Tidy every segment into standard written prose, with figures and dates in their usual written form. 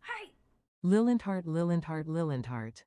Hi. Lilindhart, Lilindhart, Lilindhart.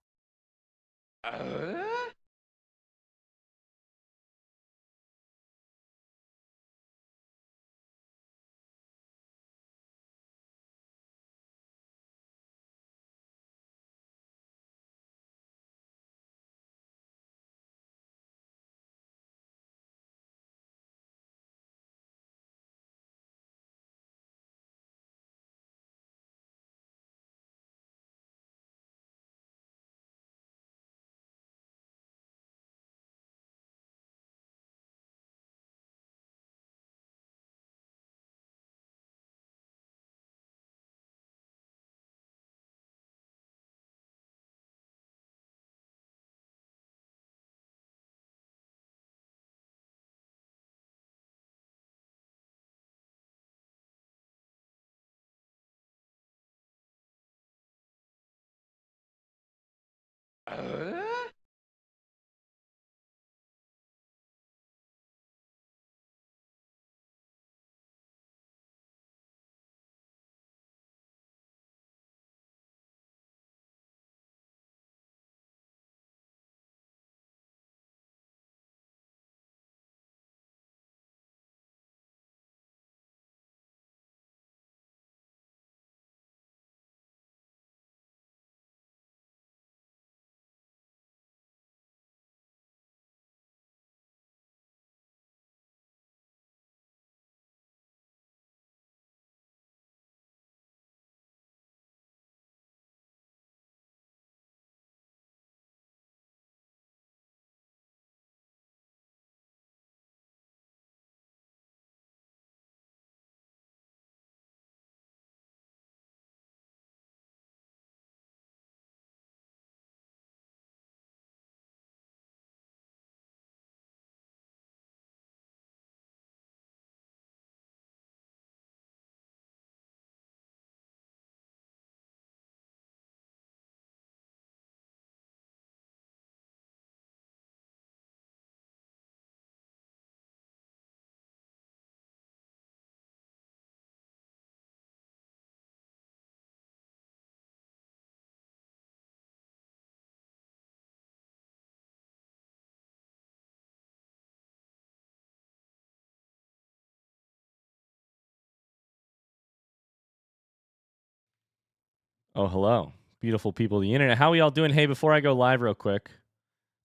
Oh, hello. Beautiful people of the internet. How are y'all doing? Hey, before I go live real quick,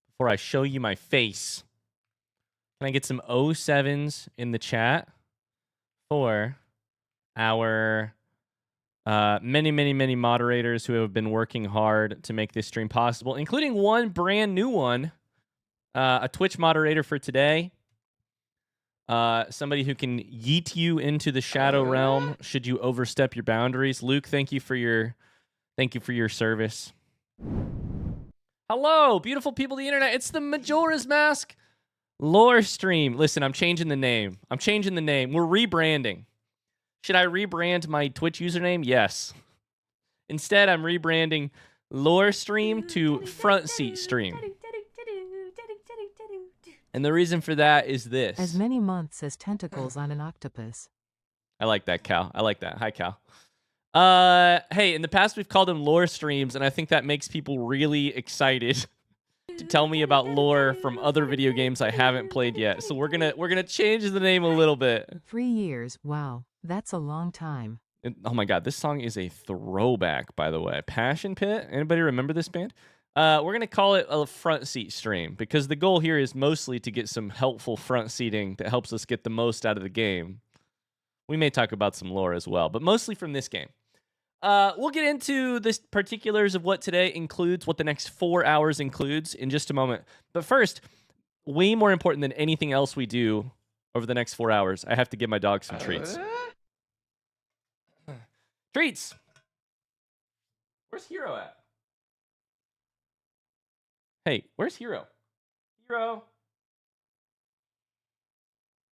before I show you my face, can I get some 07s in the chat for our many moderators who have been working hard to make this stream possible, including one brand new one, a Twitch moderator for today, somebody who can yeet you into the shadow realm should you overstep your boundaries. Luke, thank you for your service. Hello, beautiful people of the internet. It's the Majora's Mask lore stream. Listen, I'm changing the name. We're rebranding. Should I rebrand my Twitch username? Yes. Instead, I'm rebranding lore stream to front seat stream. And the reason for that is this. As many months as tentacles on an octopus. I like that, Cal. I like that. Hi, Cal. Hey, in the past we've called them lore streams, and I think that makes people really excited to tell me about lore from other video games I haven't played yet. So we're gonna change the name a little bit. 3 years, wow, that's a long time. Oh my god, this song is a throwback, by the way. Passion Pit? Anybody remember this band? We're gonna call it a front seat stream because the goal here is mostly to get some helpful front seating that helps us get the most out of the game. We may talk about some lore as well, but mostly from this game. We'll get into the particulars of what today includes, what the next 4 hours includes in just a moment. But first, way more important than anything else we do over the next 4 hours, I have to give my dog some treats. Treats! Where's Hero at? Hey, where's Hero? Hero!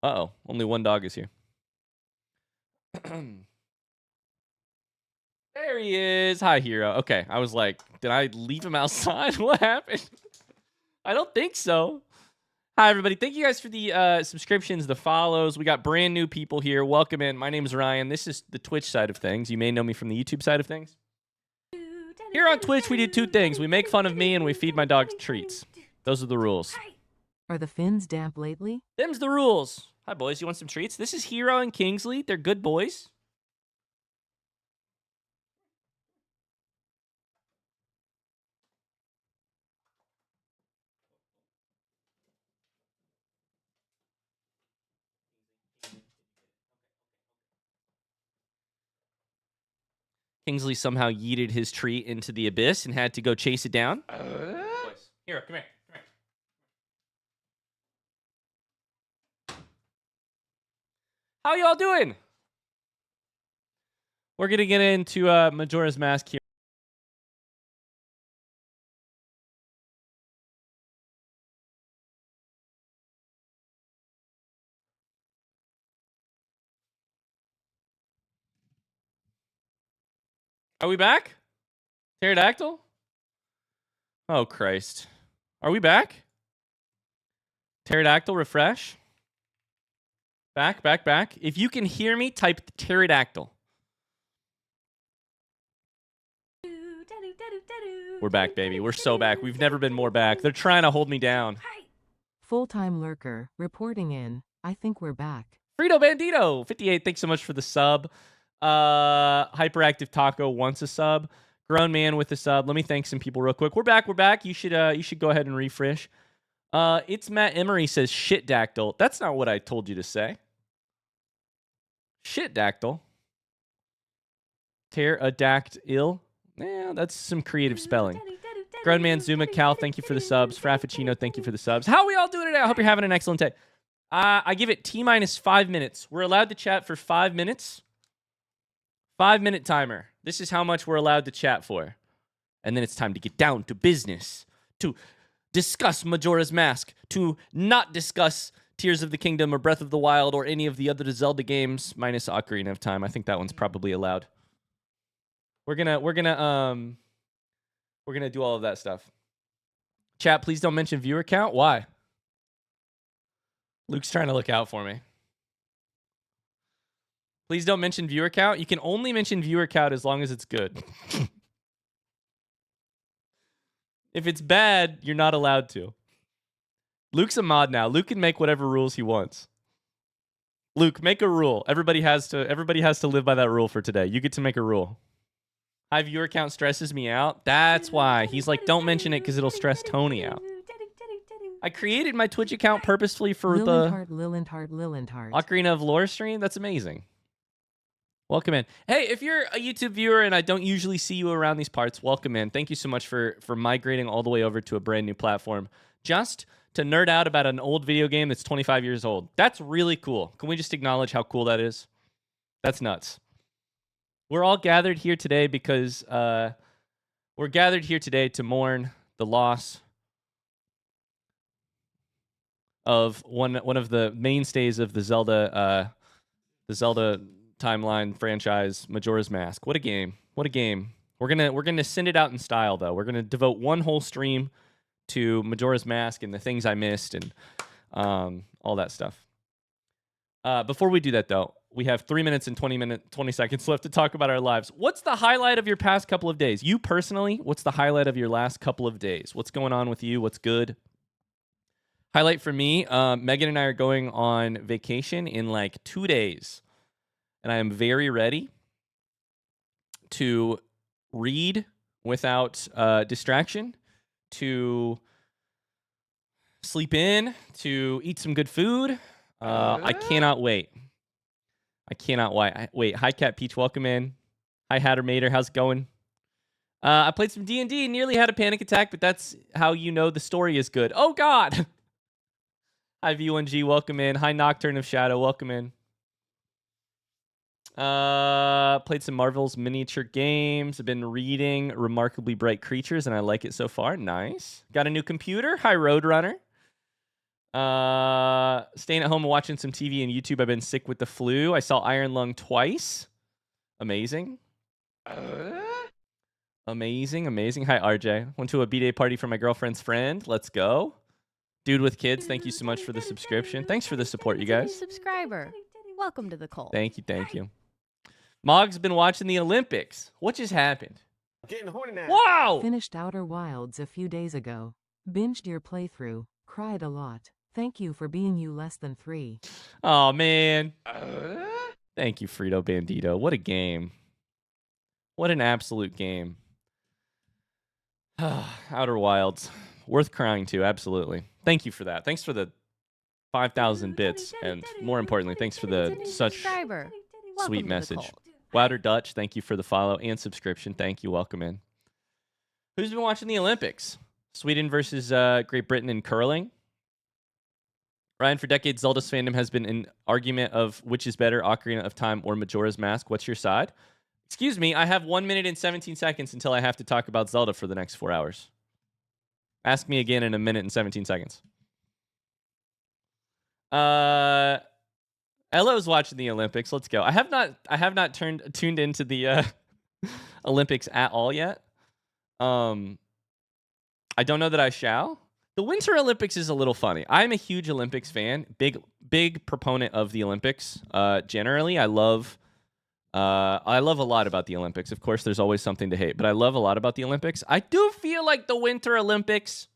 Uh-oh, only one dog is here. There he is. Hi, Hero. Okay, I was like, did I leave him outside? What happened? I don't think so. Hi, everybody. Thank you guys for the subscriptions, the follows. We got brand new people here. Welcome in. My name is Ryan. This is the Twitch side of things. You may know me from the YouTube side of things. Here on Twitch, we do two things. We make fun of me and we feed my dogs treats. Those are the rules. Are the fins damp lately? Them's the rules. Hi, boys. You want some treats? This is Hero and Kingsley. They're good boys. Kingsley somehow yeeted his treat into the abyss and had to go chase it down. Here, come here. How y'all doing? We're going to get into Majora's Mask here. Are we back? Pterodactyl? Oh, Christ. Are we back? Pterodactyl, refresh. Back. If you can hear me, type pterodactyl. We're back, baby. We're so back. We've never been more back. They're trying to hold me down. Full-time lurker, reporting in. I think we're back. Frito Bandito, 58. Thanks so much for the sub. Hyperactive Taco wants a sub. Grown Man with a sub. Let me thank some people real quick. We're back. You should go ahead and refresh. It's Matt Emery says shit dactyl. That's not what I told you to say. Shit dactyl. Pterodactyl. Yeah, that's some creative spelling. Grown Man Zuma Cal, thank you for the subs. Frappuccino, thank you for the subs. How are we all doing today? I hope you're having an excellent day. I give it T-minus 5 minutes. We're allowed to chat for 5 minutes. 5-minute timer. This is how much we're allowed to chat for. And then it's time to get down to business. To discuss Majora's Mask. To not discuss Tears of the Kingdom or Breath of the Wild or any of the other Zelda games. Minus Ocarina of Time. I think that one's probably allowed. We're gonna do all of that stuff. Chat, please don't mention viewer count. Why? Luke's trying to look out for me. Please don't mention viewer count. You can only mention viewer count as long as it's good. If it's bad, you're not allowed to. Luke's a mod now. Luke can make whatever rules he wants. Luke, make a rule. Everybody has to live by that rule for today. You get to make a rule. High viewer count stresses me out. That's why. He's like, don't mention it because it'll stress Tony out. I created my Twitch account purposefully for Lilithart. Ocarina of Lore stream. That's amazing. Welcome in. Hey, if you're a YouTube viewer and I don't usually see you around these parts, welcome in. Thank you so much for migrating all the way over to a brand new platform just to nerd out about an old video game that's 25 years old. That's really cool. Can we just acknowledge how cool that is? That's nuts. We're all gathered here today because we're gathered here today to mourn the loss of one of the mainstays of the Zelda timeline franchise, Majora's Mask. What a game. What a game. We're gonna send it out in style though. We're gonna devote one whole stream to Majora's Mask and the things I missed and all that stuff. Before we do that though, we have 3 minutes and 20 seconds left to talk about our lives. What's the highlight of your past couple of days? You personally, what's the highlight of your last couple of days? What's going on with you? What's good? Highlight for me, Megan and I are going on vacation in like 2 days. And I am very ready to read without distraction, to sleep in, to eat some good food. I cannot wait. I cannot wait. Hi, Cat Peach. Welcome in. Hi, Hatter Mater. How's it going? I played some D&D, nearly had a panic attack, but that's how you know the story is good. Oh, God. Hi, V1G. Welcome in. Hi, Nocturne of Shadow. Welcome in. Played some Marvel's miniature games. I've been reading Remarkably Bright Creatures, and I like it so far. Nice. Got a new computer. Hi, Roadrunner. Staying at home and watching some TV and YouTube. I've been sick with the flu. I saw Iron Lung twice. Amazing. Amazing. Hi, RJ. Went to a B-Day party for my girlfriend's friend. Let's go. Dude with kids, thank you so much for the subscription. Thanks for the support, you guys. Subscriber. Welcome to the cult. Thank you, thank you. Mog's been watching the Olympics. What just happened? Getting horny now. Wow! Finished Outer Wilds a few days ago. Binged your playthrough. Cried a lot. Thank you for being you less than 3. Oh, man. Thank you, Frito Bandito. What a game. What an absolute game. Outer Wilds. Worth crying to, absolutely. Thank you for that. Thanks for the 5,000 bits. And more importantly, thanks for the such Subscriber. sweet Welcome to the message. cult. Wouter Dutch, thank you for the follow and subscription. Thank you. Welcome in. Who's been watching the Olympics? Sweden versus Great Britain in curling. Ryan, for decades, Zelda's fandom has been an argument of which is better, Ocarina of Time or Majora's Mask. What's your side? Excuse me, I have 1 minute and 17 seconds until I have to talk about Zelda for the next 4 hours. Ask me again in a minute and 17 seconds. Ella's watching the Olympics. Let's go. I have not tuned into the Olympics at all yet. I don't know that I shall. The Winter Olympics is a little funny. I'm a huge Olympics fan. Big proponent of the Olympics. Generally, I love a lot about the Olympics. Of course, there's always something to hate, but I love a lot about the Olympics. I do feel like the Winter Olympics,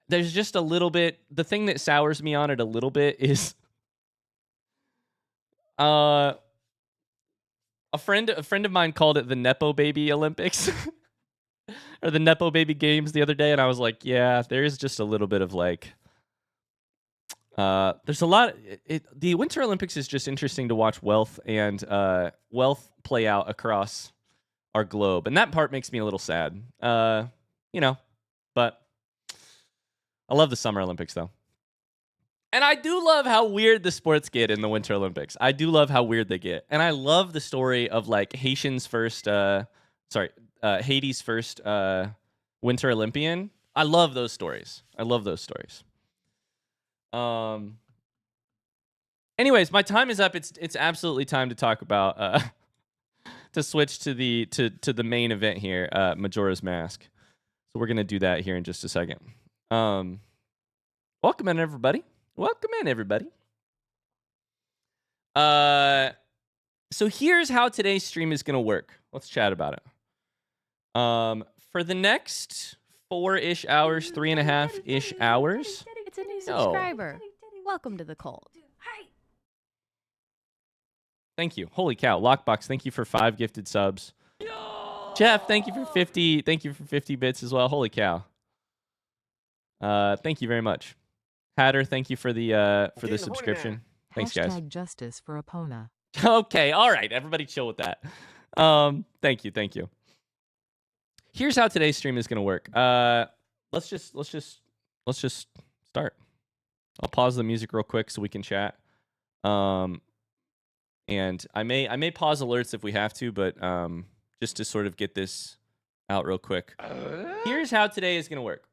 there's just a little bit, the thing that sours me on it a little bit is a friend of mine called it the Nepo Baby Olympics or the Nepo Baby Games the other day, and I was like, yeah, there is just a little bit of like there's a lot. The Winter Olympics is just interesting to watch wealth play out across our globe, and that part makes me a little sad. But I love the Summer Olympics though, and I do love how weird the sports get in the Winter Olympics. I do love how weird they get, and I love the story of like Haiti's first Winter Olympian. I love those stories. Anyways, my time is up. It's absolutely time to talk about to switch to the main event here, Majora's Mask. So we're gonna do that here in just a second. Welcome in everybody. So here's how today's stream is gonna work. Let's chat about it. For the next 4-ish hours, 3.5-ish hours. It's a new No. subscriber. Welcome to the cult. Hi. Thank you. Holy cow. Lockbox, thank you for 5 gifted subs. Jeff, thank you for 50. Thank you for 50 bits as well. Holy cow. Thank you very much. Hatter, thank you for the subscription. Thanks, guys. Hashtag justice for Epona. Okay, all right. Everybody chill with that. Thank you. Here's how today's stream is gonna work. Let's just start. I'll pause the music real quick so we can chat. And I may pause alerts if we have to, but just to sort of get this out real quick. Here's how today is gonna work.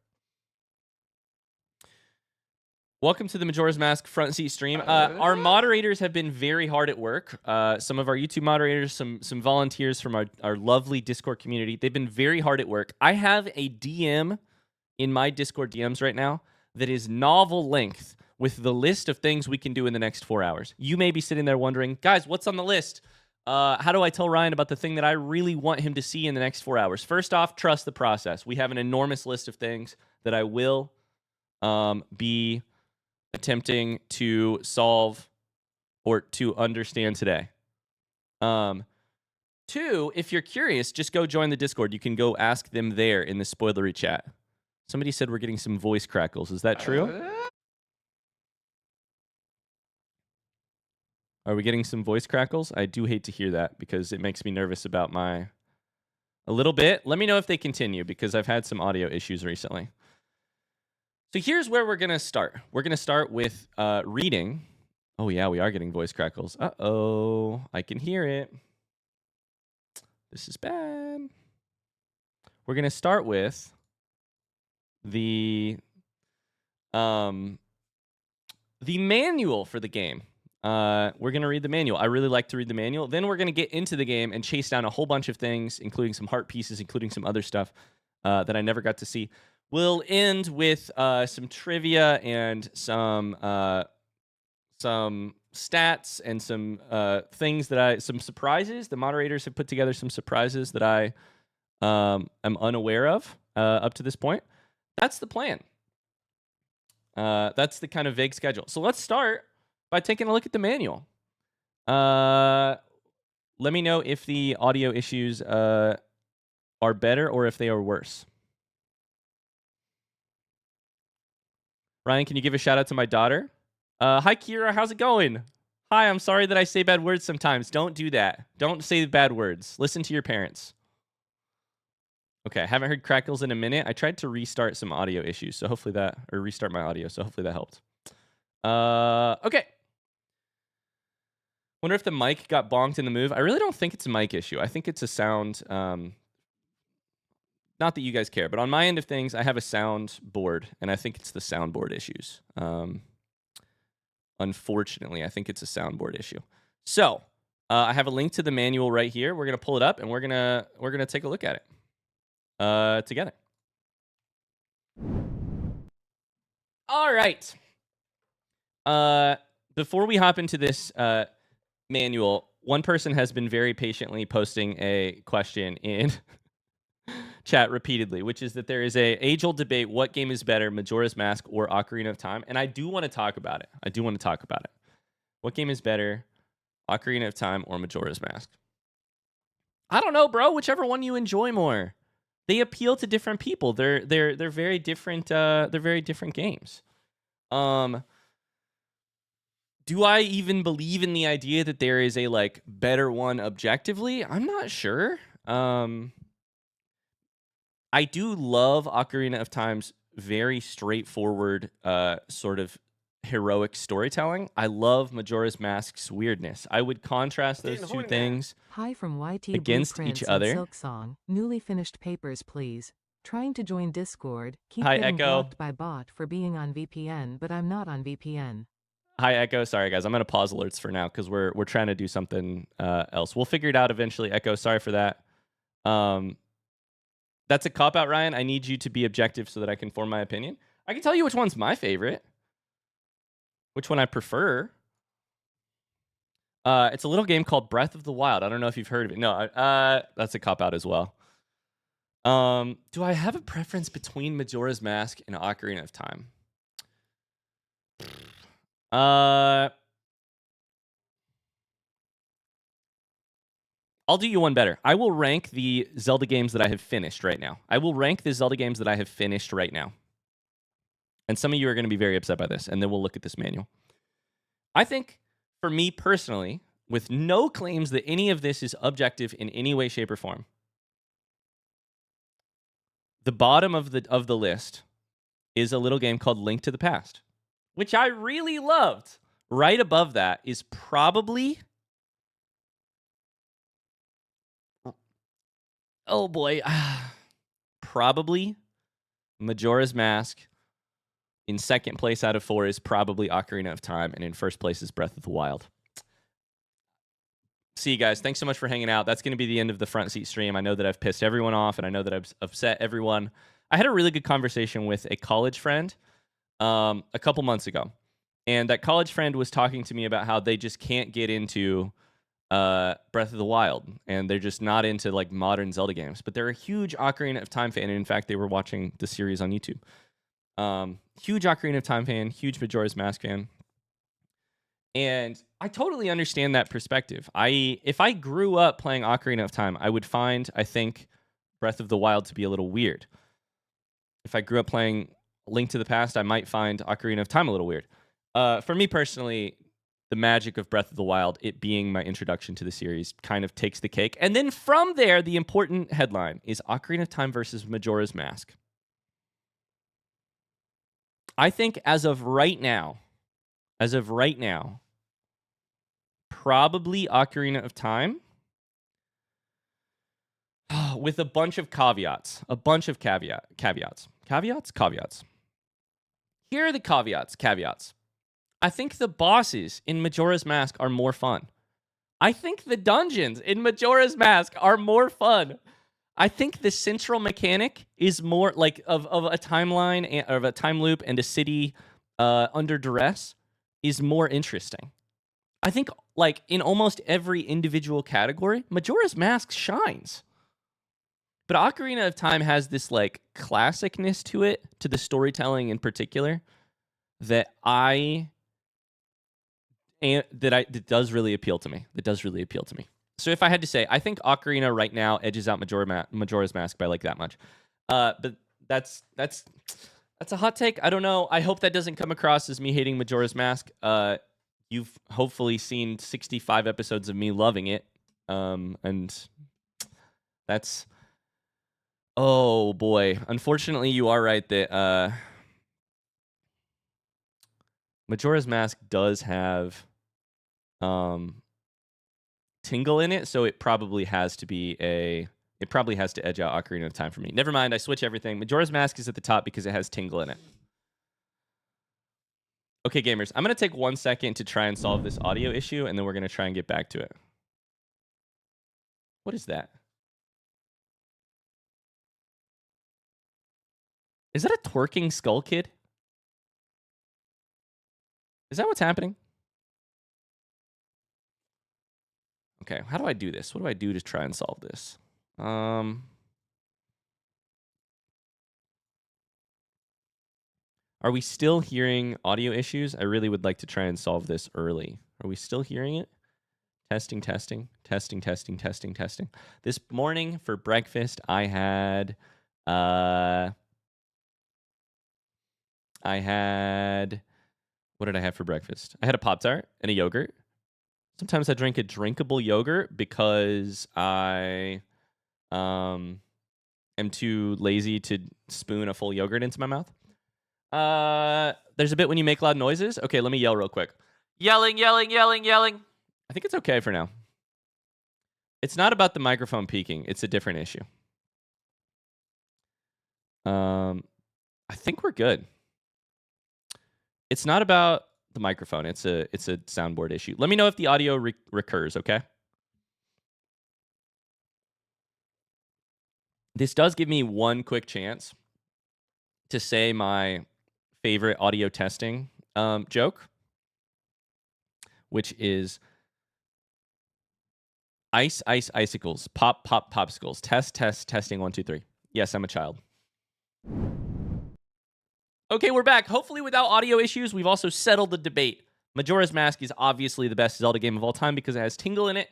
Welcome to the Majora's Mask front seat stream. Our moderators have been very hard at work. Some of our YouTube moderators, some volunteers from our lovely Discord community. They've been very hard at work. I have a DM in my Discord DMs right now that is novel length with the list of things we can do in the next 4 hours. You may be sitting there wondering, guys, what's on the list? How do I tell Ryan about the thing that I really want him to see in the next 4 hours? First off, trust the process. We have an enormous list of things that I will be attempting to solve or to understand today. 2, if you're curious, just go join the Discord. You can go ask them there in the spoilery chat. Somebody said we're getting some voice crackles. Is that true? Are we getting some voice crackles? I do hate to hear that because it makes me nervous about a little bit. Let me know if they continue because I've had some audio issues recently. So here's where we're going to start. We're going to start with reading. Oh, yeah, we are getting voice crackles. Uh-oh, I can hear it. This is bad. We're going to start with the manual for the game. We're going to read the manual. I really like to read the manual. Then we're going to get into the game and chase down a whole bunch of things, including some heart pieces, including some other stuff that I never got to see. We'll end with some trivia and some stats and some things that some surprises. The moderators have put together some surprises that I am unaware of up to this point. That's the plan. That's the kind of vague schedule. So let's start by taking a look at the manual. Let me know if the audio issues are better or if they are worse. Ryan, can you give a shout out to my daughter? Hi, Kira. How's it going? Hi, I'm sorry that I say bad words sometimes. Don't do that. Don't say bad words. Listen to your parents. Okay, I haven't heard crackles in a minute. I tried to restart some audio issues, so hopefully that, or restart my audio, so hopefully that helped. Okay. Wonder if the mic got bonked in the move. I really don't think it's a mic issue. I think it's a sound, not that you guys care, but on my end of things, I have a sound board, and I think it's the soundboard issues. Unfortunately, I think it's a soundboard issue. So, I have a link to the manual right here. We're gonna pull it up, and we're gonna take a look at it together. All right. Before we hop into this manual, one person has been very patiently posting a question in chat repeatedly, which is that there is a age-old debate: what game is better, Majora's Mask or Ocarina of Time? And I do want to talk about it. What game is better, Ocarina of Time or Majora's Mask? I don't know, bro. Whichever one you enjoy more. They appeal to different people. They're very different. They're very different games. Do I even believe in the idea that there is a like better one objectively? I'm not sure. I do love Ocarina of Time's very straightforward sort of heroic storytelling. I love Majora's Mask's weirdness. I would contrast those two things Hi from YT against Blueprints each and other. Silksong. Newly finished papers, please. Trying to join Discord. Keep Hi, getting Echo. blocked by bot for being on VPN, but I'm not on VPN. Hi, Echo. Sorry, guys. I'm going to pause alerts for now because we're trying to do something else. We'll figure it out eventually, Echo. Sorry for that. That's a cop-out, Ryan. I need you to be objective so that I can form my opinion. I can tell you which one's my favorite. Which one I prefer. It's a little game called Breath of the Wild. I don't know if you've heard of it. No, that's a cop-out as well. Do I have a preference between Majora's Mask and Ocarina of Time? I'll do you one better. I will rank the Zelda games that I have finished right now. And some of you are going to be very upset by this, and then we'll look at this manual. I think, for me personally, with no claims that any of this is objective in any way, shape, or form, the bottom of the list is a little game called Link to the Past, which I really loved. Right above that is probably... Oh boy. Probably Majora's Mask. In second place out of 4 is probably Ocarina of Time. And in first place is Breath of the Wild. See you guys. Thanks so much for hanging out. That's going to be the end of the front seat stream. I know that I've pissed everyone off, and I know that I've upset everyone. I had a really good conversation with a college friend a couple months ago. And that college friend was talking to me about how they just can't get into Breath of the Wild, and they're just not into like modern Zelda games, but they're a huge Ocarina of Time fan, and in fact they were watching the series on YouTube. Huge Ocarina of Time fan, huge Majora's Mask fan, and I totally understand that perspective. If I grew up playing Ocarina of Time, I would find, I think, Breath of the Wild to be a little weird. If I grew up playing Link to the Past, I might find Ocarina of Time a little weird. For me personally, the magic of Breath of the Wild, it being my introduction to the series, kind of takes the cake. And then from there, the important headline is Ocarina of Time versus Majora's Mask. I think as of right now, probably Ocarina of Time with a bunch of caveats. Caveats. Here are the caveats. I think the bosses in Majora's Mask are more fun. I think the dungeons in Majora's Mask are more fun. I think the central mechanic is more like of a timeline and of a time loop and a city under duress is more interesting. I think like in almost every individual category, Majora's Mask shines. But Ocarina of Time has this like classicness to it, to the storytelling in particular, that that does really appeal to me. That does really appeal to me. So if I had to say, I think Ocarina right now edges out Majora's Mask by like that much. But that's a hot take. I don't know. I hope that doesn't come across as me hating Majora's Mask. You've hopefully seen 65 episodes of me loving it. And that's... Oh, boy. Unfortunately, you are right that Majora's Mask does have tingle in it, so it probably has to be it probably has to edge out Ocarina of Time for me. Never mind, I switch everything. Majora's Mask is at the top because it has tingle in it. Okay, gamers, I'm going to take 1 second to try and solve this audio issue, and then we're going to try and get back to it. What is that? Is that a twerking skull kid? Is that what's happening? Okay, how do I do this? What do I do to try and solve this? Are we still hearing audio issues? I really would like to try and solve this early. Are we still hearing it? Testing, testing, testing, testing, testing, testing. This morning for breakfast, I had what did I have for breakfast? I had a Pop-Tart and a yogurt. Sometimes I drink a drinkable yogurt because I am too lazy to spoon a full yogurt into my mouth. There's a bit when you make loud noises. Okay, let me yell real quick. Yelling, yelling, yelling, yelling. I think it's okay for now. It's not about the microphone peaking. It's a different issue. I think we're good. It's not about the microphone. It's a soundboard issue. Let me know if the audio recurs, okay? This does give me one quick chance to say my favorite audio testing joke, which is ice, ice, icicles, pop, pop, popsicles, test, test, testing, 1, 2, 3. Yes, I'm a child. Okay, we're back. Hopefully without audio issues. We've also settled the debate. Majora's Mask is obviously the best Zelda game of all time because it has tingle in it.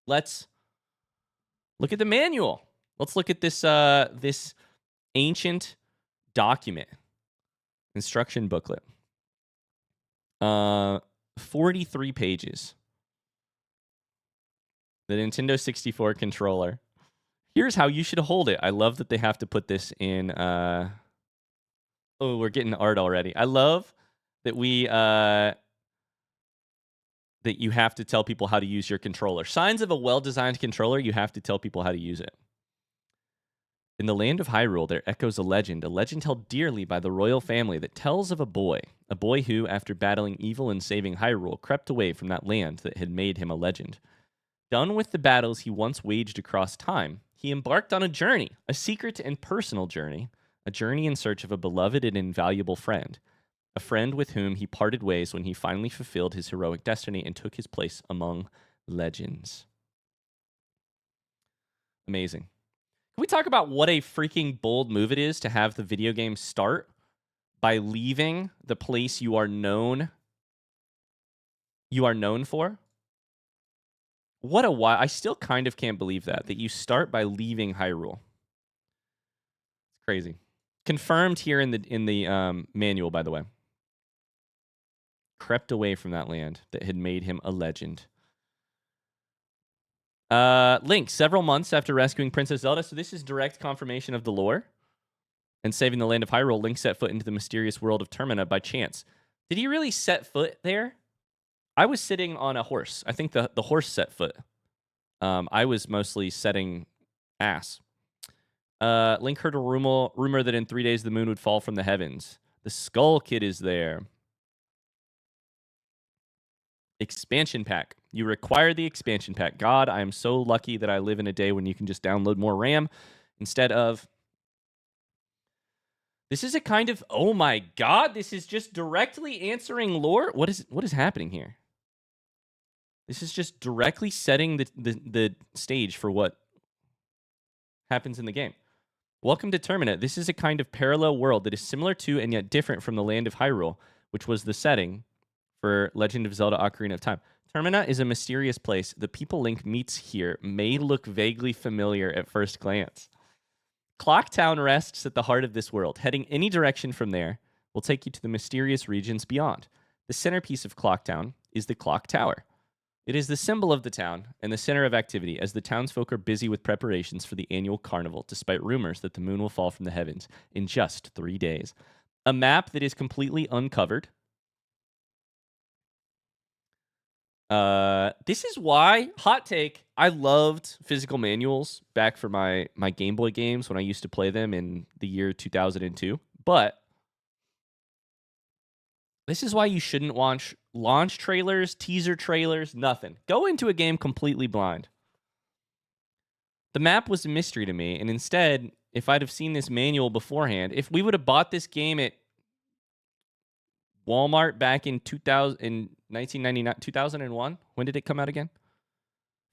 Let's look at the manual. Let's look at this this ancient document. Instruction booklet. 43 pages. The Nintendo 64 controller. Here's how you should hold it. I love that they have to put this in... Oh, we're getting art already. I love that that you have to tell people how to use your controller. Signs of a well-designed controller, you have to tell people how to use it. In the land of Hyrule, there echoes a legend held dearly by the royal family that tells of a boy who, after battling evil and saving Hyrule, crept away from that land that had made him a legend. Done with the battles he once waged across time, he embarked on a journey, a secret and personal journey, a journey in search of a beloved and invaluable friend, a friend with whom he parted ways when he finally fulfilled his heroic destiny and took his place among legends. Amazing. Can we talk about what a freaking bold move it is to have the video game start by leaving the place you are known for? What a wild... I still kind of can't believe that you start by leaving Hyrule. It's crazy. Confirmed here in the manual, by the way. Crept away from that land that had made him a legend. Link, several months after rescuing Princess Zelda. So this is direct confirmation of the lore. And saving the land of Hyrule, Link set foot into the mysterious world of Termina by chance. Did he really set foot there? I was sitting on a horse. I think the horse set foot. I was mostly setting ass. Link heard a rumor that in 3 days the moon would fall from the heavens. The Skull Kid is there. Expansion pack. You require the expansion pack. God, I am so lucky that I live in a day when you can just download more RAM instead of... This is a kind of... Oh my God, this is just directly answering lore? What is happening here? This is just directly setting the stage for what happens in the game. Welcome to Termina. This is a kind of parallel world that is similar to and yet different from the land of Hyrule, which was the setting for Legend of Zelda Ocarina of Time. Termina is a mysterious place. The people Link meets here may look vaguely familiar at first glance. Clocktown rests at the heart of this world. Heading any direction from there will take you to the mysterious regions beyond. The centerpiece of Clocktown is the Clock Tower. It is the symbol of the town and the center of activity as the townsfolk are busy with preparations for the annual carnival, despite rumors that the moon will fall from the heavens in just 3 days. A map that is completely uncovered. This is why, hot take, I loved physical manuals back for my Game Boy games when I used to play them in the year 2002. But this is why you shouldn't watch launch trailers, teaser trailers, nothing. Go into a game completely blind. The map was a mystery to me, and instead, if I'd have seen this manual beforehand, if we would have bought this game at Walmart back in 1999, 2001, when did it come out again?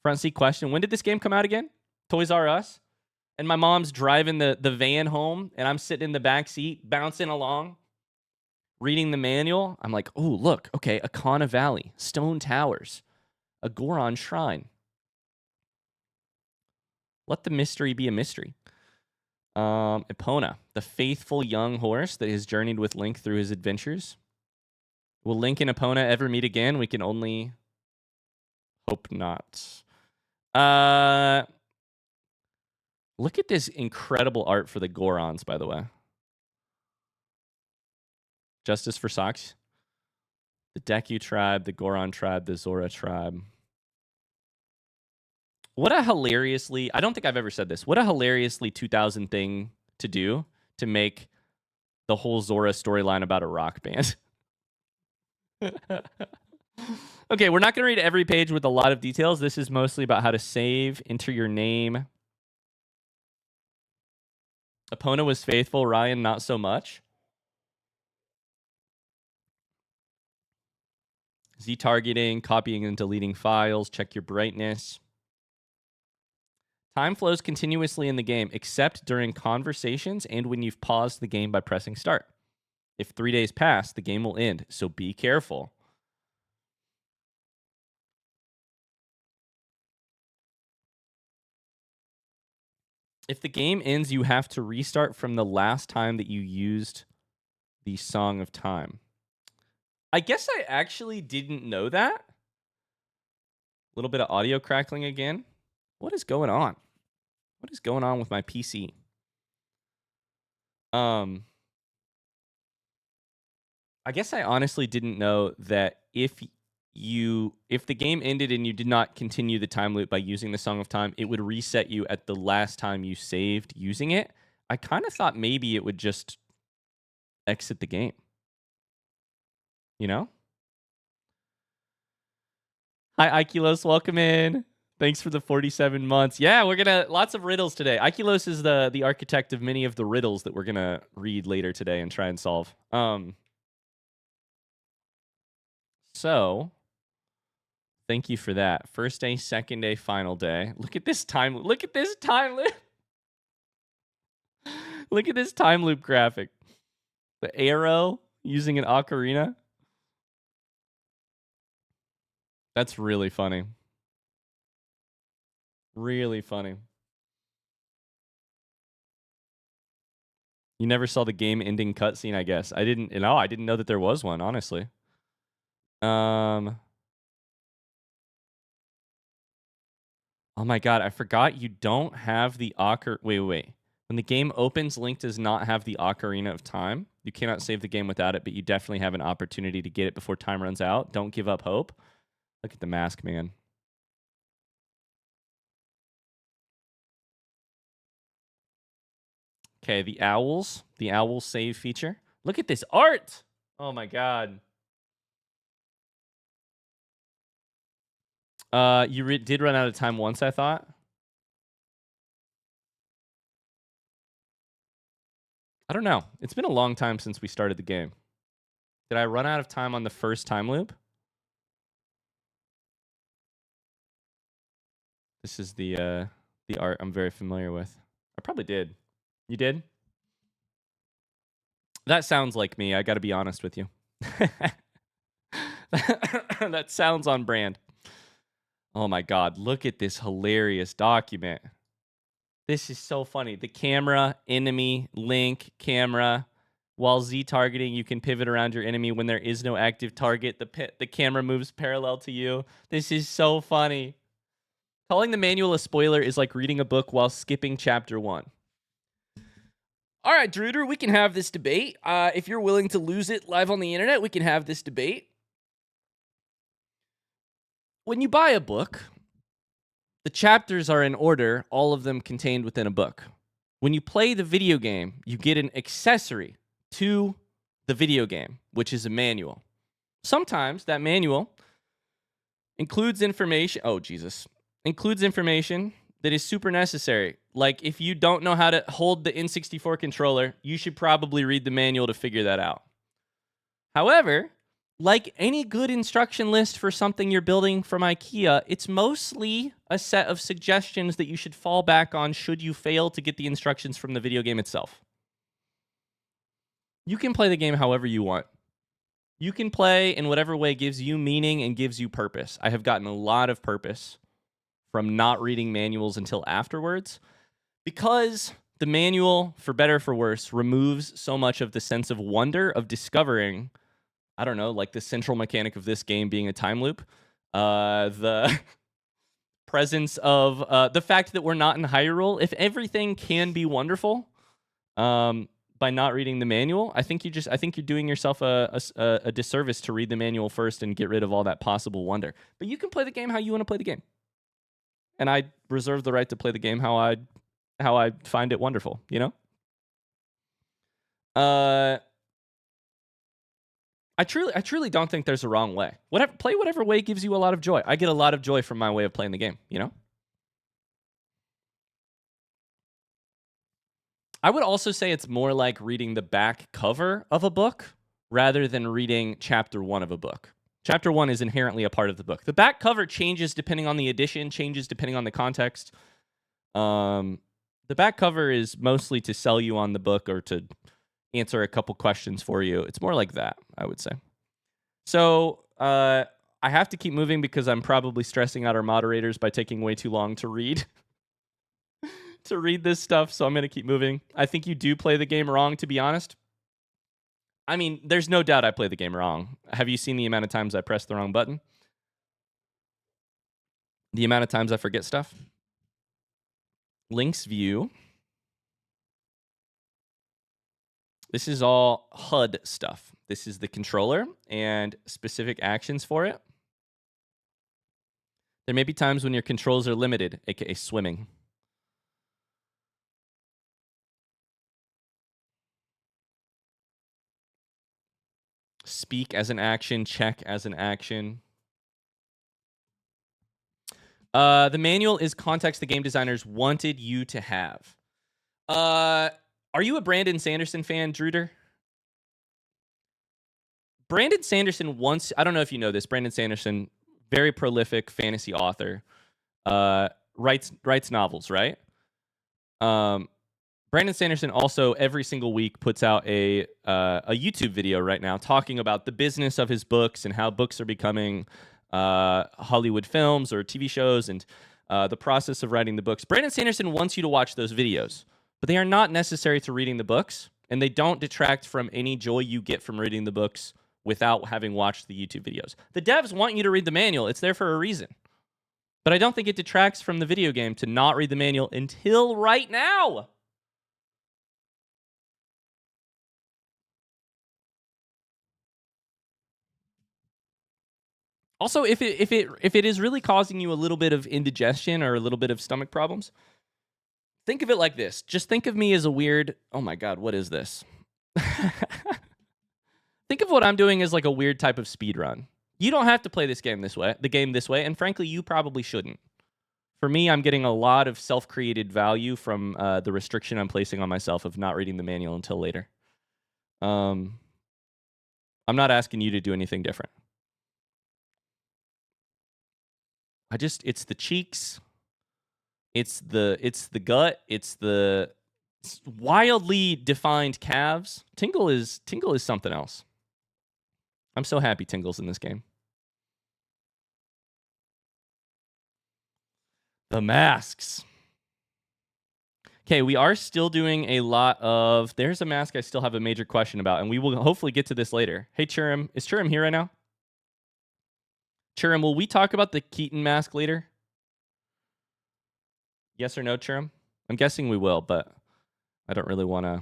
Front seat question. When did this game come out again? Toys R Us? And my mom's driving the van home, and I'm sitting in the back seat, bouncing along, reading the manual. I'm like, oh, look, okay, Akana Valley, Stone Towers, a Goron Shrine. Let the mystery be a mystery. Epona, the faithful young horse that has journeyed with Link through his adventures. Will Link and Epona ever meet again? We can only hope not. Look at this incredible art for the Gorons, by the way. Justice for Socks. The Deku tribe, the Goron tribe, the Zora tribe. What a hilariously... I don't think I've ever said this. What a hilariously 2000 thing to do to make the whole Zora storyline about a rock band. Okay, we're not going to read every page with a lot of details. This is mostly about how to save, enter your name. Epona was faithful, Ryan not so much. Z-targeting, copying and deleting files, check your brightness. Time flows continuously in the game, except during conversations and when you've paused the game by pressing start. If 3 days pass, the game will end, so be careful. If the game ends, you have to restart from the last time that you used the Song of Time. I guess I actually didn't know that. A little bit of audio crackling again. What is going on? What is going on with my PC? I guess I honestly didn't know that if the game ended and you did not continue the time loop by using the Song of Time, it would reset you at the last time you saved using it. I kind of thought maybe it would just exit the game. You know? Hi, Ikelos. Welcome in. Thanks for the 47 months. Yeah, we're going to... Lots of riddles today. Ikelos is the architect of many of the riddles that we're going to read later today and try and solve. So, thank you for that. First day, second day, final day. Look at this time. Look at this time loop. Look at this time loop graphic. The arrow using an ocarina. That's really funny. Really funny. You never saw the game ending cutscene, I guess. I didn't know that there was one, honestly. Oh my god, I forgot you don't have the Wait. When the game opens, Link does not have the Ocarina of Time. You cannot save the game without it, but you definitely have an opportunity to get it before time runs out. Don't give up hope. Look at the mask, man. Okay, the owls. The owl save feature. Look at this art! Oh my god. You did run out of time once, I thought. I don't know. It's been a long time since we started the game. Did I run out of time on the first time loop? This is the art I'm very familiar with. I probably did. You did? That sounds like me. I got to be honest with you. That sounds on brand. Oh my God. Look at this hilarious document. This is so funny. The camera, enemy, link, camera. While Z targeting, you can pivot around your enemy when there is no active target. The camera moves parallel to you. This is so funny. Calling the manual a spoiler is like reading a book while skipping chapter 1. All right, Druder, we can have this debate. If you're willing to lose it live on the internet, we can have this debate. When you buy a book, the chapters are in order, all of them contained within a book. When you play the video game, you get an accessory to the video game, which is a manual. Sometimes that manual includes information. Oh, Jesus. Includes information that is super necessary. Like if you don't know how to hold the N64 controller, you should probably read the manual to figure that out. However, like any good instruction list for something you're building from IKEA, it's mostly a set of suggestions that you should fall back on should you fail to get the instructions from the video game itself. You can play the game however you want. You can play in whatever way gives you meaning and gives you purpose. I have gotten a lot of purpose from not reading manuals until afterwards, because the manual, for better or for worse, removes so much of the sense of wonder of discovering, I don't know, like the central mechanic of this game being a time loop, the presence of the fact that we're not in Hyrule. If everything can be wonderful, by not reading the manual, I think you're doing yourself a disservice to read the manual first and get rid of all that possible wonder. But you can play the game how you want to play the game. And I reserve the right to play the game how I find it wonderful, you know? I truly don't think there's a wrong way. Play whatever way gives you a lot of joy. I get a lot of joy from my way of playing the game, you know? I would also say it's more like reading the back cover of a book rather than reading chapter 1 of a book. Chapter 1 is inherently a part of the book. The back cover changes depending on the edition, changes depending on the context. The back cover is mostly to sell you on the book or to answer a couple questions for you. It's more like that, I would say. So I have to keep moving because I'm probably stressing out our moderators by taking way too long to read to read this stuff. So I'm going to keep moving. I think you do play the game wrong, to be honest. I mean, there's no doubt I play the game wrong. Have you seen the amount of times I press the wrong button? The amount of times I forget stuff? Links view. This is all HUD stuff. This is the controller and specific actions for it. There may be times when your controls are limited, aka swimming. Speak as an action, check as an action. The manual is context the game designers wanted you to have. Are you a Brandon Sanderson fan, Druder? Brandon Sanderson once, I don't know if you know this, Brandon Sanderson, very prolific fantasy author, writes novels, right? Brandon Sanderson also every single week puts out a YouTube video right now talking about the business of his books and how books are becoming Hollywood films or TV shows and the process of writing the books. Brandon Sanderson wants you to watch those videos, but they are not necessary to reading the books, and they don't detract from any joy you get from reading the books without having watched the YouTube videos. The devs want you to read the manual. It's there for a reason. But I don't think it detracts from the video game to not read the manual until right now. Also, if it is really causing you a little bit of indigestion or a little bit of stomach problems, think of it like this. Just think of me as a weird, oh my God, what is this? Think of what I'm doing as like a weird type of speed run. You don't have to play the game this way, and frankly, you probably shouldn't. For me, I'm getting a lot of self-created value from the restriction I'm placing on myself of not reading the manual until later. I'm not asking you to do anything different. It's the cheeks, it's the gut, it's the wildly defined calves. Tingle is something else. I'm so happy Tingle's in this game. The masks. Okay, we are still doing a lot of... There's a mask I still have a major question about, and we will hopefully get to this later. Hey, Churim. Is Churim here right now? Churim, will we talk about the Keaton mask later? Yes or no, Churim? I'm guessing we will, but I don't really want to...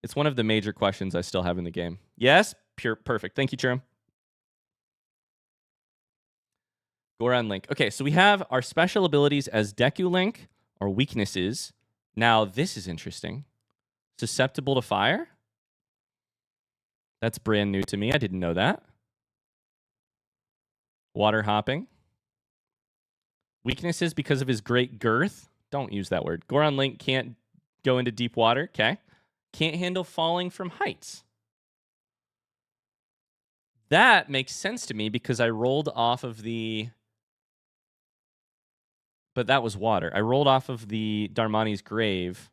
It's one of the major questions I still have in the game. Yes? Perfect. Thank you, Churim. Goron Link. Okay, so we have our special abilities as Deku Link, our weaknesses. Now, this is interesting. Susceptible to fire? That's brand new to me. I didn't know that. Water hopping. Weaknesses because of his great girth. Don't use that word. Goron Link can't go into deep water. Okay. Can't handle falling from heights. That makes sense to me because I rolled off of the... But that was water. I rolled off of the Darmani's grave.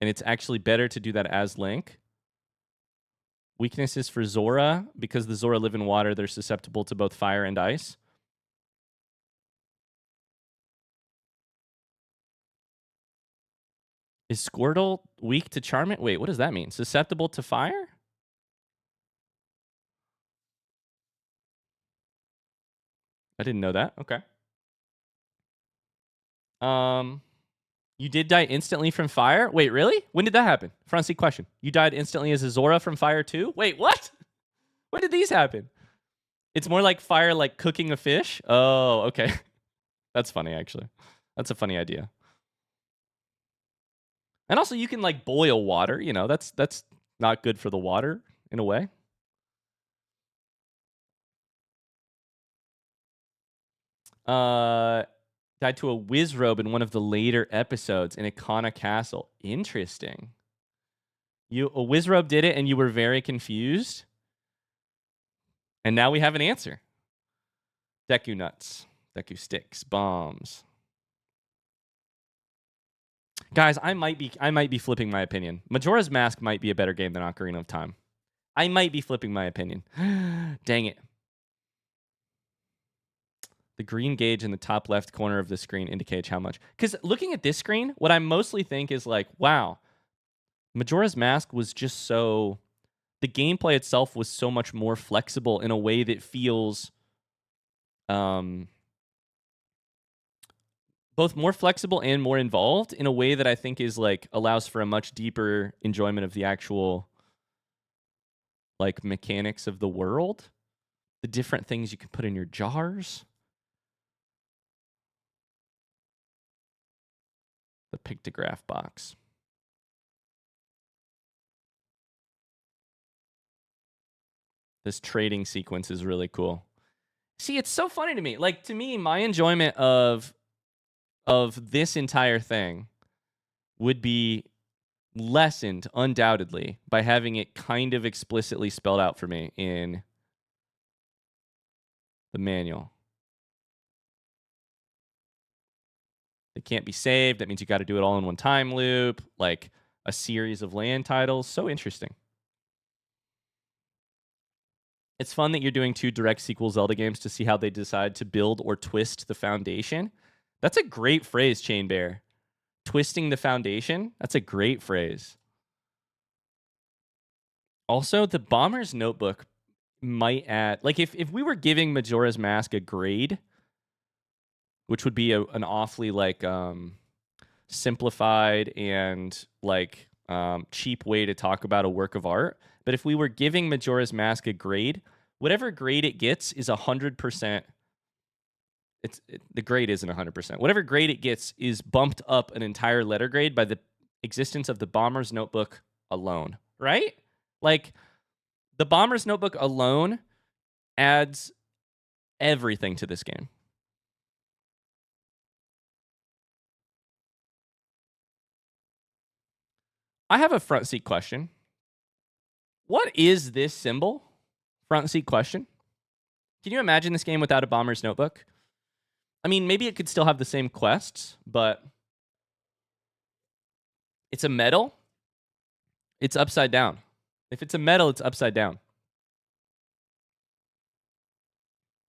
And it's actually better to do that as Link. Weaknesses for Zora. Because the Zora live in water, they're susceptible to both fire and ice. Is Squirtle weak to Charmant? Wait, what does that mean? Susceptible to fire? I didn't know that. Okay. You did die instantly from fire? Wait, really? When did that happen? Front seat question. You died instantly as a Zora from fire too? Wait, what? When did these happen? It's more like fire, like cooking a fish? Oh, okay. That's funny, actually. That's a funny idea. And also, you can like boil water. You know, that's not good for the water in a way. Died to a whiz robe in one of the later episodes in Ikana Castle. Interesting. A whiz robe did it, and you were very confused. And now we have an answer. Deku nuts, Deku sticks, bombs. Guys, I might be flipping my opinion. Majora's Mask might be a better game than Ocarina of Time. I might be flipping my opinion. Dang it. The green gauge in the top left corner of the screen indicates how much. Because looking at this screen, what I mostly think is like, wow, Majora's Mask was just so... The gameplay itself was so much more flexible in a way that feels... both more flexible and more involved in a way that I think is like allows for a much deeper enjoyment of the actual like mechanics of the world. The different things you can put in your jars. The pictograph box. This trading sequence is really cool. See, it's so funny to me. Like, to me, my enjoyment of this entire thing would be lessened, undoubtedly, by having it kind of explicitly spelled out for me in the manual. It can't be saved. That means you got to do it all in one time loop, like a series of land titles. So interesting. It's fun that you're doing 2 direct sequel Zelda games to see how they decide to build or twist the foundation. That's a great phrase, Chain Bear. Twisting the foundation. That's a great phrase. Also, the Bomber's Notebook might add... Like, if we were giving Majora's Mask a grade, which would be an awfully, like, simplified and, like, cheap way to talk about a work of art. But if we were giving Majora's Mask a grade, whatever grade it gets is 100%. The grade isn't 100%. Whatever grade it gets is bumped up an entire letter grade by the existence of the Bomber's Notebook alone, right? Like, The Bomber's Notebook alone adds everything to this game. I have a front seat question. What is this symbol? Front seat question. Can you imagine this game without a Bomber's Notebook? I mean, maybe it could still have the same quests, but it's a medal. It's upside down. If it's a medal, it's upside down.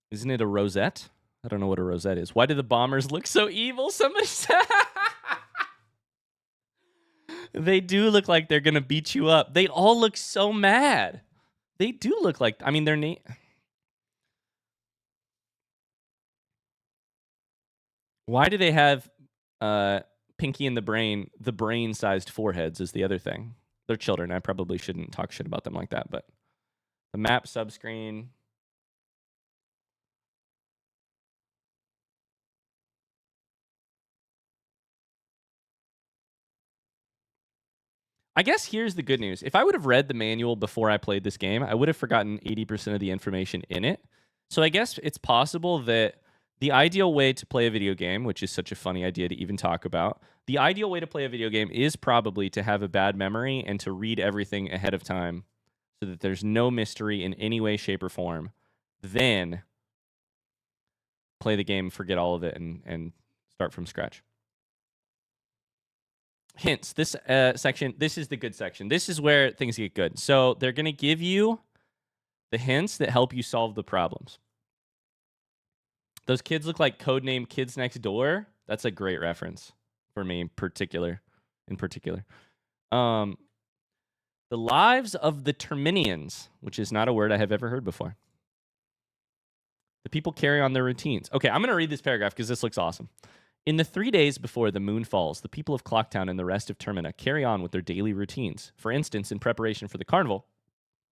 Isn't it a rosette? I don't know what a rosette is. Why do the bombers look so evil? Somebody said. They do look like they're going to beat you up. They all look so mad. They do look like, I mean, they're why do they have Pinky and the brain-sized foreheads is the other thing. They're children. I probably shouldn't talk shit about them like that, but the map subscreen. I guess here's the good news. If I would have read the manual before I played this game, I would have forgotten 80% of the information in it. So I guess it's possible that the ideal way to play a video game, which is such a funny idea to even talk about, the ideal way to play a video game is probably to have a bad memory and to read everything ahead of time so that there's no mystery in any way, shape, or form. Then play the game, forget all of it, and start from scratch. Hints. This section, this is the good section. This is where things get good. So they're going to give you the hints that help you solve the problems. Those kids look like codename Kids Next Door. That's a great reference for me in particular. The lives of the Terminians, which is not a word I have ever heard before. The people carry on their routines. Okay, I'm going to read this paragraph because this looks awesome. In the 3 days before the moon falls, the people of Clocktown and the rest of Termina carry on with their daily routines. For instance, in preparation for the carnival,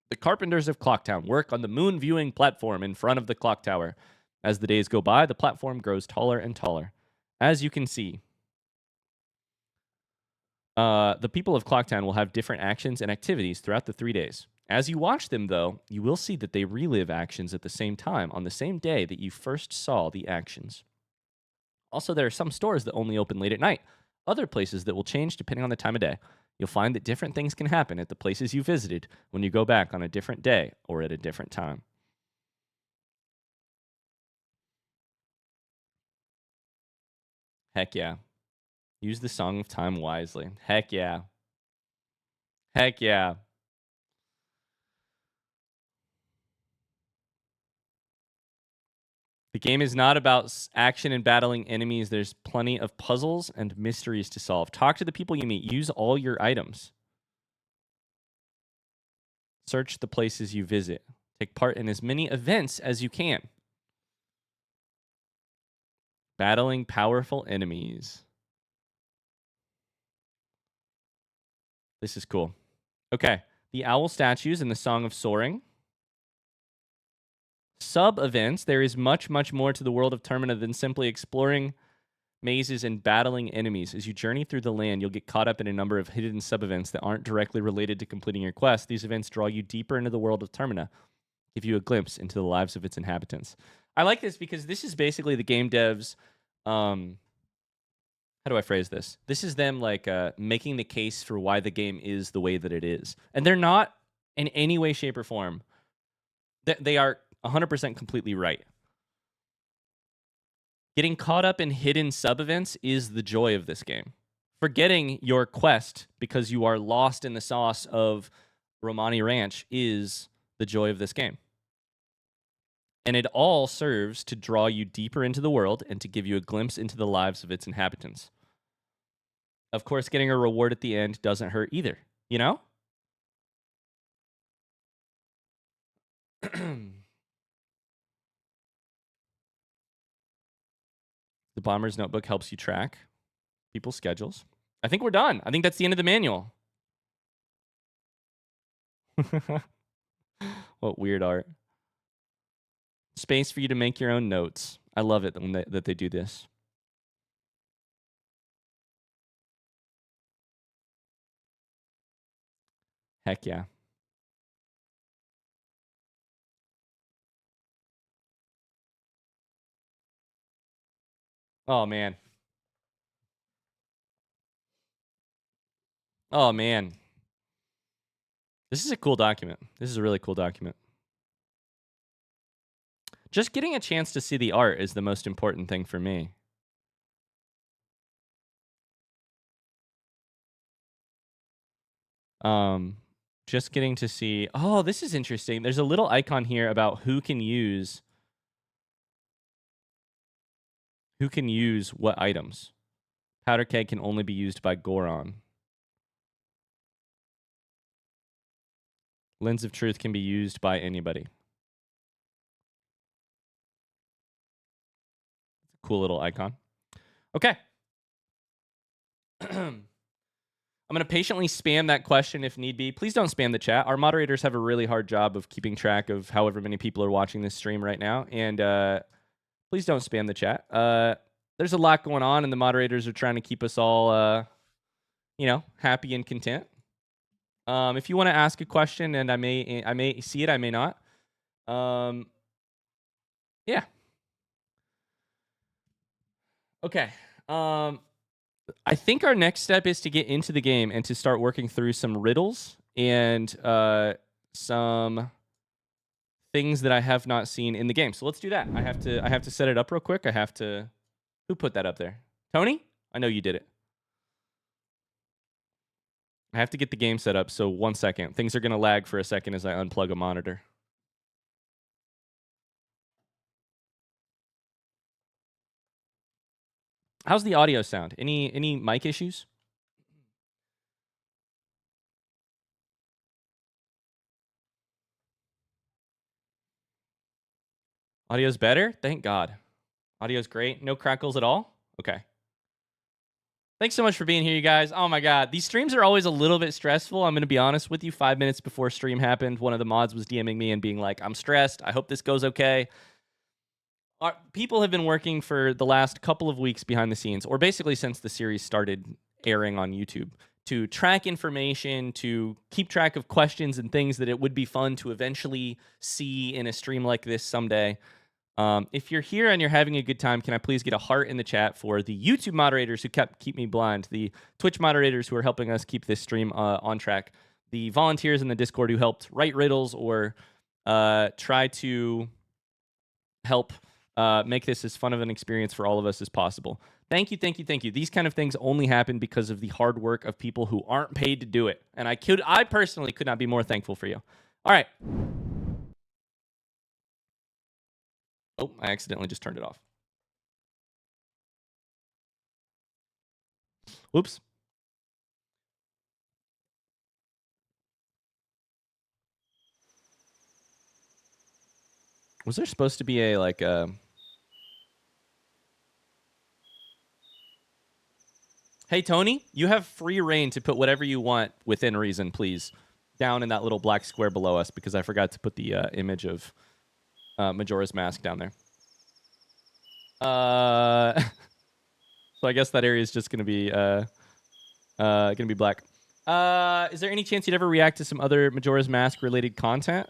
the carpenters of Clocktown work on the moon viewing platform in front of the clock tower. As the days go by, the platform grows taller and taller. As you can see, the people of Clocktown will have different actions and activities throughout the 3 days. As you watch them, though, you will see that they relive actions at the same time on the same day that you first saw the actions. Also, there are some stores that only open late at night, other places that will change depending on the time of day. You'll find that different things can happen at the places you visited when you go back on a different day or at a different time. Heck yeah. Use the Song of Time wisely. Heck yeah. Heck yeah. The game is not about action and battling enemies. There's plenty of puzzles and mysteries to solve. Talk to the people you meet. Use all your items. Search the places you visit. Take part in as many events as you can. Battling powerful enemies. This is cool. Okay. The owl statues and the Song of Soaring. Sub-events. There is much, much more to the world of Termina than simply exploring mazes and battling enemies. As you journey through the land, you'll get caught up in a number of hidden sub-events that aren't directly related to completing your quest. These events draw you deeper into the world of Termina, give you a glimpse into the lives of its inhabitants. I like this because this is basically the game devs. How do I phrase this? This is them like making the case for why the game is the way that it is. And they're not in any way, shape, or form. They are 100% completely right. Getting caught up in hidden sub-events is the joy of this game. Forgetting your quest because you are lost in the sauce of Romani Ranch is the joy of this game. And it all serves to draw you deeper into the world and to give you a glimpse into the lives of its inhabitants. Of course, getting a reward at the end doesn't hurt either, you know? The Bomber's Notebook helps you track people's schedules. I think we're done. I think that's the end of the manual. What weird art. Space for you to make your own notes. I love it that they do this. Heck yeah. Oh, man. Oh, man. This is a cool document. This is a really cool document. Just getting a chance to see the art is the most important thing for me. Just getting to see... Oh, this is interesting. There's a little icon here about who can use what items. Powder keg can only be used by Goron. Lens of Truth can be used by anybody. Cool little icon. Okay. I'm going to patiently spam that question if need be. Please don't spam the chat. Our moderators have a really hard job of keeping track of however many people are watching this stream right now. And please don't spam the chat. There's a lot going on, and the moderators are trying to keep us all, happy and content. If you want to ask a question, and I may see it, I may not. Yeah. Okay. I think our next step is to get into the game and to start working through some riddles and some things that I have not seen in the game. So let's do that. I have to set it up real quick. Who put that up there? Tony? I know you did it. I have to get the game set up, so 1 second. Things are going to lag for a second as I unplug a monitor. How's the audio sound? Any mic issues? Audio's better? Thank God. Audio's great. No crackles at all? Okay. Thanks so much for being here, you guys. Oh my God. These streams are always a little bit stressful. I'm going to be honest with you. 5 minutes before stream happened, one of the mods was DMing me and being like, I'm stressed. I hope this goes okay. People have been working for the last couple of weeks behind the scenes, or basically since the series started airing on YouTube, to track information, to keep track of questions and things that it would be fun to eventually see in a stream like this someday. If you're here and you're having a good time, can I please get a heart in the chat for the YouTube moderators who keep me blind, the Twitch moderators who are helping us keep this stream on track, the volunteers in the Discord who helped write riddles or try to help make this as fun of an experience for all of us as possible. Thank you, thank you, thank you. These kind of things only happen because of the hard work of people who aren't paid to do it. And I personally could not be more thankful for you. All right. Oh, I accidentally just turned it off. Whoops. Was there supposed to be a, Hey, Tony, you have free reign to put whatever you want within reason, please, down in that little black square below us, because I forgot to put the image of Majora's Mask down there. So I guess that area is just going to be black. Is there any chance you'd ever react to some other Majora's Mask related content?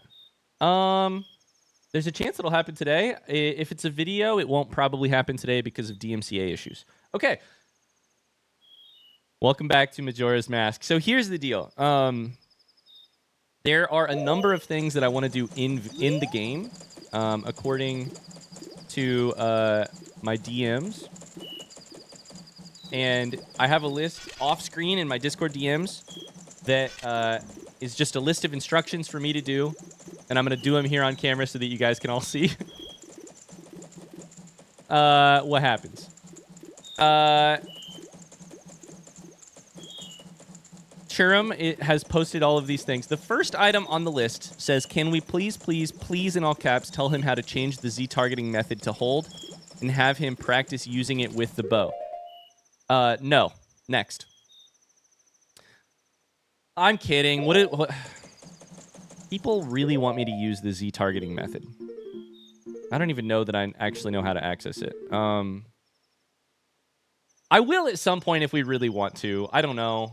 There's a chance it'll happen today. If it's a video, it won't probably happen today because of DMCA issues. Okay. Welcome back to Majora's Mask. So here's the deal. There are a number of things that I want to do in the game, according to my DMs. And I have a list off screen in my Discord DMs that is just a list of instructions for me to do. And I'm going to do them here on camera so that you guys can all see what happens. Churum has posted all of these things. The first item on the list says, can we please, please, please, in all caps, tell him how to change the Z targeting method to hold and have him practice using it with the bow? No. Next. I'm kidding. What? People really want me to use the Z targeting method. I don't even know that I actually know how to access it. I will at some point if we really want to. I don't know.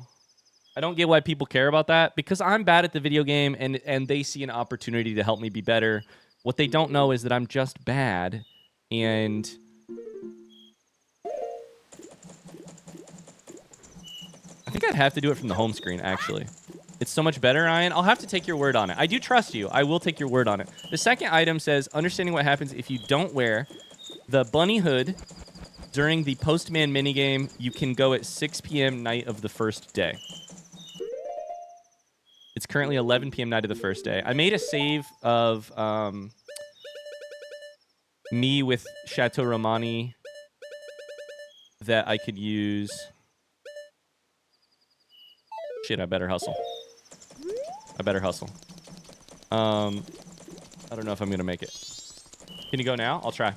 I don't get why people care about that, because I'm bad at the video game and they see an opportunity to help me be better. What they don't know is that I'm just bad, and think I'd have to do it from the home screen, actually. It's so much better, Ryan. I'll have to take your word on it. I do trust you. I will take your word on it. The second item says, understanding what happens if you don't wear the bunny hood during the Postman minigame. You can go at 6 p.m. night of the first day. It's currently 11 p.m. night of the first day. I made a save of me with Chateau Romani that I could use. Shit, I better hustle. I better hustle. I don't know if I'm gonna make it. Can you go now? I'll try.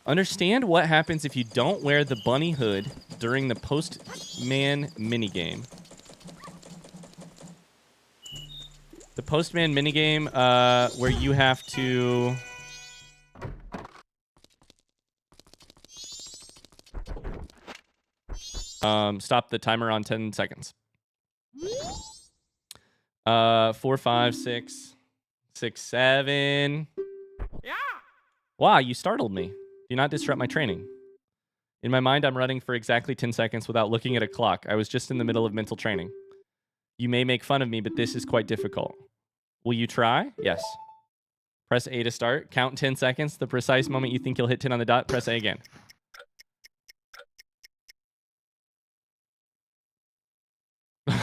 Understand what happens if you don't wear the bunny hood during the Postman minigame. The Postman minigame, where you have to... stop the timer on 10 seconds. 4, 5, 6, 6, 7. Yeah. Wow, you startled me. Do not disrupt my training. In my mind, I'm running for exactly 10 seconds without looking at a clock. I was just in the middle of mental training. You may make fun of me, but this is quite difficult. Will you try? Yes. Press A to start. Count 10 seconds. The precise moment you think you'll hit 10 on the dot, press A again.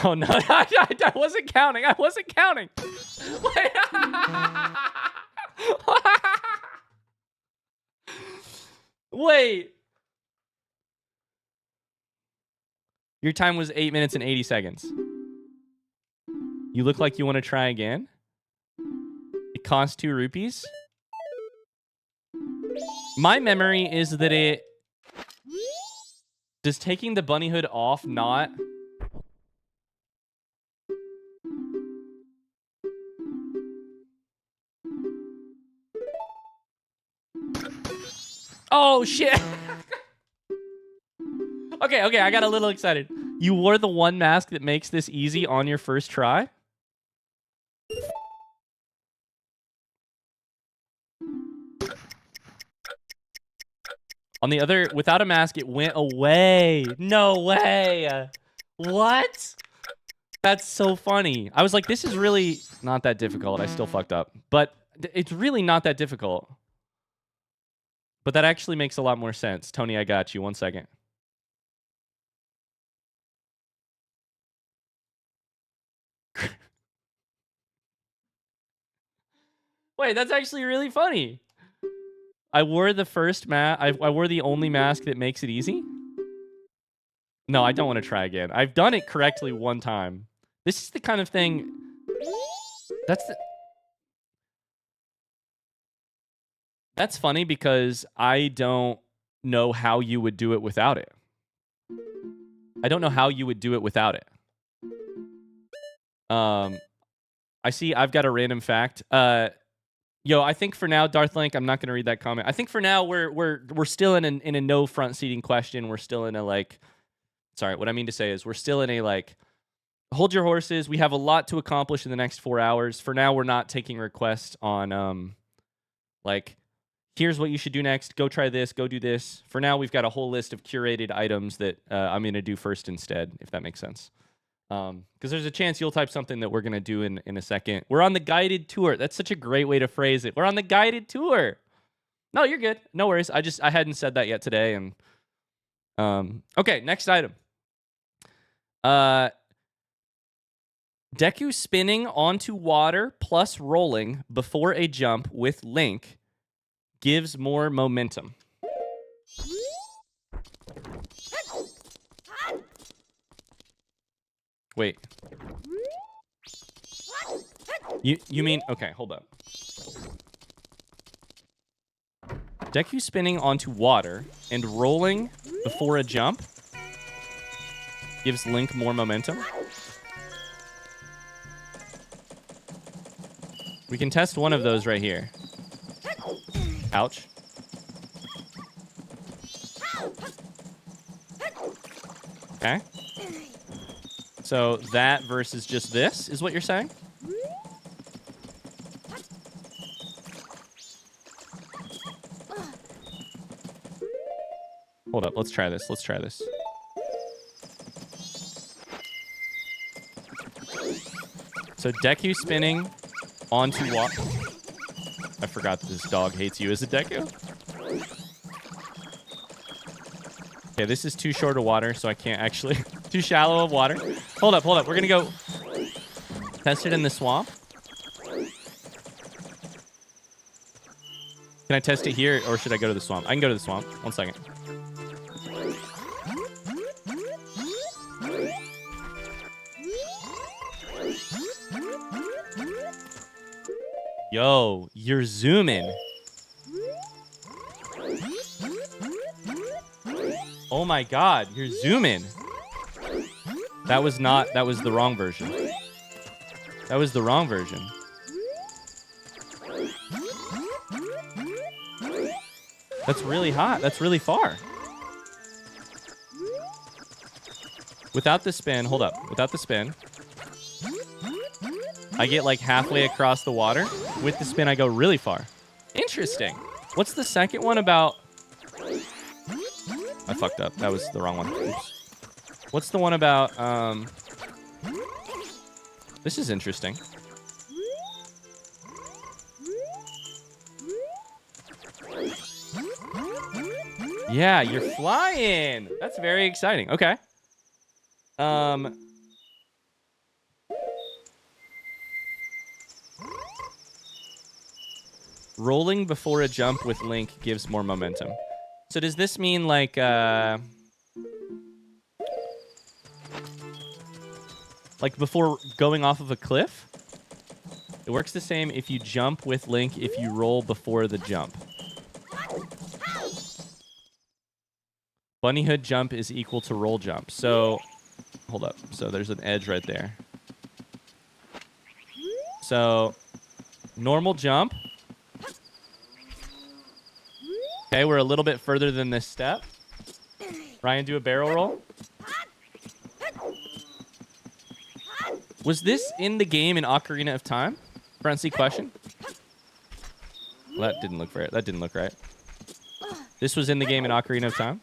Oh, no. I wasn't counting. I wasn't counting. Wait. Wait. Your time was 8 minutes and 80 seconds. You look like you want to try again. It costs 2 rupees. My memory is that it... Does taking the bunny hood off not... Oh, shit. Okay, I got a little excited. You wore the one mask that makes this easy on your first try? On the other, without a mask, it went away. No way. What? That's so funny. I was like, this is really not that difficult. I still fucked up. But it's really not that difficult. But that actually makes a lot more sense. Tony, I got you. 1 second. Wait, that's actually really funny. I wore the first mask. I wore the only mask that makes it easy. No, I don't want to try again. I've done it correctly one time. This is the kind of thing... That's funny because I don't know how you would do it without it. I don't know how you would do it without it. I see I've got a random fact. Yo, I think for now, Darth Link, I'm not going to read that comment. I think for now we're still in a no front seating question. We're still in a like... Sorry, what I mean to say is we're still in a like... Hold your horses. We have a lot to accomplish in the next 4 hours. For now, we're not taking requests on like... Here's what you should do next. Go try this. Go do this. For now, we've got a whole list of curated items that I'm going to do first instead, if that makes sense. Because there's a chance you'll type something that we're going to do in a second. We're on the guided tour. That's such a great way to phrase it. We're on the guided tour. No, you're good. No worries. I hadn't said that yet today. And okay, next item. Deku spinning onto water plus rolling before a jump with Link gives more momentum. Wait. You mean... Okay, hold up. Deku spinning onto water and rolling before a jump gives Link more momentum. We can test one of those right here. Ouch. Okay. So that versus just this is what you're saying? Hold up. Let's try this. Let's try this. So Deku spinning onto water. I forgot that this dog hates you. Is it Deku? Okay, this is too short of water, so I can't actually... too shallow of water. Hold up, hold up. We're going to go test it in the swamp. Can I test it here, or should I go to the swamp? I can go to the swamp. 1 second. Yo, you're zooming. Oh my god, you're zooming. That was the wrong version. That was the wrong version. That's really hot. That's really far. Without the spin, hold up. Without the spin, I get like halfway across the water. With the spin, I go really far. Interesting. What's the second one about? I fucked up. That was the wrong one. Oops. What's the one about? This is interesting. Yeah, you're flying. That's very exciting. Okay. Rolling before a jump with Link gives more momentum. So does this mean like before going off of a cliff? It works the same if you jump with Link if you roll before the jump. Bunny hood jump is equal to roll jump. So, hold up. So there's an edge right there. So, normal jump. Okay, we're a little bit further than this step. Ryan, do a barrel roll. Was this in the game in Ocarina of Time? Front seat question. Well, that didn't look right. That didn't look right. This was in the game in Ocarina of Time.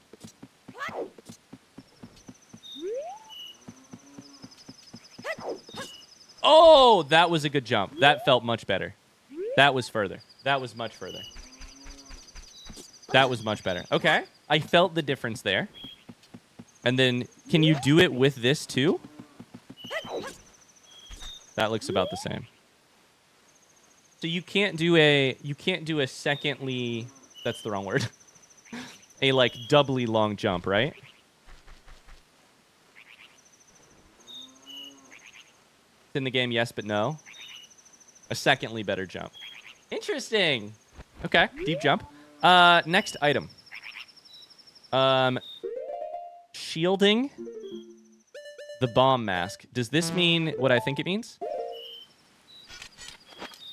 Oh, that was a good jump. That felt much better. That was further. That was much further. That was much better. Okay. I felt the difference there. And then, can you do it with this too? That looks about the same. So you can't do a secondly, that's the wrong word. A like doubly long jump, right? In the game, yes, but no. A secondly better jump. Interesting. Okay, deep jump. Next item. Shielding the bomb mask. Does this mean what I think it means?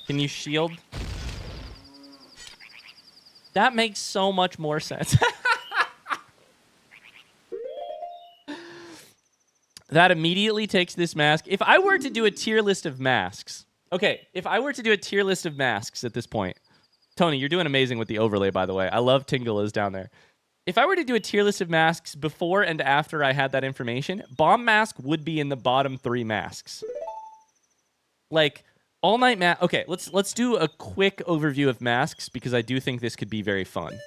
Can you shield? That makes so much more sense. That immediately takes this mask. If I were to do a tier list of masks. Okay, if I were to do a tier list of masks at this point. Tony, you're doing amazing with the overlay, by the way. I love Tingle is down there. If I were to do a tier list of masks before and after I had that information, bomb mask would be in the bottom 3 masks. Like, all night mask. Okay, let's do a quick overview of masks because I do think this could be very fun.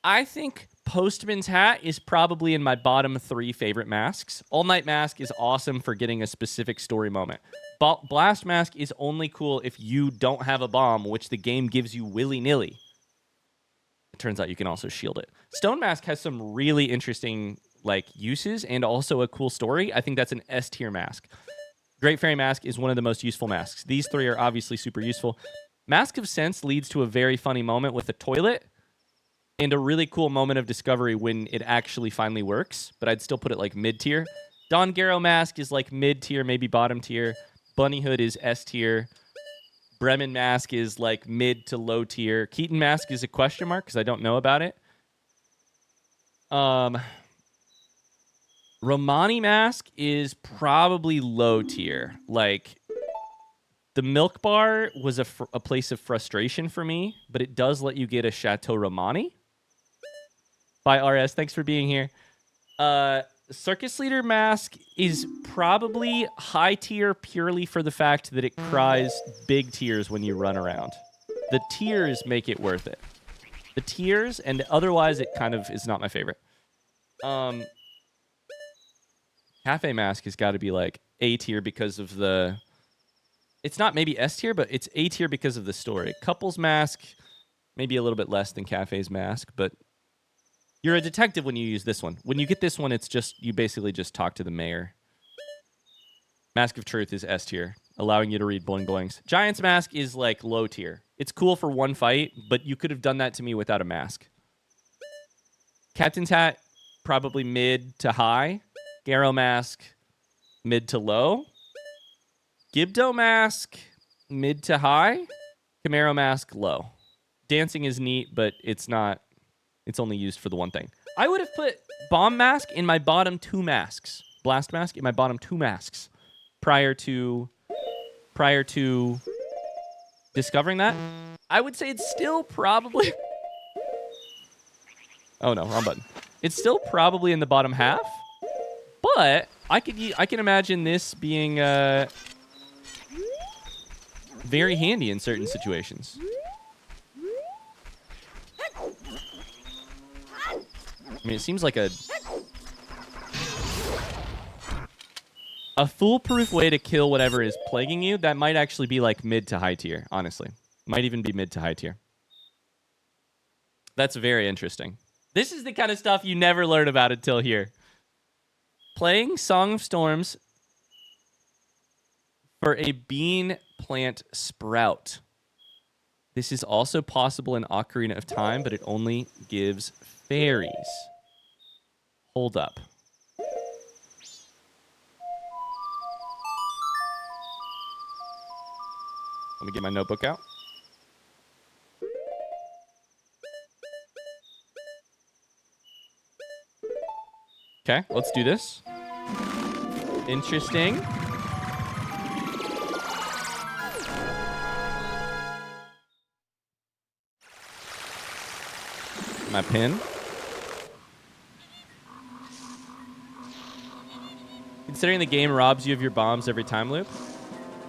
I think Postman's Hat is probably in my bottom 3 favorite masks. All Night Mask is awesome for getting a specific story moment. Blast Mask is only cool if you don't have a bomb, which the game gives you willy-nilly. It turns out you can also shield it. Stone Mask has some really interesting like uses and also a cool story. I think that's an S tier mask. Great Fairy Mask is one of the most useful masks. These 3 are obviously super useful. Mask of Sense leads to a very funny moment with a toilet. And a really cool moment of discovery when it actually finally works. But I'd still put it like mid-tier. Don Garrow Mask is like mid-tier, maybe bottom tier. Bunny Hood is S-tier. Bremen Mask is like mid to low tier. Keaton Mask is a question mark because I don't know about it. Romani Mask is probably low tier. Like, The milk bar was a place of frustration for me, but it does let you get a Chateau Romani. Bye, RS. Thanks for being here. Circus Leader Mask is probably high tier purely for the fact that it cries big tears when you run around. The tears make it worth it. The tears, and otherwise it kind of is not my favorite. Kafei Mask has got to be like A tier because of the... It's not maybe S tier, but it's A tier because of the story. Couple's Mask, maybe a little bit less than Kafei's Mask, but you're a detective when you use this one. When you get this one, it's just, you basically just talk to the mayor. Mask of Truth is S tier, allowing you to read Boing Boings. Giant's Mask is like low tier. It's cool for one fight, but you could have done that to me without a mask. Captain's Hat, probably mid to high. Garrow Mask, mid to low. Gibdo Mask, mid to high. Camaro Mask, low. Dancing is neat, but it's not... It's only used for the one thing. I would have put Bomb Mask in my bottom 2 masks. Blast Mask in my bottom 2 masks. Prior to discovering that. I would say it's still probably... Oh no, wrong button. It's still probably in the bottom half. But I can imagine this being very handy in certain situations. I mean, it seems like a foolproof way to kill whatever is plaguing you. That might actually be like mid to high tier, honestly. Might even be mid to high tier. That's very interesting. This is the kind of stuff you never learn about until here. Playing Song of Storms for a bean plant sprout. This is also possible in Ocarina of Time, but it only gives fairies. Hold up. Let me get my notebook out. Okay, let's do this. Interesting. My pin. Considering the game robs you of your bombs every time loop.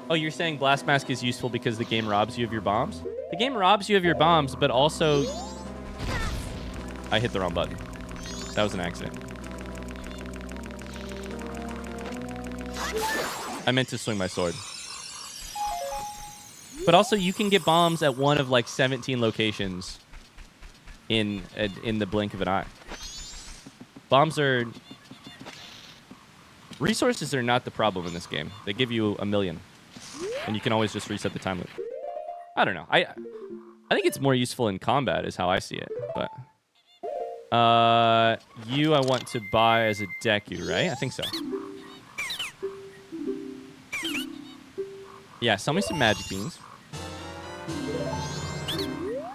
Oh, you're saying Blast Mask is useful because the game robs you of your bombs? The game robs you of your bombs, but also... I hit the wrong button. That was an accident. I meant to swing my sword. But also, you can get bombs at one of like 17 locations in the blink of an eye. Bombs are... Resources are not the problem in this game. They give you 1,000,000. And you can always just reset the time loop. I don't know. I think it's more useful in combat is how I see it. But you I want to buy as a Deku, right? I think so. Yeah, sell me some magic beans.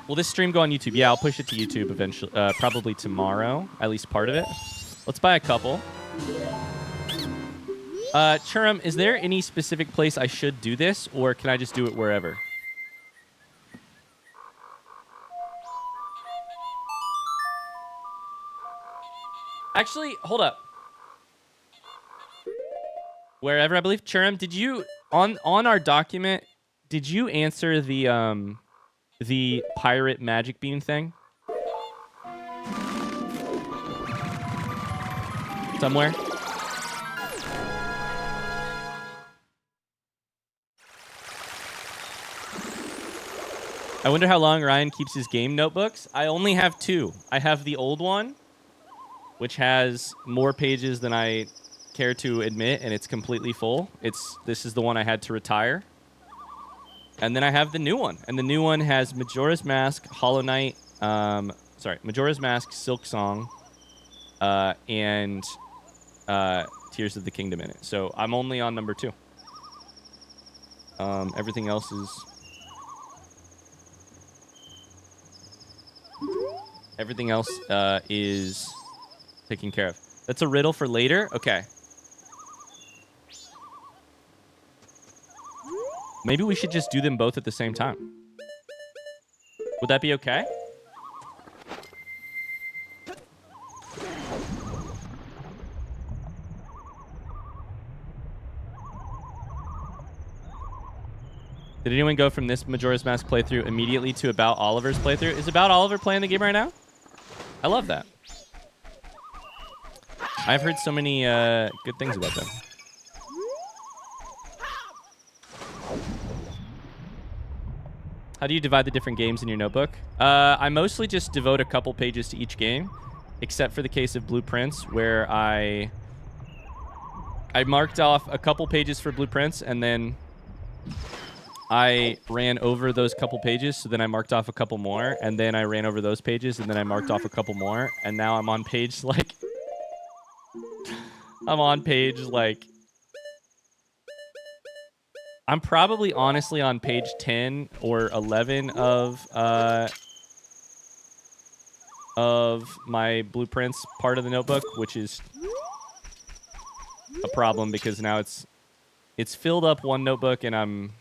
Will this stream go on YouTube? Yeah, I'll push it to YouTube eventually. Probably tomorrow. At least part of it. Let's buy a couple. Churum, is there any specific place I should do this, or can I just do it wherever? Actually, hold up. Wherever, I believe. Churum, did you on our document? Did you answer the pirate magic bean thing? Somewhere. I wonder how long Ryan keeps his game notebooks. I only have 2. I have the old one, which has more pages than I care to admit, and it's completely full. This is the one I had to retire. And then I have the new one. And the new one has Majora's Mask, Hollow Knight, Majora's Mask, Silk Song, and Tears of the Kingdom in it. So I'm only on number 2. Everything else is... Everything else is taken care of. That's a riddle for later? Okay. Maybe we should just do them both at the same time. Would that be okay? Did anyone go from this Majora's Mask playthrough immediately to About Oliver's playthrough? Is About Oliver playing the game right now? I love that. I've heard so many good things about them. How do you divide the different games in your notebook? I mostly just devote a couple pages to each game, except for the case of Blueprints, where I marked off a couple pages for Blueprints, and then I ran over those couple pages, so then I marked off a couple more, and then I ran over those pages, and then I marked off a couple more, and now I'm on page, like... I'm on page, like... I'm probably, honestly, on page 10 or 11 of my Blueprints part of the notebook, which is a problem, because now it's filled up one notebook, and I'm...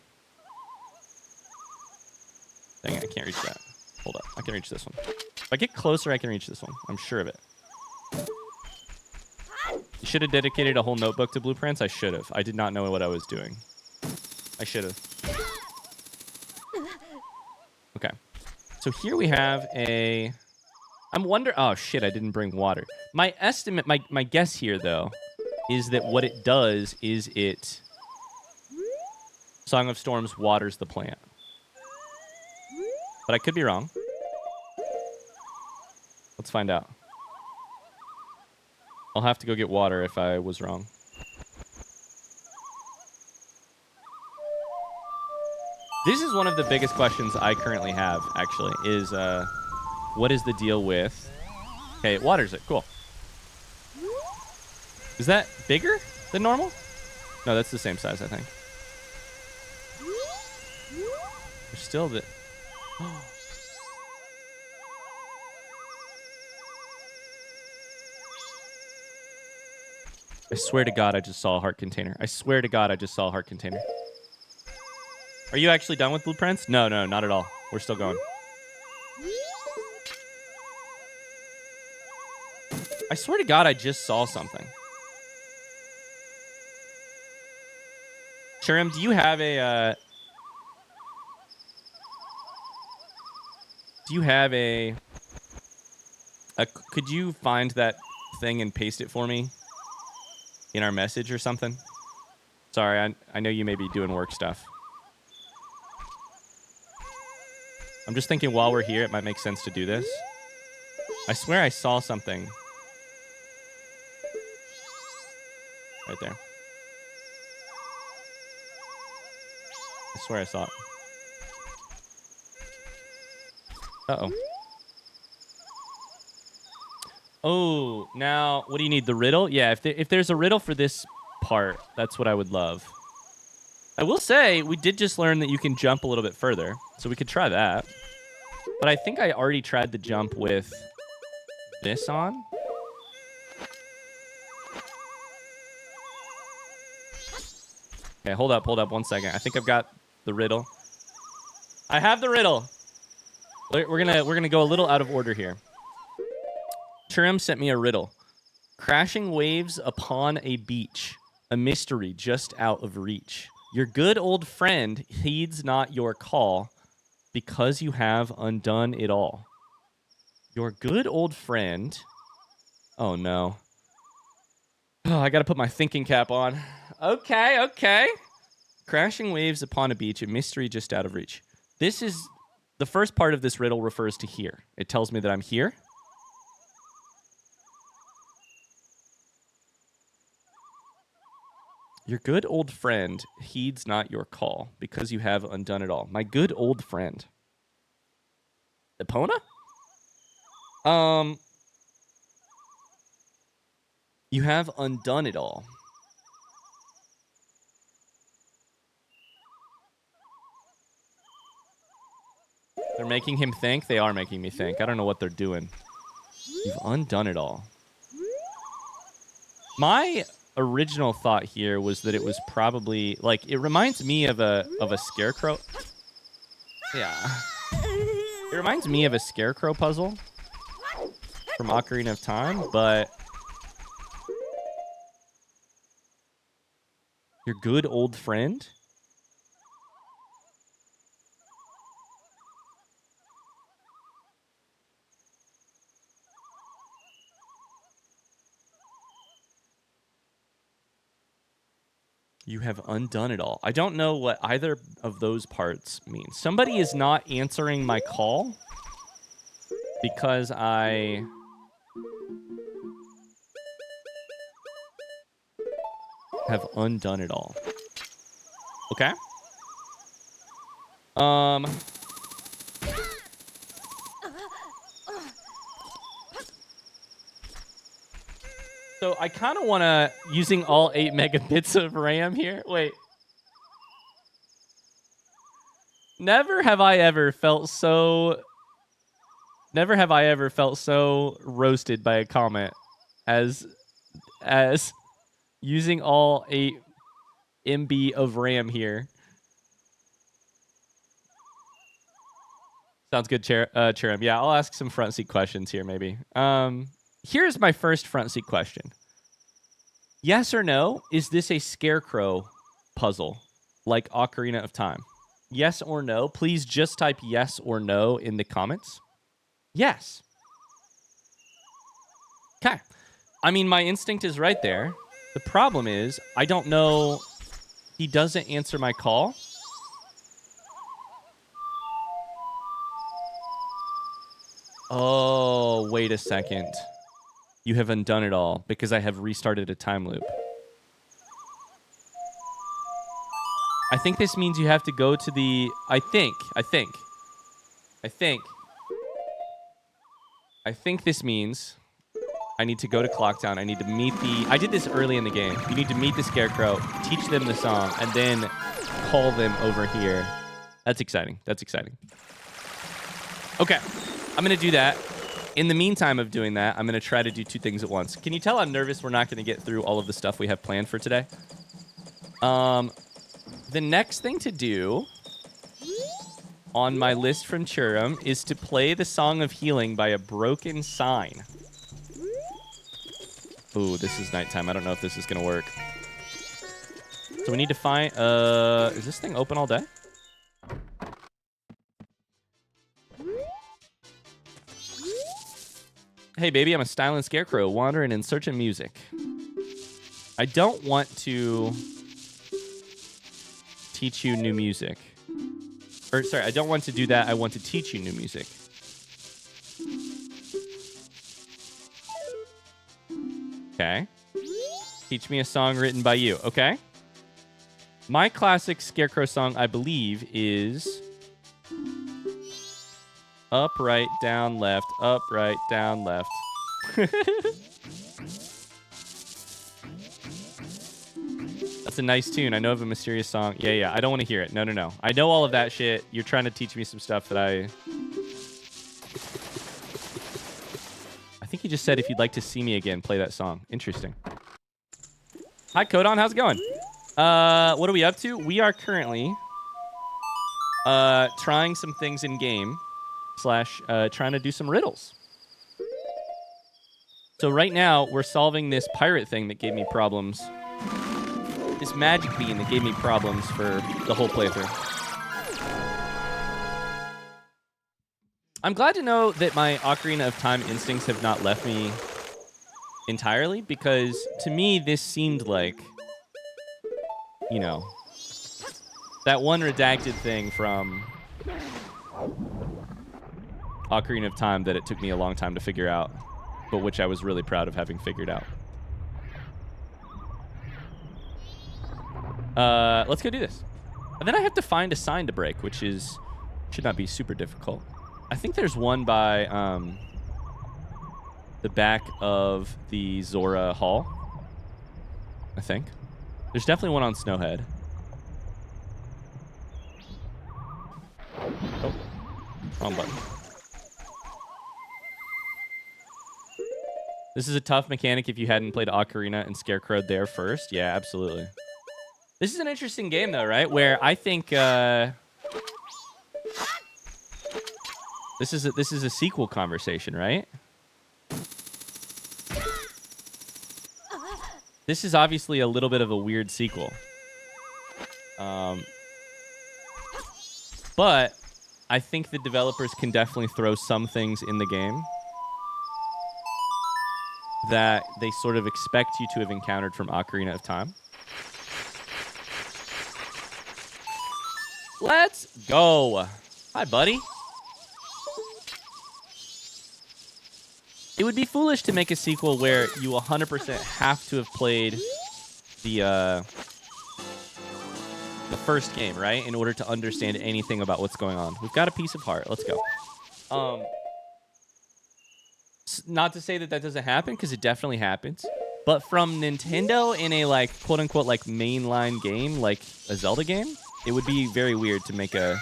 Dang it, I can't reach that. Hold up. I can reach this one. If I get closer, I can reach this one. I'm sure of it. You should have dedicated a whole notebook to Blueprints. I should have. I did not know what I was doing. I should have. Okay. So here we have a... I'm wondering... Oh, shit, I didn't bring water. My estimate, my guess here, though, is that what it does is it... Song of Storms waters the plant. But I could be wrong. Let's find out. I'll have to go get water if I was wrong. This is one of the biggest questions I currently have, actually, is what is the deal with... Okay, it waters it. Cool. Is that bigger than normal? No, that's the same size, I think. There's still a bit... I swear to God, I just saw a heart container. I swear to God, I just saw a heart container. Are you actually done with Blueprints? No, no, not at all. We're still going. I swear to God, I just saw something. Shurim, do you have a... Do you have a... Could you find that thing and paste it for me? In our message or something? Sorry, I know you may be doing work stuff. I'm just thinking while we're here, it might make sense to do this. I swear I saw something. Right there. I swear I saw it. Uh-oh. Oh, now, what do you need? The riddle? Yeah, if there's a riddle for this part, that's what I would love. I will say, we did just learn that you can jump a little bit further, so we could try that. But I think I already tried the jump with this on. Okay, hold up 1 second. I think I've got the riddle. I have the riddle. We're gonna go a little out of order here. Shurim sent me a riddle. Crashing waves upon a beach, a mystery just out of reach. Your good old friend heeds not your call because you have undone it all. Your good old friend... Oh, no. Oh, I gotta put my thinking cap on. Okay, okay. Crashing waves upon a beach, a mystery just out of reach. This is... The first part of this riddle refers to here. It tells me that I'm here. Your good old friend heeds not your call because you have undone it all. My good old friend. Epona? You have undone it all. They're making him think? They are making me think. I don't know what they're doing. You've undone it all. My original thought here was that it was probably like it reminds me of a scarecrow. Yeah. It reminds me of a scarecrow puzzle from Ocarina of Time, but your good old friend? You have undone it all. I don't know what either of those parts mean. Somebody is not answering my call because I have undone it all. Okay. So I kind of want to, using all 8 megabits of RAM here. Wait. Never have I ever felt so roasted by a comment as using all 8 MB of RAM here. Sounds good, Cherim. Yeah, I'll ask some front seat questions here, maybe. Here's my first front seat question. Yes or no, is this a scarecrow puzzle like Ocarina of Time? Yes or no? Please just type yes or no in the comments. Yes. Okay. I mean, my instinct is right there. The problem is, I don't know. He doesn't answer my call. Oh, wait a second. You have undone it all because I have restarted a time loop. I think this means you have to go to the... I think this means I need to go to Clocktown. I need to meet the... I did this early in the game. You need to meet the Scarecrow, teach them the song, and then call them over here. That's exciting. That's exciting. Okay. I'm going to do that. In the meantime of doing that, I'm going to try to do 2 things at once. Can you tell I'm nervous we're not going to get through all of the stuff we have planned for today? The next thing to do on my list from Churum is to play the Song of Healing by A Broken Sign. Ooh, this is nighttime. I don't know if this is going to work. So we need to find... is this thing open all day? Hey, baby, I'm a styling scarecrow, wandering in search of music. I don't want to teach you new music. Or, sorry, I don't want to do that. I want to teach you new music. Okay. Teach me a song written by you. Okay. My classic scarecrow song, I believe, is... Up, right, down, left. Up, right, down, left. That's a nice tune. I know of a mysterious song. Yeah. I don't want to hear it. No. I know all of that shit. You're trying to teach me some stuff that I think you just said if you'd like to see me again, play that song. Interesting. Hi, Kodon. How's it going? What are we up to? We are currently trying some things in game. / trying to do some riddles. So right now, we're solving this pirate thing that gave me problems. This magic bean that gave me problems for the whole playthrough. I'm glad to know that my Ocarina of Time instincts have not left me entirely, because to me, this seemed like, you know, that one redacted thing from Ocarina of Time that it took me a long time to figure out, but which I was really proud of having figured out. Let's go do this. And then I have to find a sign to break, which should not be super difficult. I think there's one by the back of the Zora Hall. I think. There's definitely one on Snowhead. Oh, wrong button. This is a tough mechanic if you hadn't played Ocarina and Scarecrowed there first. Yeah, absolutely. This is an interesting game, though, right? Where I think this is a sequel conversation, right? This is obviously a little bit of a weird sequel. But I think the developers can definitely throw some things in the game that they sort of expect you to have encountered from Ocarina of Time. Let's go. Hi, buddy. It would be foolish to make a sequel where you 100% have to have played the first game, right? In order to understand anything about what's going on. We've got a piece of heart. Let's go. Not to say that that doesn't happen, because it definitely happens. But from Nintendo in a, like, quote-unquote, like, mainline game, like a Zelda game, it would be very weird to make a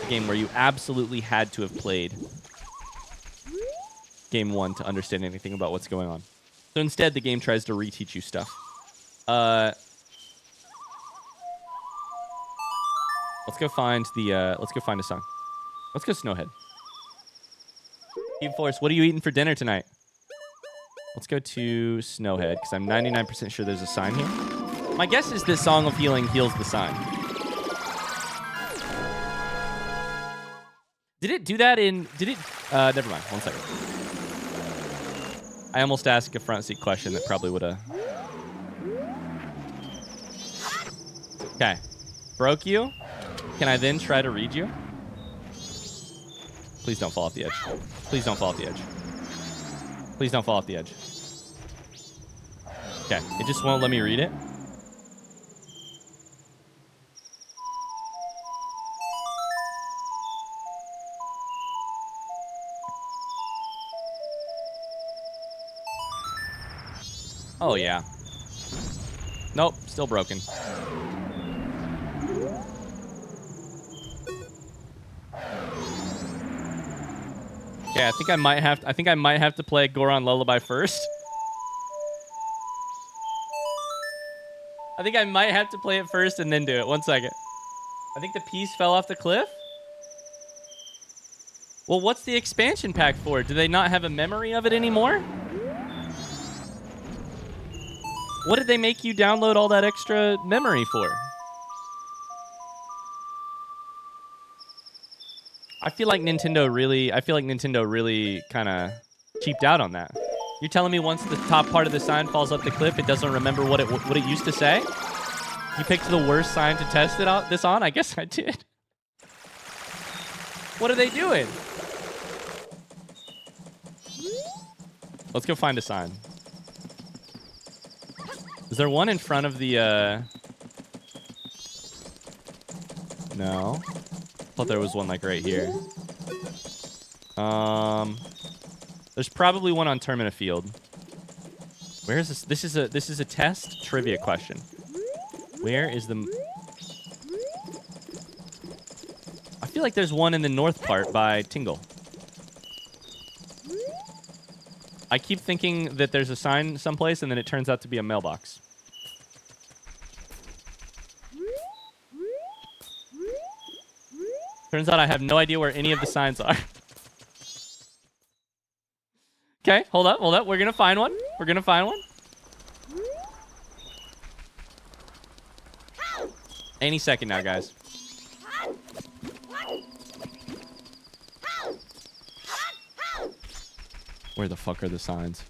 game where you absolutely had to have played Game 1 to understand anything about what's going on. So instead, the game tries to reteach you stuff. Let's go find the, let's go find a song. Let's go Snowhead. Team Force, what are you eating for dinner tonight? Let's go to Snowhead, because I'm 99% sure there's a sign here. My guess is this Song of Healing heals the sign. Did it do that in... Did it... never mind. 1 second. I almost asked a front seat question that probably would have... Okay. Broke you. Can I then try to read you? Please don't fall off the edge. Please don't fall off the edge. Please don't fall off the edge. Okay. It just won't let me read it. Oh, yeah. Nope. Still broken. Okay, I think I might have to play Goron Lullaby first. I think I might have to play it first and then do it. 1 second. I think the piece fell off the cliff. Well, what's the expansion pack for? Do they not have a memory of it anymore? What did they make you download all that extra memory for? I feel like Nintendo really kind of cheaped out on that. You're telling me once the top part of the sign falls up the cliff, it doesn't remember what it used to say? You picked the worst sign to test this on? I guess I did. What are they doing? Let's go find a sign. Is there one in front of the, No. Thought there was one, like, right here. There's probably one on Termina Field. Where is this? This is a test trivia question. Where is the... I feel like there's one in the north part by Tingle. I keep thinking that there's a sign someplace, and then it turns out to be a mailbox. Turns out I have no idea where any of the signs are. Okay, hold up. We're gonna find one. Any second now, guys. Where the fuck are the signs?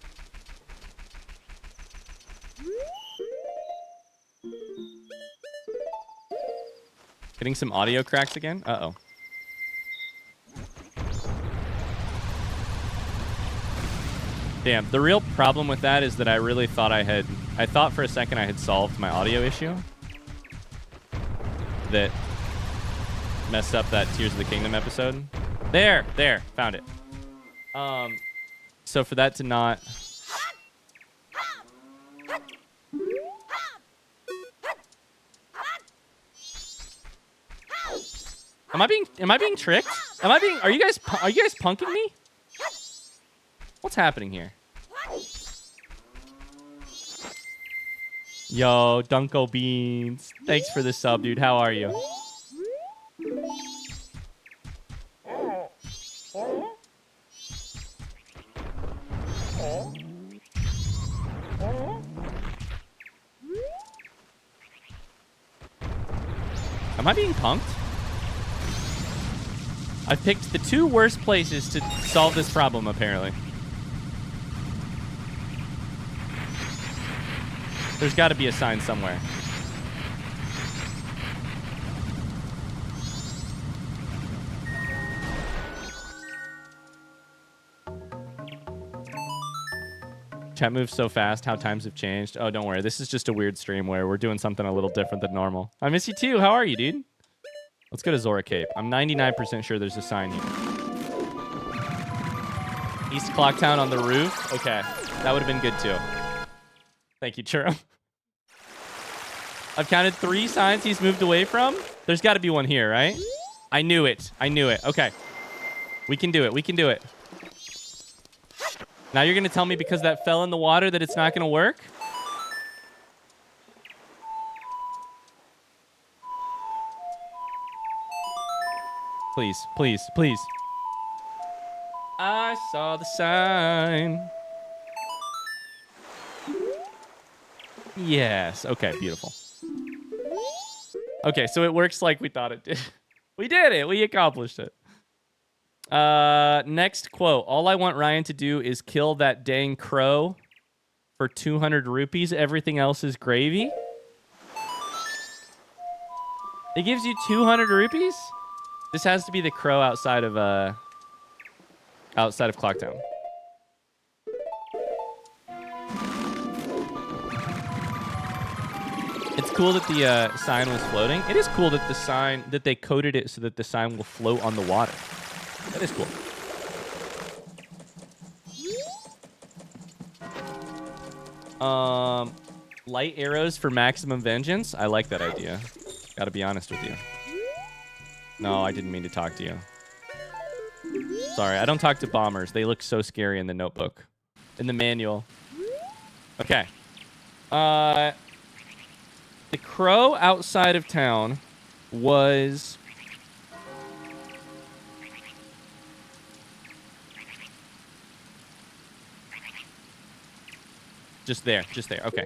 Getting some audio cracks again? Uh-oh. Damn, the real problem with that is that I really thought I thought for a second I had solved my audio issue that messed up that Tears of the Kingdom episode. There, found it. So for that to not... Am I being tricked? Are you guys punking me? What's happening here? Yo, Dunko Beans. Thanks for the sub, dude. How are you? Am I being punked? I've picked the 2 worst places to solve this problem, apparently. There's got to be a sign somewhere. Chat moves so fast. How times have changed. Oh, don't worry. This is just a weird stream where we're doing something a little different than normal. I miss you too. How are you, dude? Let's go to Zora Cape. I'm 99% sure there's a sign here. East Clocktown on the roof. Okay. That would have been good too. Thank you, Churro. I've counted 3 signs he's moved away from. There's got to be one here, right? I knew it. I knew it. Okay. We can do it. We can do it. Now you're going to tell me because that fell in the water that it's not going to work? Please, please, please. I saw the sign. Yes. Okay, beautiful. Okay, so it works like we thought it did. We did it. We accomplished it. Next quote. All I want Ryan to do is kill that dang crow for 200 rupees. Everything else is gravy. It gives you 200 rupees? This has to be the crow outside of Clocktown. It's cool that the sign was floating. It is cool that they coded it so that the sign will float on the water. That is cool. Light arrows for maximum vengeance. I like that idea. Gotta be honest with you. No, I didn't mean to talk to you. Sorry, I don't talk to bombers. They look so scary in the notebook. In the manual. Okay. The crow outside of town was... Just there. Okay.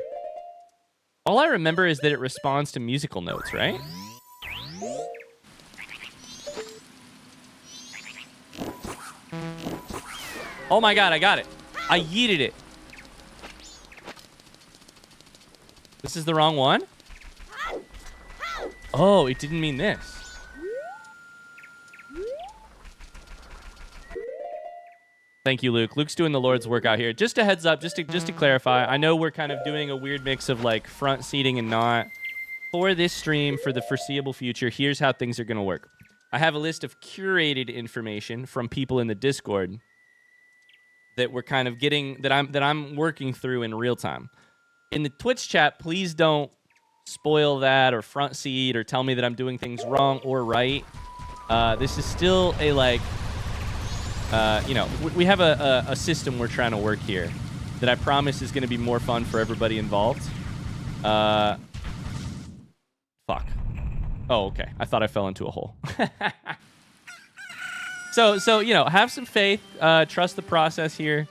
All I remember is that it responds to musical notes, right? Oh my god, I got it. I yeeted it. This is the wrong one? Oh, it didn't mean this. Thank you, Luke. Luke's doing the Lord's work out here. Just a heads up, just to clarify, I know we're kind of doing a weird mix of like front seating and not. For this stream, for the foreseeable future, here's how things are going to work. I have a list of curated information from people in the Discord that we're kind of getting, that I'm working through in real time. In the Twitch chat, please don't spoil that or front seat or tell me that I'm doing things wrong or right. This is still a like... we have a system we're trying to work here that I promise is going to be more fun for everybody involved. Fuck. Oh, okay. I thought I fell into a hole. So have some faith. Trust the process here.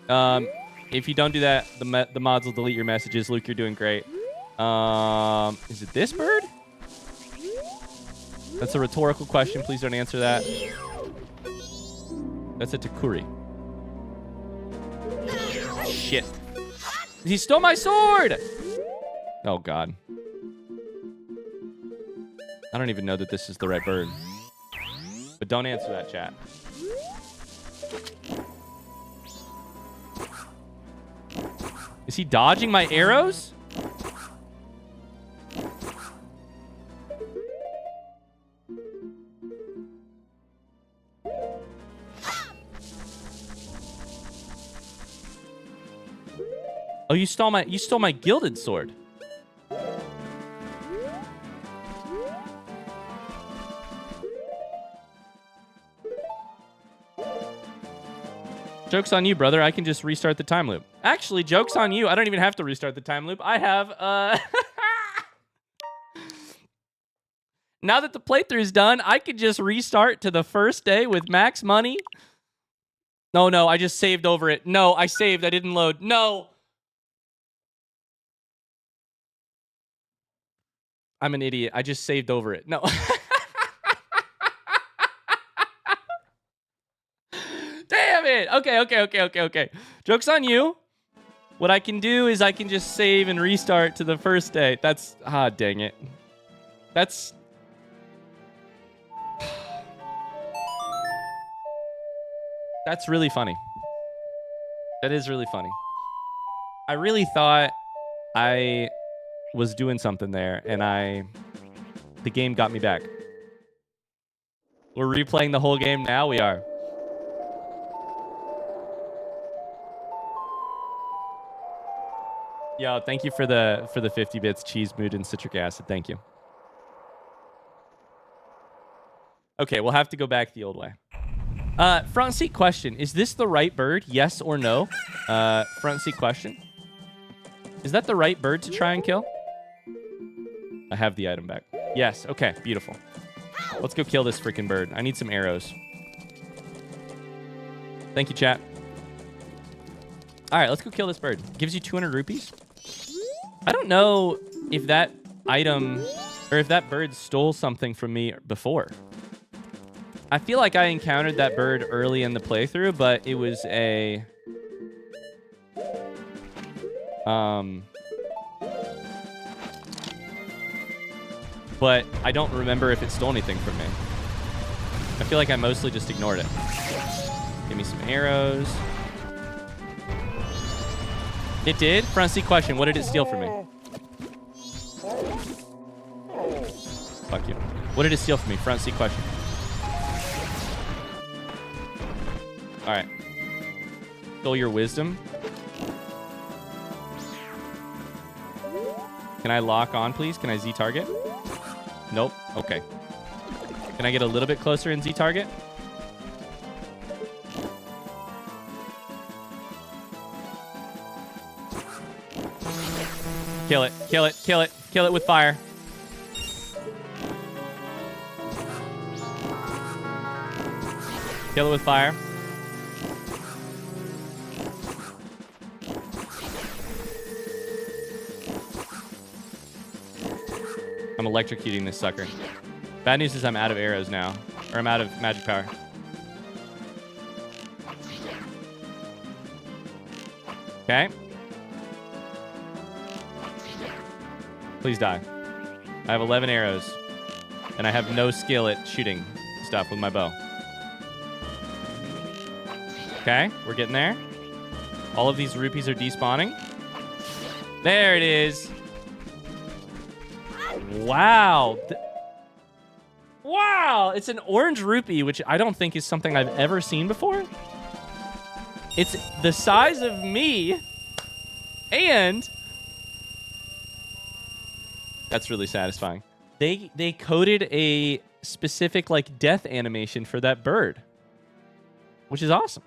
If you don't do that, the mods will delete your messages. Luke, you're doing great. Is it this bird? That's a rhetorical question. Please don't answer that. That's a Takuri. Shit. He stole my sword! Oh, God. I don't even know that this is the right bird. But don't answer that, chat. Is he dodging my arrows? Oh, you stole my gilded sword. Joke's on you, brother. I can just restart the time loop. Actually, joke's on you. I don't even have to restart the time loop. I have, now that the playthrough is done, I could just restart to the first day with max money. No, I just saved over it. No, I saved. I didn't load. No. I'm an idiot. I just saved over it. No. Damn it. Okay. Joke's on you. What I can do is I can just save and restart to the first day. That's... Ah, dang it. That's... That's really funny. That is really funny. I really thought I was doing something there, and the game got me back. We're replaying the whole game now? We are. Yo, thank you for the 50 bits, cheese, mood, and citric acid. Thank you. Okay, we'll have to go back the old way. Front seat question. Is this the right bird? Yes or no? Front seat question. Is that the right bird to try and kill? I have the item back. Yes. Okay, beautiful. Let's go kill this freaking bird. I need some arrows. Thank you, chat. All right, let's go kill this bird. Gives you 200 rupees. I don't know if that item or if that bird stole something from me before. I feel like I encountered that bird early in the playthrough, but it was a... But I don't remember if it stole anything from me. I feel like I mostly just ignored it. Give me some arrows. It did? Front seat question. What did it steal from me? Fuck you. What did it steal from me? Front seat question. All right. Stole your wisdom. Can I lock on, please? Can I Z target? Nope. Okay. Can I get a little bit closer in Z target? Kill it. Kill it. Kill it. Kill it with fire. Kill it with fire. I'm electrocuting this sucker. Bad news is I'm out of arrows now. Or I'm out of magic power. Okay. Please die. I have 11 arrows. And I have no skill at shooting stuff with my bow. Okay, we're getting there. All of these rupees are despawning. There it is. Wow. Wow, it's an orange rupee, which I don't think is something I've ever seen before. It's the size of me, and that's really satisfying. They coded a specific like death animation for that bird, which is awesome.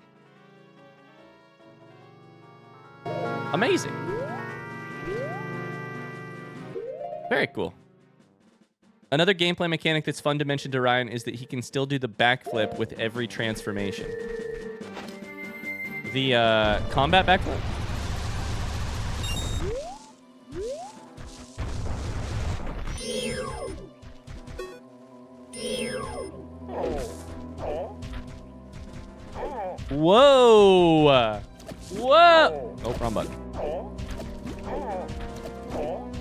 Amazing. Very cool. Another gameplay mechanic that's fun to mention to Ryan is that he can still do the backflip with every transformation. The combat backflip? Whoa! Whoa! Oh, wrong button.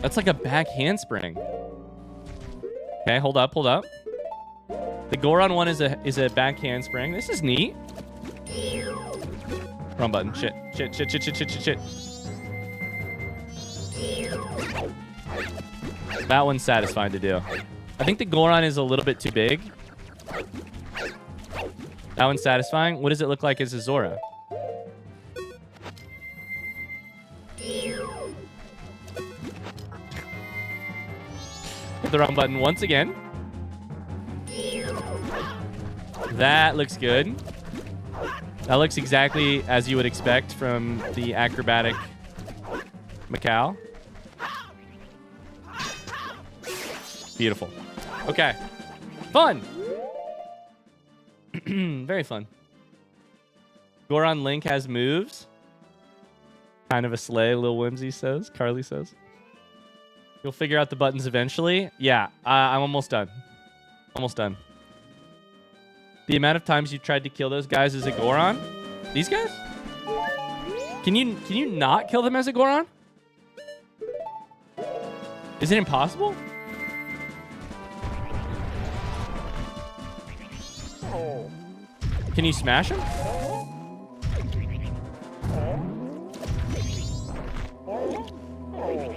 That's like a back handspring. Okay, hold up, hold up. The Goron one is a back handspring. This is neat. Wrong button. Shit. That one's satisfying to do. I think the Goron is a little bit too big. That one's satisfying. What does it look like as a Zora? Hit the wrong button once again. That looks good. That looks exactly as you would expect from the acrobatic Macau. Beautiful. Okay. Fun. Very fun. Goron Link has moves. Kind of a sleigh, Lil Whimsy says. Carly says. You'll figure out the buttons eventually. Yeah, I'm almost done. Almost done. The amount of times you tried to kill those guys as a Goron? These guys? Can you not kill them as a Goron? Is it impossible? Can you smash him?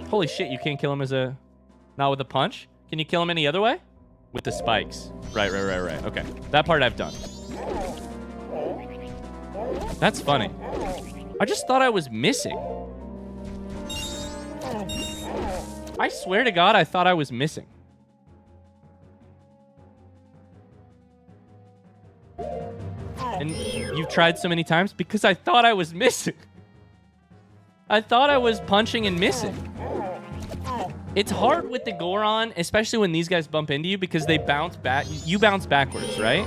Holy shit, you can't kill him as a... Not with a punch? Can you kill him any other way? With the spikes. Right. Okay. That part I've done. That's funny. I just thought I was missing. I swear to God, I thought I was missing. And you've tried so many times because I thought I was missing. I thought I was punching and missing. It's hard with the Goron, especially when these guys bump into you because they bounce back. You bounce backwards, right?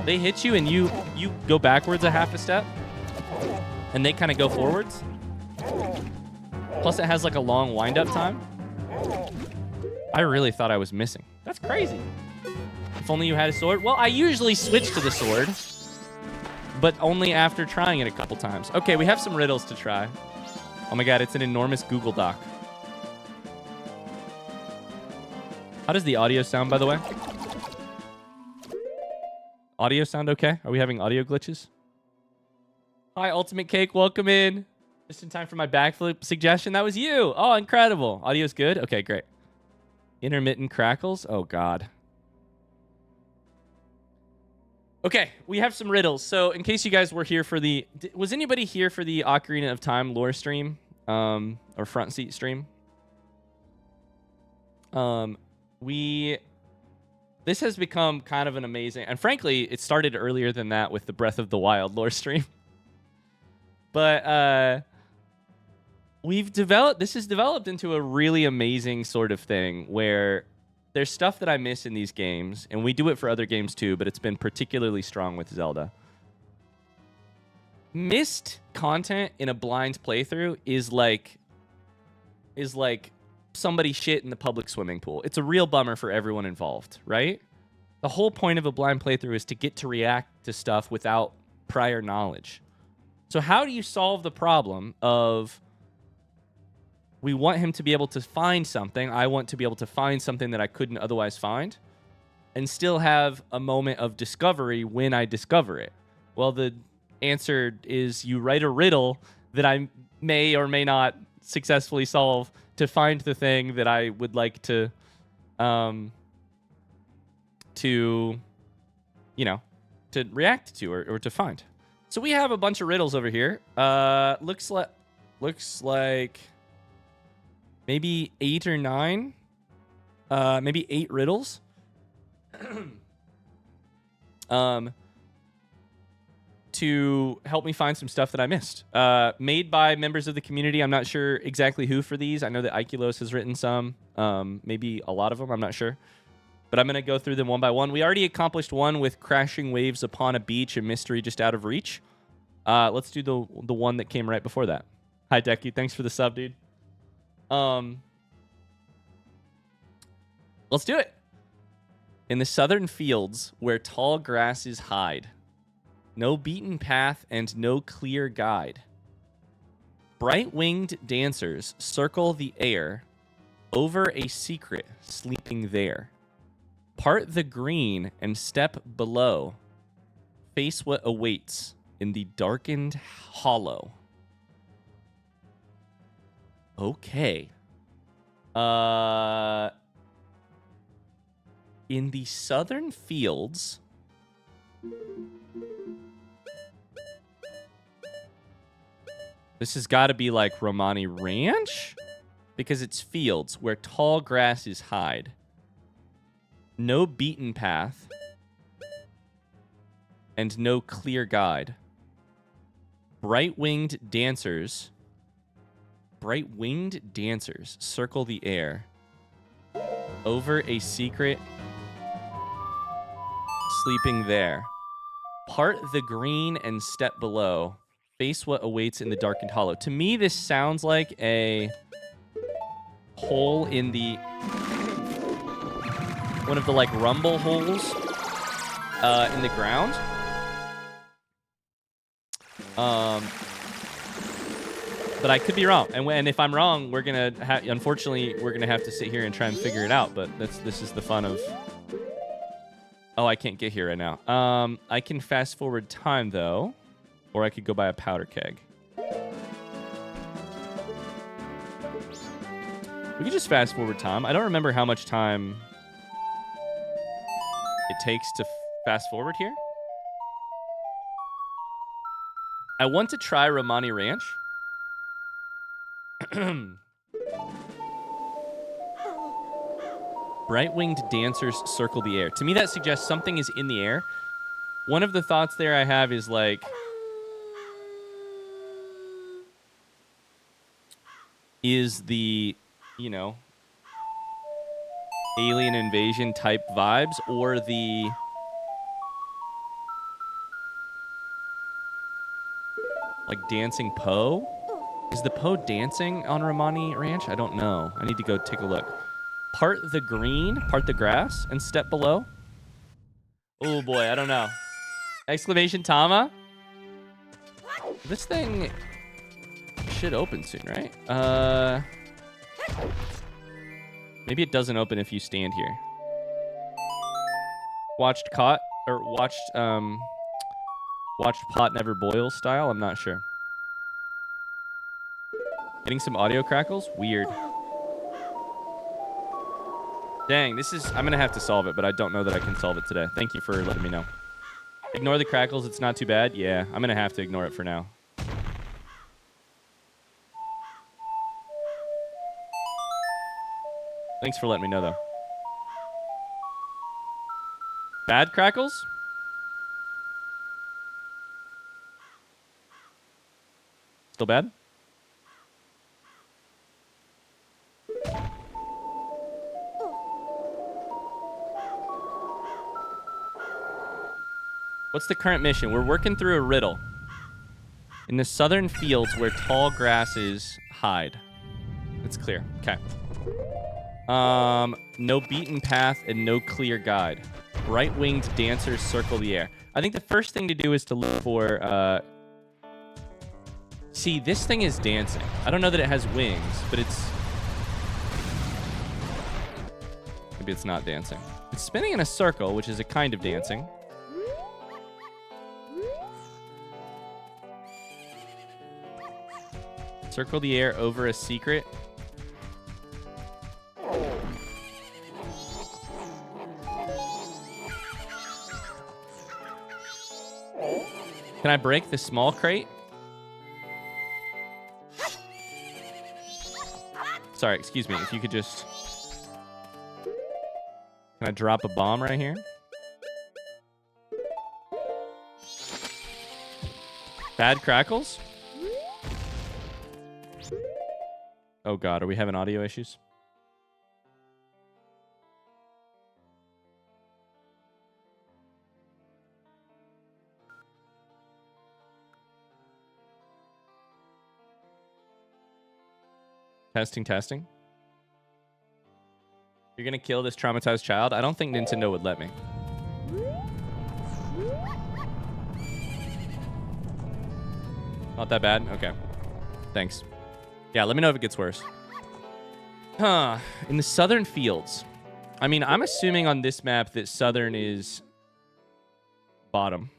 They hit you and you go backwards a half a step. And they kind of go forwards. Plus it has like a long wind-up time. I really thought I was missing. That's crazy. If only you had a sword. Well, I usually switch to the sword. But only after trying it a couple times. Okay, we have some riddles to try. Oh my God, it's an enormous Google Doc. How does the audio sound, by the way? Audio sound okay? Are we having audio glitches? Hi, Ultimate Cake. Welcome in. Just in time for my backflip suggestion. That was you. Oh, incredible. Audio's good? Okay, great. Intermittent crackles? Oh, God. Okay, we have some riddles. So in case you guys were here for the... Was anybody here for the Ocarina of Time lore stream? Or front seat stream? This has become kind of an amazing... And frankly, it started earlier than that with the Breath of the Wild lore stream. But we've developed... This has developed into a really amazing sort of thing where... There's stuff that I miss in these games, and we do it for other games too, but it's been particularly strong with Zelda. Missed content in a blind playthrough is like somebody shit in the public swimming pool. It's a real bummer for everyone involved, right? The whole point of a blind playthrough is to get to react to stuff without prior knowledge. So how do you solve the problem of... We want him to be able to find something. I want to be able to find something that I couldn't otherwise find and still have a moment of discovery when I discover it. Well, the answer is you write a riddle that I may or may not successfully solve to find the thing that I would like to react to or to find. So we have a bunch of riddles over here. Looks like maybe 8 or 9. Maybe 8 riddles. To help me find some stuff that I missed. Made by members of the community. I'm not sure exactly who for these. I know that Ikelos has written some. Maybe a lot of them. I'm not sure. But I'm going to go through them one by one. We already accomplished one with crashing waves upon a beach, a mystery just out of reach. Let's do the one that came right before that. Hi, Decky. Thanks for the sub, dude. Let's do it. In the southern fields where tall grasses hide, no beaten path and no clear guide, bright-winged dancers circle the air over a secret sleeping there. Part the green and step below. Face what awaits in the darkened hollow. Okay. In the southern fields... This has got to be like Romani Ranch? Because it's fields where tall grasses hide. No beaten path. And no clear guide. Bright-winged dancers circle the air over a secret sleeping there. Part the green and step below. Face what awaits in the darkened hollow. To me, this sounds like a hole in the... one of the, like, rumble holes in the ground. But I could be wrong. And if I'm wrong, we're going to... unfortunately, we're going to have to sit here and try and figure it out. But this is the fun of... Oh, I can't get here right now. I can fast forward time, though. Or I could go buy a powder keg. We could just fast forward time. I don't remember how much time it takes to fast forward here. I want to try Romani Ranch. Bright-winged dancers circle the air. To me, that suggests something is in the air. One of the thoughts there I have is like... is the, you know, alien invasion type vibes, or the... like dancing Poe? Is the Poe dancing on Romani Ranch? I don't know. I need to go take a look. Part the green, part the grass, and step below. Oh boy, I don't know. Exclamation Tama? This thing should open soon, right? Maybe it doesn't open if you stand here. Watched Pot Never Boils style? I'm not sure. Getting some audio crackles? Weird. Dang, this is... I'm going to have to solve it, but I don't know that I can solve it today. Thank you for letting me know. Ignore the crackles. It's not too bad. Yeah, I'm going to have to ignore it for now. Thanks for letting me know, though. Bad crackles? Still bad? What's the current mission? We're working through a riddle. In the southern fields where tall grasses hide. It's clear. Okay. No beaten path and no clear guide. Bright-winged dancers circle the air. I think the first thing to do is to look for... See, this thing is dancing. I don't know that it has wings, but it's... Maybe it's not dancing. It's spinning in a circle, which is a kind of dancing. Circle the air over a secret. Can I break the small crate? Sorry, excuse me. If you could just... Can I drop a bomb right here? Bad crackles? Oh god, are we having audio issues? Testing. You're gonna kill this traumatized child? I don't think Nintendo would let me. Not that bad? Okay. Thanks. Yeah, let me know if it gets worse. Huh. In the southern fields. I mean, I'm assuming on this map that southern is bottom.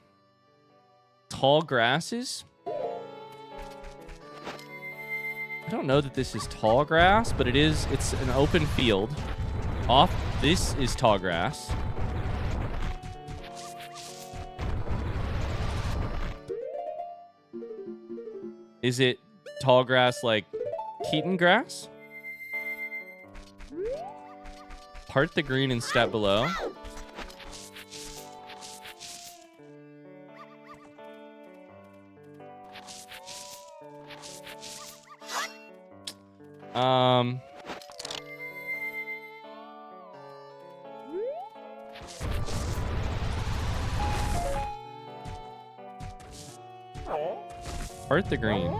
Tall grasses? I don't know that this is tall grass, but it's an open field. Off, this is tall grass. Is it tall grass like Keaton grass? Part the green and step below. Part the green.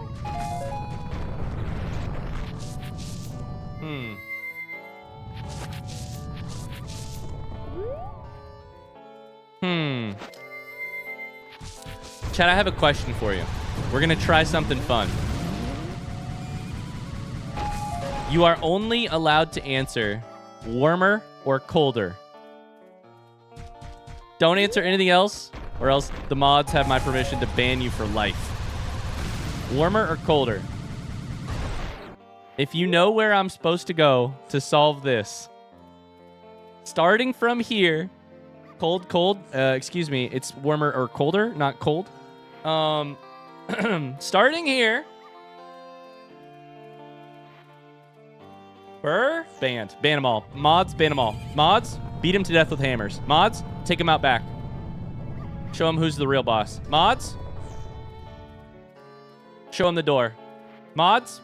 Chad, I have a question for you. We're gonna try something fun. You are only allowed to answer warmer or colder. Don't answer anything else, or else the mods have my permission to ban you for life. Warmer or colder? If you know where I'm supposed to go to solve this, starting from here, cold, excuse me, it's warmer or colder, not cold. Starting here, ban them all. Mods, ban them all. Mods, beat him to death with hammers. Mods, take him out back. Show him who's the real boss. Mods, show him the door. Mods,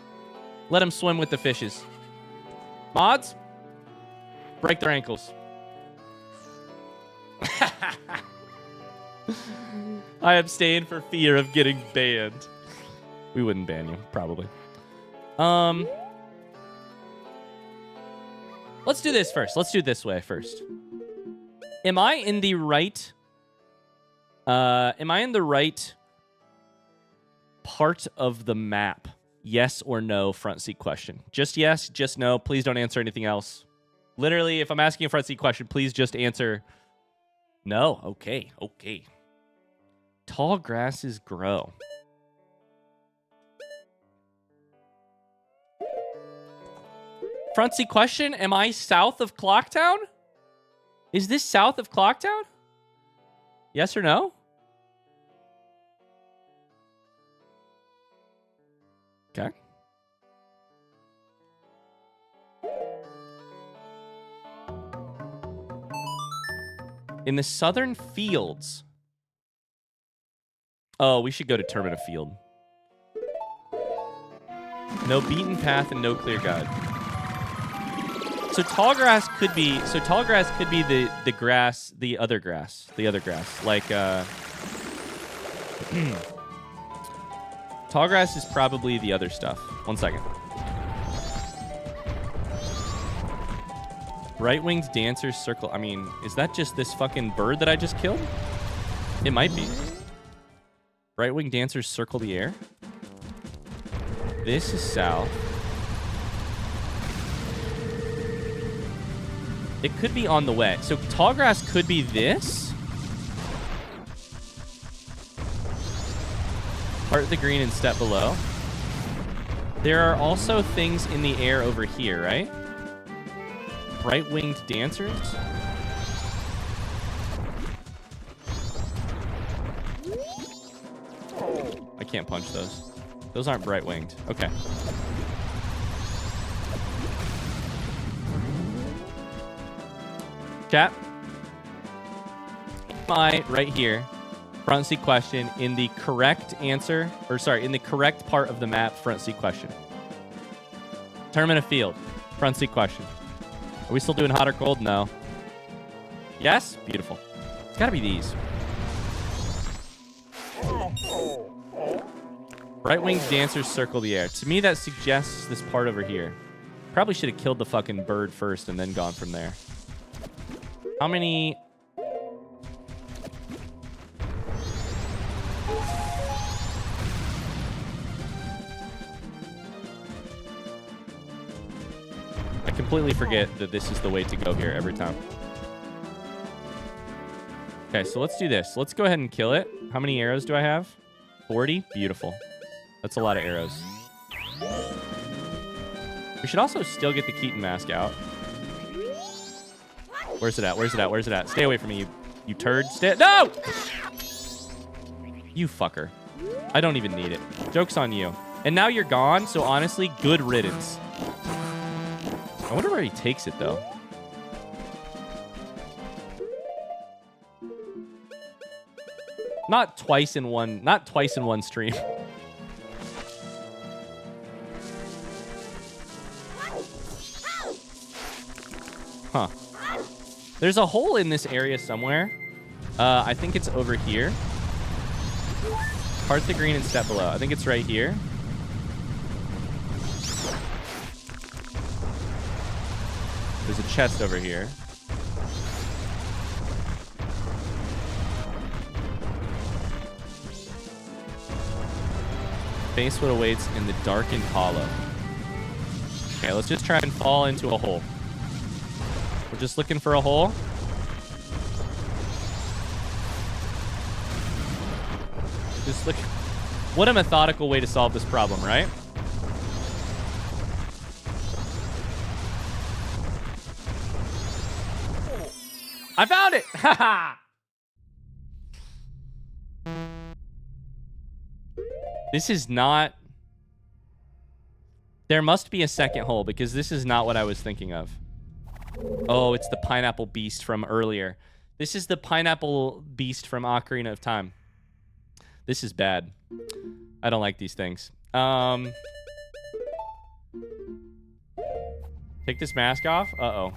let him swim with the fishes. Mods, break their ankles. I abstain for fear of getting banned. We wouldn't ban you, probably. Let's do this first. Let's do it this way first. Am I in the right part of the map? Yes or no, front seat question. Just yes, just no. Please don't answer anything else. Literally, if I'm asking a front seat question, please just answer no. Okay. Tall grasses grow. Front seat question, am I south of Clocktown? Is this south of Clocktown? Yes or no? Okay. In the southern fields. Oh, we should go determine a field. No beaten path and no clear guide. So tall grass could be the grass, the other grass. Like tall grass is probably the other stuff. 1 second. Right-winged dancers circle. I mean, is that just this fucking bird that I just killed? It might be. Right-winged dancers circle the air. This is south. It could be on the way. So tall grass could be this. Part the green and step below. There are also things in the air over here, right? Right-winged dancers. I can't punch those. Those aren't bright-winged. Okay. Chat. Right here. Front seat question in the correct answer, or sorry, in the correct part of the map, front seat question. Determine a field. Front seat question. Are we still doing hot or cold? No. Yes? Beautiful. It's got to be these. Right-winged dancers circle the air. To me, that suggests this part over here. Probably should have killed the fucking bird first and then gone from there. How many... I completely forget that this is the way to go here every time. Okay, so let's do this. Let's go ahead and kill it. How many arrows do I have? 40? Beautiful. That's a lot of arrows. We should also still get the Keaton mask out. Where's it at? Where's it at? Where's it at? Stay away from me, you turd. No! You fucker. I don't even need it. Joke's on you. And now you're gone, so honestly, good riddance. I wonder where he takes it, though. Not twice in one stream. Huh. There's a hole in this area somewhere. I think it's over here. Part the green and step below. I think it's right here. There's a chest over here. Face what awaits in the darkened hollow. Okay, let's just try and fall into a hole. We're just looking for a hole. Just look. What a methodical way to solve this problem, right? I found it! Haha! This is not... There must be a second hole because this is not what I was thinking of. Oh, it's the pineapple beast from earlier. This is the pineapple beast from Ocarina of Time. This is bad. I don't like these things. Take this mask off. Uh-oh.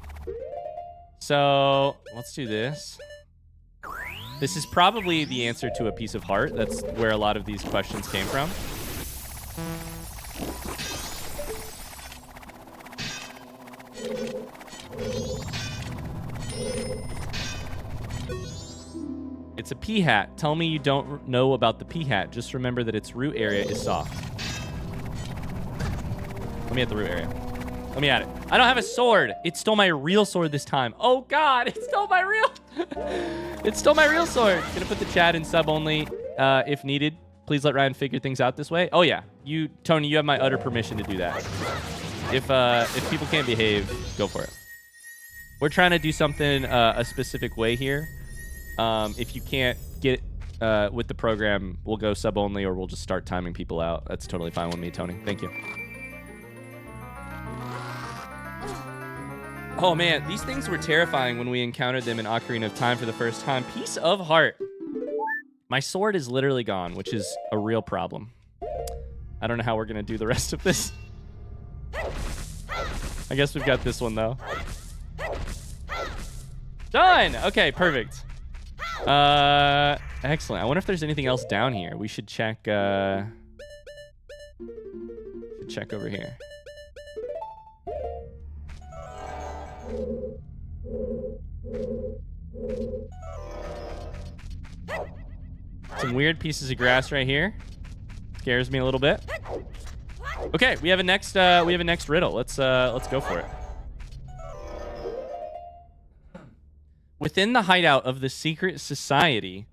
So, let's do this. This is probably the answer to a piece of heart. That's where a lot of these questions came from. It's a pea hat. Tell me you don't know about the pea hat. Just remember that its root area is soft. Let me at the root area. Let me at it. I don't have a sword. It stole my real sword this time. Oh God, it stole my real... It stole my real sword. Gonna put the chat in sub only if needed. Please let Ryan figure things out this way. Oh yeah, Tony, you have my utter permission to do that. If people can't behave, go for it. We're trying to do something a specific way here. If you can't get with the program, we'll go sub only or we'll just start timing people out. That's totally fine with me, Tony. Thank you. Oh man, these things were terrifying when we encountered them in Ocarina of Time for the first time. Piece of heart. My sword is literally gone, which is a real problem. I don't know how we're gonna do the rest of this. I guess we've got this one though. Done! Okay, perfect. Excellent. I wonder if there's anything else down here. We should check, check over here. Some weird pieces of grass right here. Scares me a little bit. Okay, we have a next riddle. Let's go for it. Within the hideout of the secret society,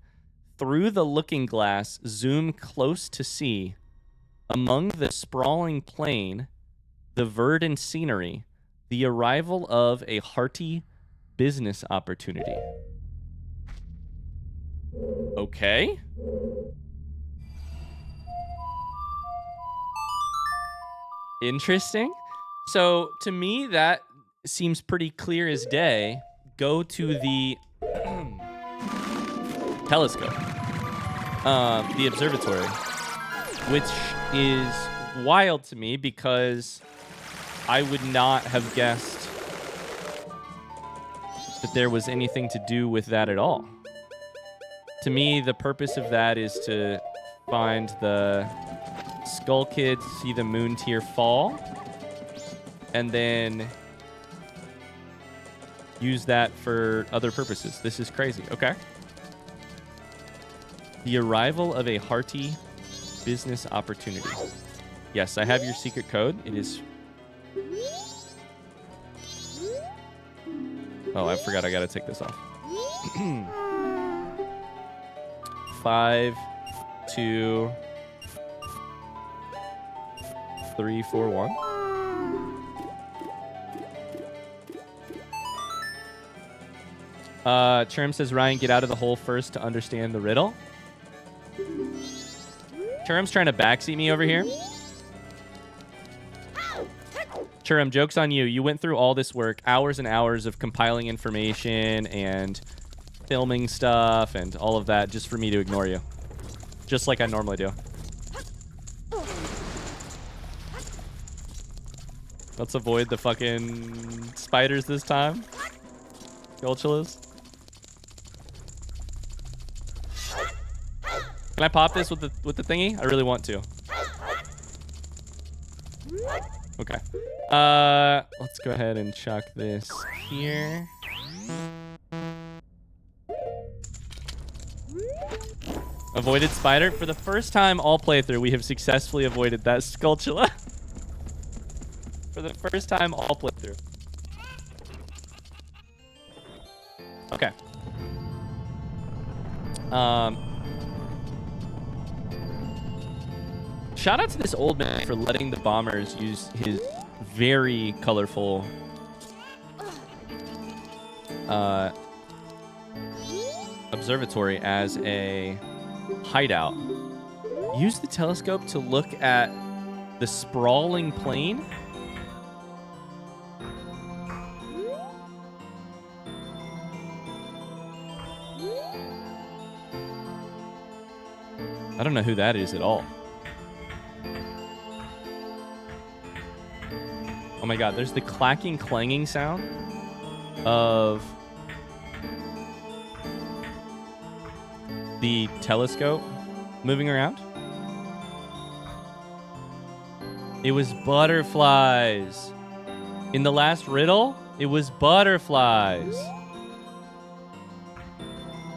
through the looking glass, zoom close to see. Among the sprawling plain, the verdant scenery, the arrival of a hearty business opportunity. Okay. Interesting. So to me, that seems pretty clear as day. Go to the telescope, the observatory, which is wild to me because I would not have guessed that there was anything to do with that at all. To me, the purpose of that is to find the Skull Kid, see the moon tear fall, and then use that for other purposes. This is crazy. Okay. The arrival of a hearty business opportunity. Yes, I have your secret code. It is... Oh, I forgot I gotta take this off. 5, 2, 3, 4, 1. Cherm says, Ryan, get out of the hole first to understand the riddle. Cherm's trying to backseat me over here. Cherm, joke's on you. You went through all this work, hours and hours of compiling information and filming stuff and all of that just for me to ignore you. Just like I normally do. Let's avoid the fucking spiders this time. Skulltulas. Can I pop this with the thingy? I really want to. Okay. Let's go ahead and chuck this here. Avoided spider. For the first time all playthrough, we have successfully avoided that Skulltula. For the first time all playthrough. Okay. Shout out to this old man for letting the bombers use his very colorful observatory as a hideout. Use the telescope to look at the sprawling plain. I don't know who that is at all. Oh my god, there's the clacking, clanging sound of the telescope moving around. It was butterflies. In the last riddle, it was butterflies.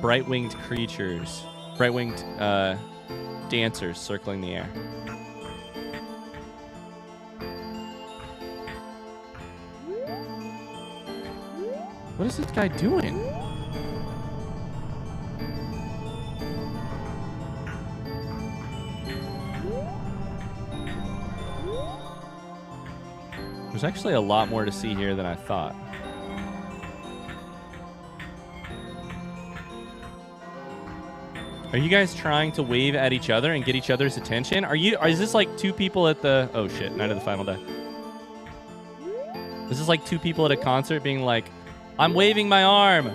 Bright-winged creatures. Bright-winged dancers circling the air. What is this guy doing? There's actually a lot more to see here than I thought. Are you guys trying to wave at each other and get each other's attention? Is this like two people at the... Oh shit, Night of the Final Day. Is this like two people at a concert being like, I'm waving my arm.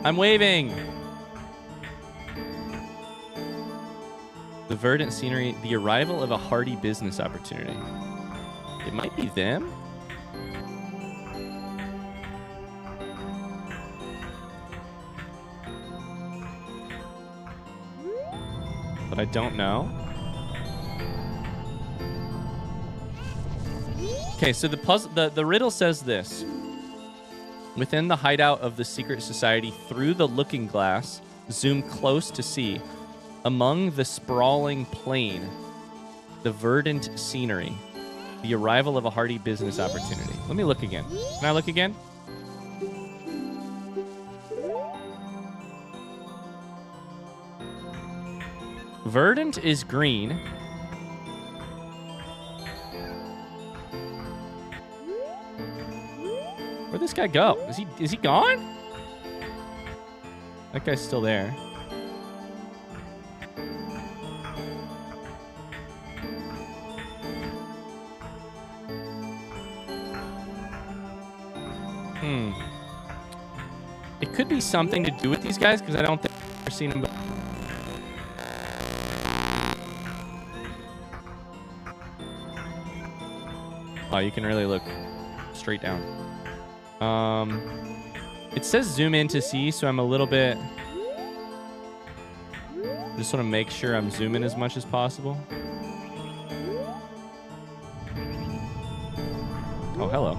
I'm waving. The verdant scenery, the arrival of a hearty business opportunity. It might be them. But I don't know. Okay, so the riddle says this. Within the hideout of the secret society, through the looking glass, zoom close to see. Among the sprawling plain, the verdant scenery, the arrival of a hearty business opportunity. Let me look again. Can I look again? Verdant is green. Where'd this guy go? Is he gone? That guy's still there. It could be something to do with these guys because I don't think I've ever seen them before. Oh, you can really look straight down. It says zoom in to see, so I'm a little bit... Just want to make sure I'm zooming as much as possible. Oh, hello.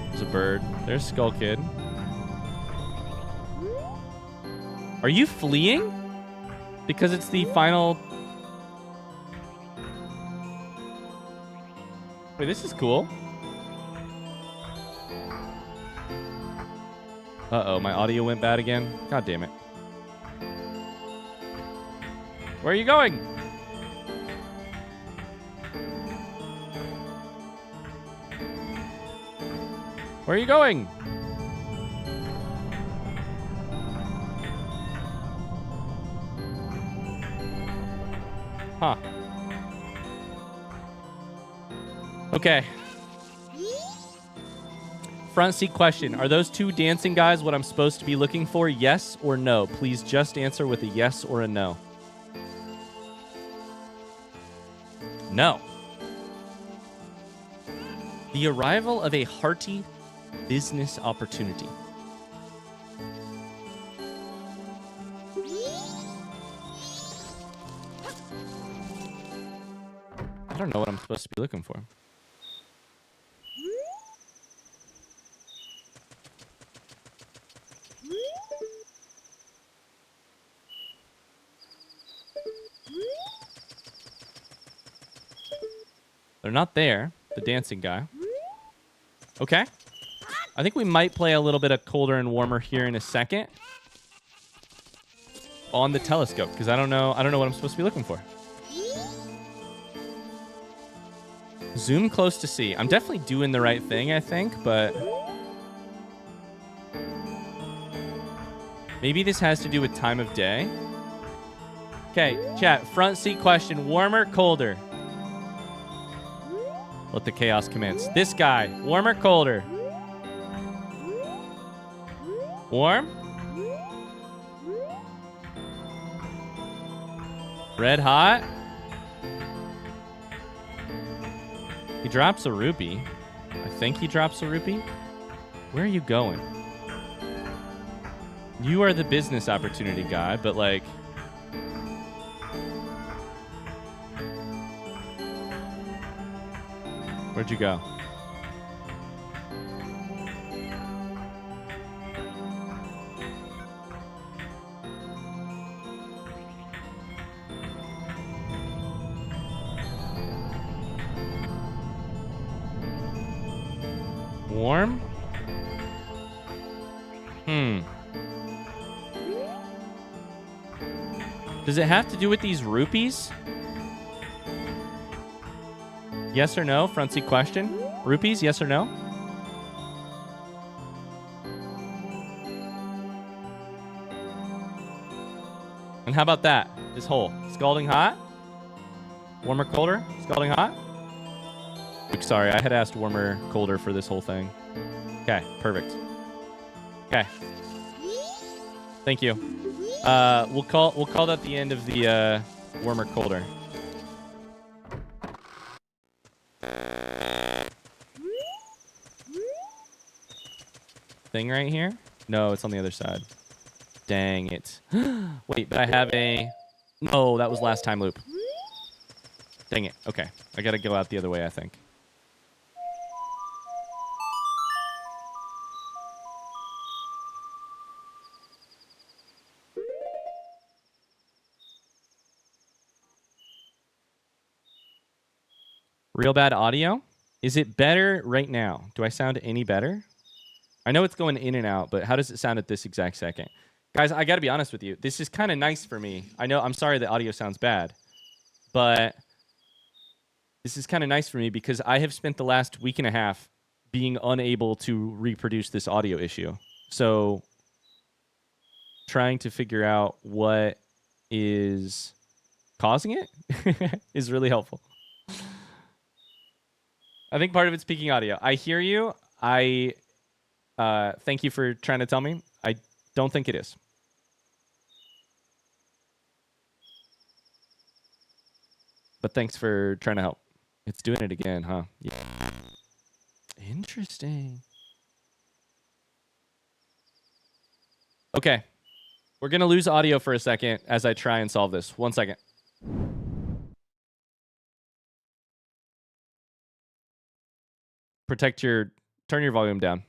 There's a bird. There's Skull Kid. Are you fleeing? Because it's the final... Wait, this is cool. Uh-oh, my audio went bad again. God damn it. Where are you going? Where are you going? Huh. Okay. Front seat question. Are those two dancing guys what I'm supposed to be looking for? Yes or no? Please just answer with a yes or a no. No. The arrival of a hearty Business opportunity. I don't know what I'm supposed to be looking for. They're not there. The dancing guy. Okay. I think we might play a little bit of colder and warmer here in a second. On the telescope, because I don't know what I'm supposed to be looking for. Zoom close to see. I'm definitely doing the right thing, I think, but maybe this has to do with time of day. Okay, chat. Front seat question. Warmer, colder? Let the chaos commence. This guy. Warmer, colder? Warm? Red hot? He drops a rupee. I think he drops a rupee. Where are you going? You are the business opportunity guy, but like... Where'd you go? Warm? Does it have to do with these rupees? Yes or no? Front seat question. Rupees, yes or no? And how about that? This hole. Scalding hot? Warmer, colder? Scalding hot? Oops, sorry, I had asked warmer, colder for this whole thing. Okay, perfect. Okay. Thank you. We'll call that the end of the warmer, colder. Thing right here? No, it's on the other side. Dang it. Wait, but I have a... No, that was last time loop. Dang it. Okay. I gotta go out the other way, I think. Real bad audio? Is it better right now? Do I sound any better? I know it's going in and out, but how does it sound at this exact second? Guys, I got to be honest with you. This is kind of nice for me. I know, I'm sorry the audio sounds bad, but this is kind of nice for me because I have spent the last week and a half being unable to reproduce this audio issue. So trying to figure out what is causing it is really helpful. I think part of it's peaking audio. I hear you. Thank you for trying to tell me. I don't think it is. But thanks for trying to help. It's doing it again, huh? Yeah. Interesting. Okay. We're going to lose audio for a second as I try and solve this. 1 second. Turn your volume down.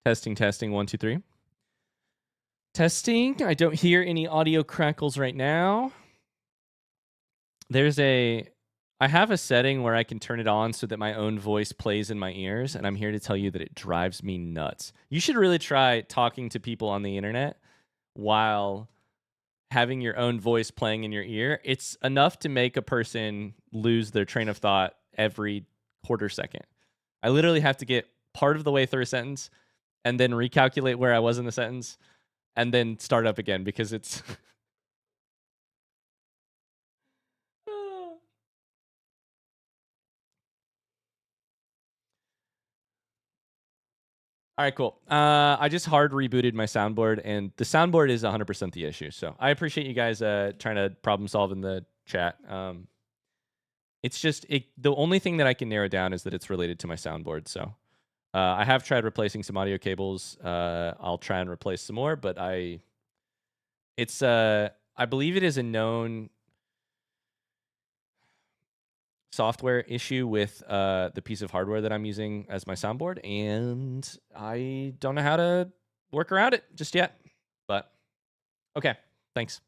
Testing, testing, 1, 2, 3. Testing. I don't hear any audio crackles right now. I have a setting where I can turn it on so that my own voice plays in my ears, and I'm here to tell you that it drives me nuts. You should really try talking to people on the internet while having your own voice playing in your ear. It's enough to make a person lose their train of thought every quarter second. I literally have to get part of the way through a sentence and then recalculate where I was in the sentence and then start up again because it's... All right, cool. I just hard rebooted my soundboard, and the soundboard is 100% the issue. So I appreciate you guys trying to problem solve in the chat. It's just the only thing that I can narrow down is that it's related to my soundboard. So I have tried replacing some audio cables. I'll try and replace some more, but I believe it is a known software issue with the piece of hardware that I'm using as my soundboard, and I don't know how to work around it just yet. But okay, thanks.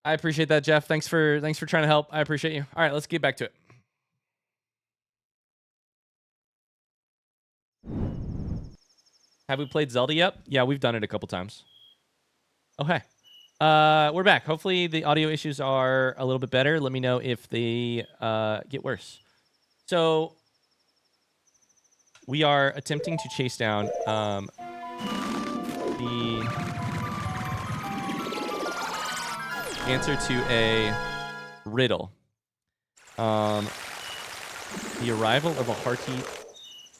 I appreciate that, Jeff. Thanks for trying to help. I appreciate you. All right, let's get back to it. Have we played Zelda yet? Yeah, we've done it a couple times. Okay. We're back. Hopefully the audio issues are a little bit better. Let me know if they get worse. So we are attempting to chase down the answer to a riddle. The arrival of a hearty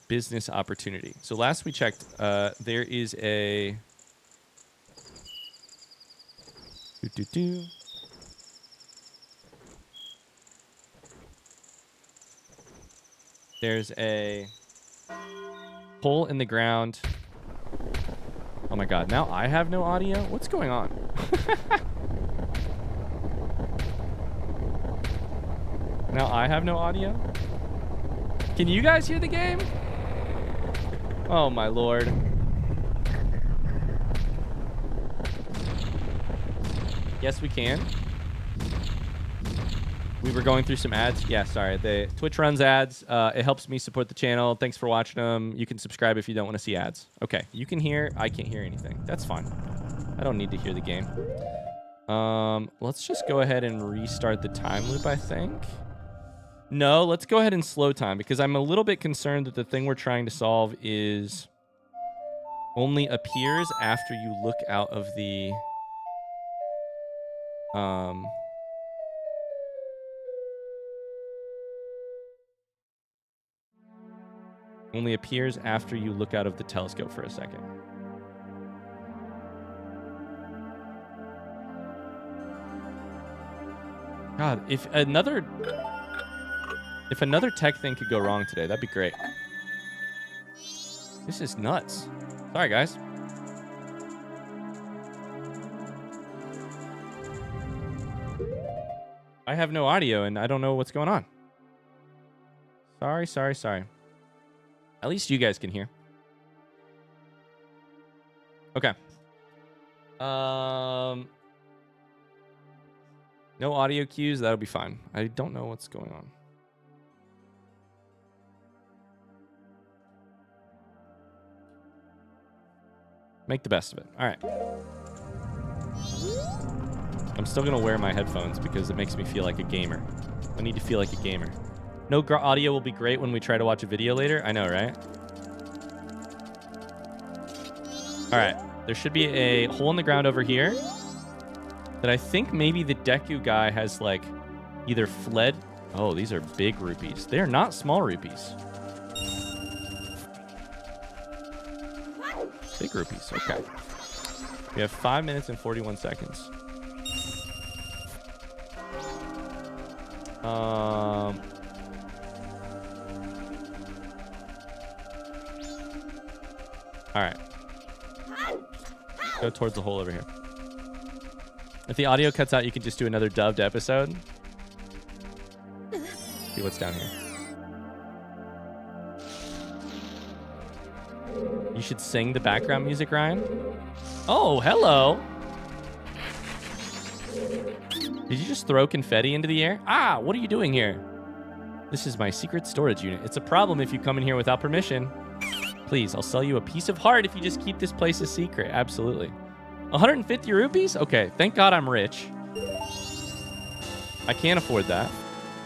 business opportunity. So last we checked, there is a... There's a hole in the ground. Oh my god, now I have no audio? What's going on? Now I have no audio? Can you guys hear the game? Oh my lord. Yes, we can. We were going through some ads. Yeah, sorry. Twitch runs ads. It helps me support the channel. Thanks for watching them. You can subscribe if you don't want to see ads. Okay, you can hear. I can't hear anything. That's fine. I don't need to hear the game. Let's just go ahead and restart the time loop, I think. No, let's go ahead and slow time because I'm a little bit concerned that the thing we're trying to solve is only appears after you look out of the... only appears after you look out of the telescope for a second. God, if another tech thing could go wrong today, that'd be great. This is nuts. Sorry, guys. I have no audio and I don't know what's going on. Sorry. At least you guys can hear. Okay. No audio cues. That'll be fine. I don't know what's going on. Make the best of it. All right. I'm still going to wear my headphones because it makes me feel like a gamer. I need to feel like a gamer. No audio will be great when we try to watch a video later. I know, right? All right. There should be a hole in the ground over here that I think maybe the Deku guy has, like, either fled. Oh, these are big rupees. They are not small rupees. Big rupees. Okay. We have 5 minutes and 41 seconds. All right. Go towards the hole over here. If the audio cuts out, you can just do another dubbed episode. See what's down here. You should sing the background music, Ryan. Oh, hello. Did you just throw confetti into the air? Ah, what are you doing here? This is my secret storage unit. It's a problem if you come in here without permission. Please, I'll sell you a piece of heart if you just keep this place a secret. Absolutely. 150 rupees? Okay, thank God I'm rich. I can't afford that.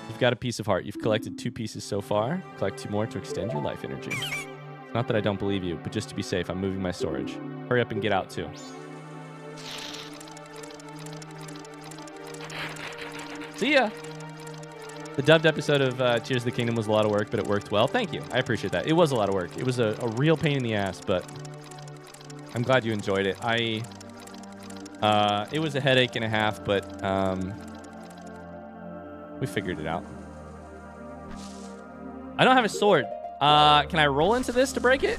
You've got a piece of heart. You've collected 2 pieces so far. Collect 2 more to extend your life energy. It's not that I don't believe you, but just to be safe, I'm moving my storage. Hurry up and get out too. See ya! The dubbed episode of Tears of the Kingdom was a lot of work, but it worked well. Thank you. I appreciate that. It was a lot of work. It was a real pain in the ass, but I'm glad you enjoyed it. It was a headache and a half, but we figured it out. I don't have a sword. Can I roll into this to break it?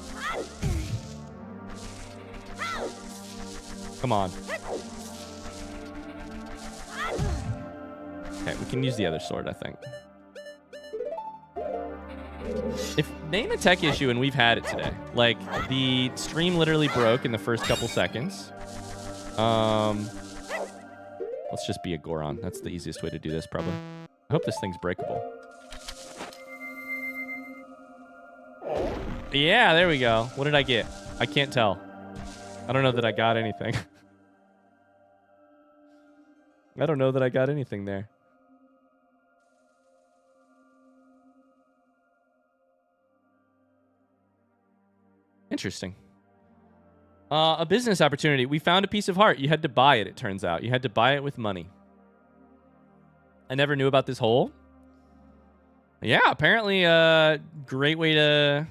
Come on. Okay, we can use the other sword, I think. If name a tech issue, and we've had it today. Like, the stream literally broke in the first couple seconds. Let's just be a Goron. That's the easiest way to do this, probably. I hope this thing's breakable. Yeah, there we go. What did I get? I can't tell. I don't know that I got anything. I don't know that I got anything there. Interesting. A business opportunity. We found a piece of heart. You had to buy it, it turns out. You had to buy it with money. I never knew about this hole. Yeah, apparently a great way to...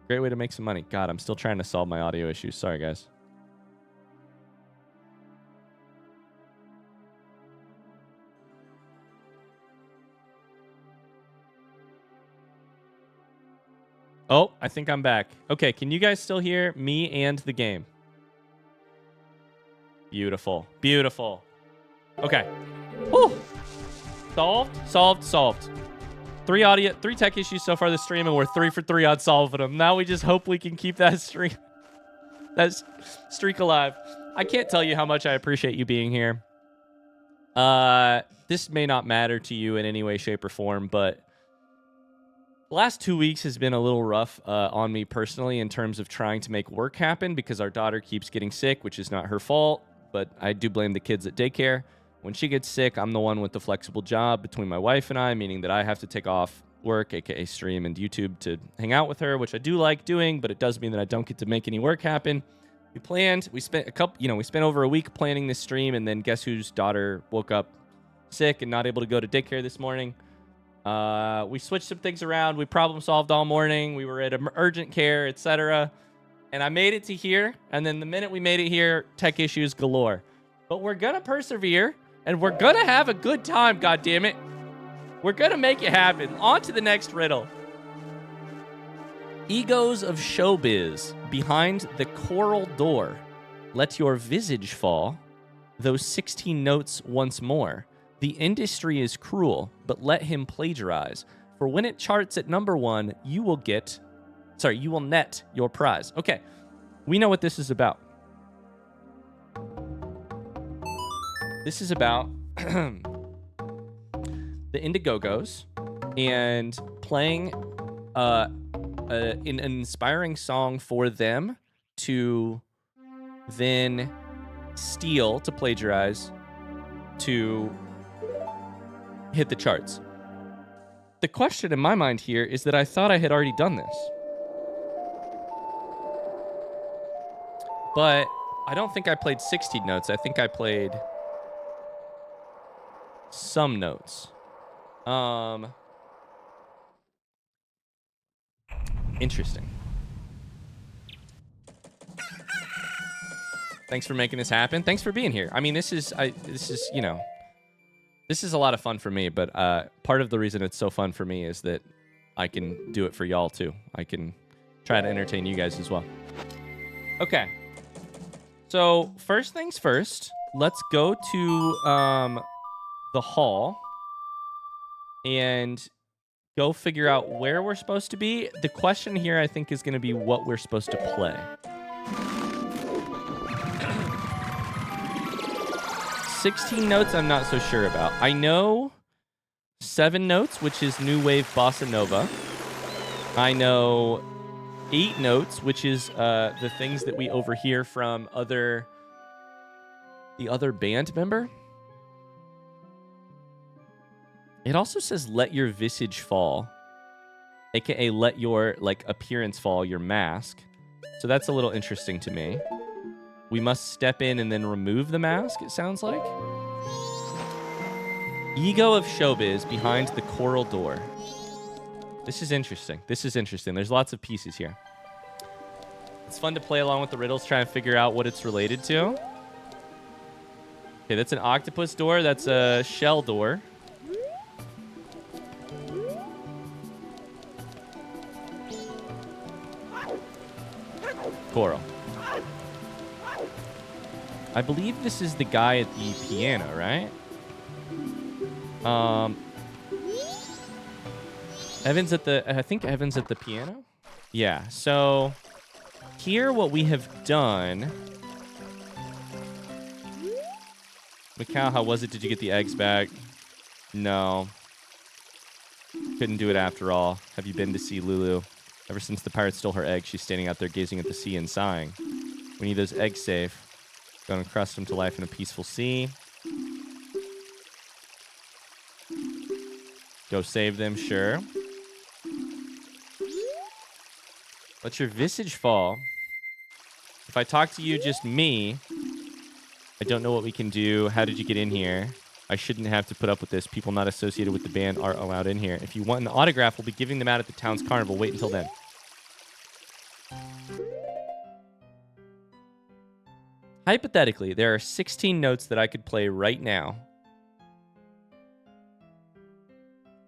Great way to make some money. God, I'm still trying to solve my audio issues. Sorry, guys. Oh, I think I'm back. Okay, can you guys still hear me and the game? Beautiful. Beautiful. Okay. Whew. Solved. 3 tech issues so far this stream, and we're 3 for 3 on solving them. Now we just hope we can keep that streak alive. I can't tell you how much I appreciate you being here. This may not matter to you in any way, shape, or form, but the last 2 weeks has been a little rough on me personally in terms of trying to make work happen because our daughter keeps getting sick, which is not her fault, but I do blame the kids at daycare. When she gets sick, I'm the one with the flexible job between my wife and I, meaning that I have to take off work, aka stream and YouTube, to hang out with her, which I do like doing, but it does mean that I don't get to make any work happen. We spent over a week planning this stream, and then guess whose daughter woke up sick and not able to go to daycare this morning. We switched some things around. We problem solved all morning. We were at urgent care, etc. And I made it to here. And then the minute we made it here, tech issues galore. But we're going to persevere, and we're going to have a good time, goddammit. We're going to make it happen. On to the next riddle. Egos of showbiz, behind the coral door. Let your visage fall, those 16 notes once more. The industry is cruel, but let him plagiarize. For when it charts at number 1, you will net your prize. Okay, we know what this is about. This is about the Indigogos and playing an inspiring song for them to then steal, to plagiarize, to hit the charts. The question in my mind here is that I thought I had already done this. But I don't think I played 16 notes. I think I played some notes. Interesting. Thanks for making this happen. Thanks for being here. I mean, this is a lot of fun for me, but part of the reason it's so fun for me is that I can do it for y'all too. I can try to entertain you guys as well. Okay. So first things first, let's go to the hall and go figure out where we're supposed to be. The question here, I think, is going to be what we're supposed to play. 16 notes, I'm not so sure about. I know 7 notes, which is New Wave Bossa Nova. I know 8 notes, which is the things that we overhear from the other band member. It also says let your visage fall, aka let your appearance fall, your mask. So that's a little interesting to me. We must step in and then remove the mask, it sounds like. Ego of Showbiz behind the coral door. This is interesting. There's lots of pieces here. It's fun to play along with the riddles, try and figure out what it's related to. Okay, that's an octopus door. That's a shell door. Coral. I believe this is the guy at the piano, right? I think Evan's at the piano. Yeah, so here what we have done. Mikal, how was it? Did you get the eggs back? No. Couldn't do it after all. Have you been to see Lulu? Ever since the pirate stole her egg, she's standing out there gazing at the sea and sighing. We need those eggs safe. Gonna crust them to life in a peaceful sea. Go save them, sure. Let your visage fall. If I talk to you, just me, I don't know what we can do. How did you get in here? I shouldn't have to put up with this. People not associated with the band aren't allowed in here. If you want an autograph, we'll be giving them out at the town's carnival. Wait until then. Hypothetically, there are 16 notes that I could play right now.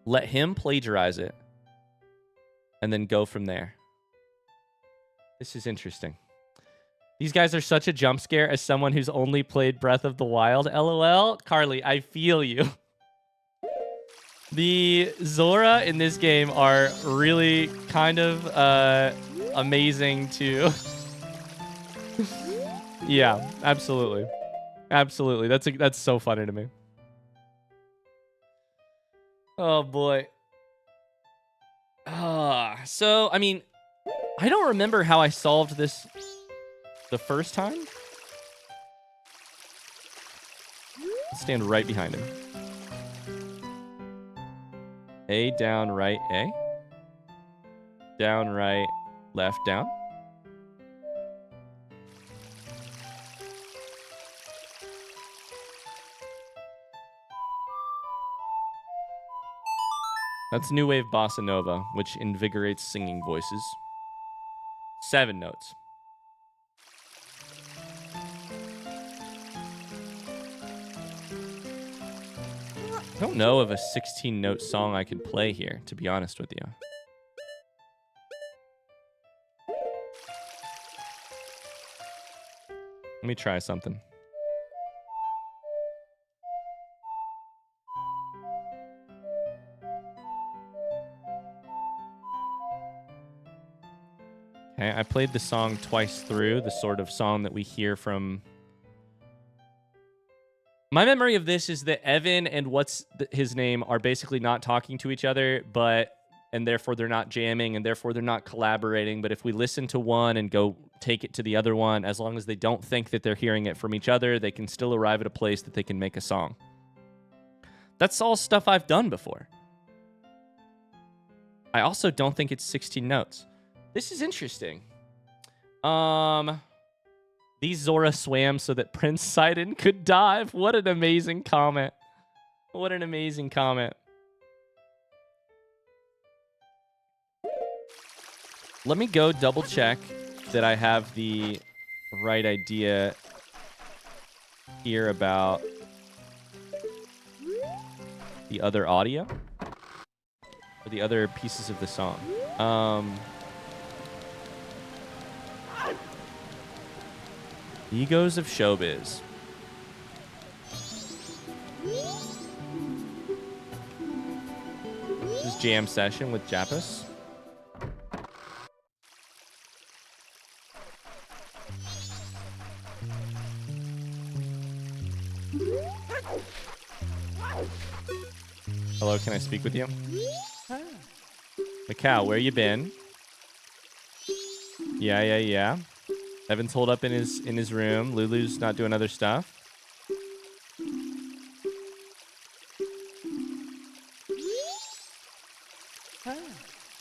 Let him plagiarize it. And then go from there. This is interesting. These guys are such a jump scare as someone who's only played Breath of the Wild. LOL. Carly, I feel you. The Zora in this game are really kind of amazing too. Yeah, absolutely. Absolutely. That's so funny to me. Oh boy. So, I mean, I don't remember how I solved this the first time. Let's stand right behind him. A, down, right, A. Down, right, left, down. That's New Wave Bossa Nova, which invigorates singing voices. 7 notes. I don't know of a 16-note song I could play here, to be honest with you. Let me try something. Okay, I played the song twice through, the sort of song that we hear from... My memory of this is that Evan and his name are basically not talking to each other, and therefore they're not jamming, and therefore they're not collaborating. But if we listen to one and go take it to the other one, as long as they don't think that they're hearing it from each other, they can still arrive at a place that they can make a song. That's all stuff I've done before. I also don't think it's 16 notes. This is interesting. These Zora swam so that Prince Sidon could dive. What an amazing comment. What an amazing comment. Let me go double check that I have the right idea here about the other audio or the other pieces of the song. Egos of Showbiz. This is jam session with Jappus. Hello, can I speak with you? Macau, where you been? Yeah. Evan's holed up in his room. Lulu's not doing other stuff.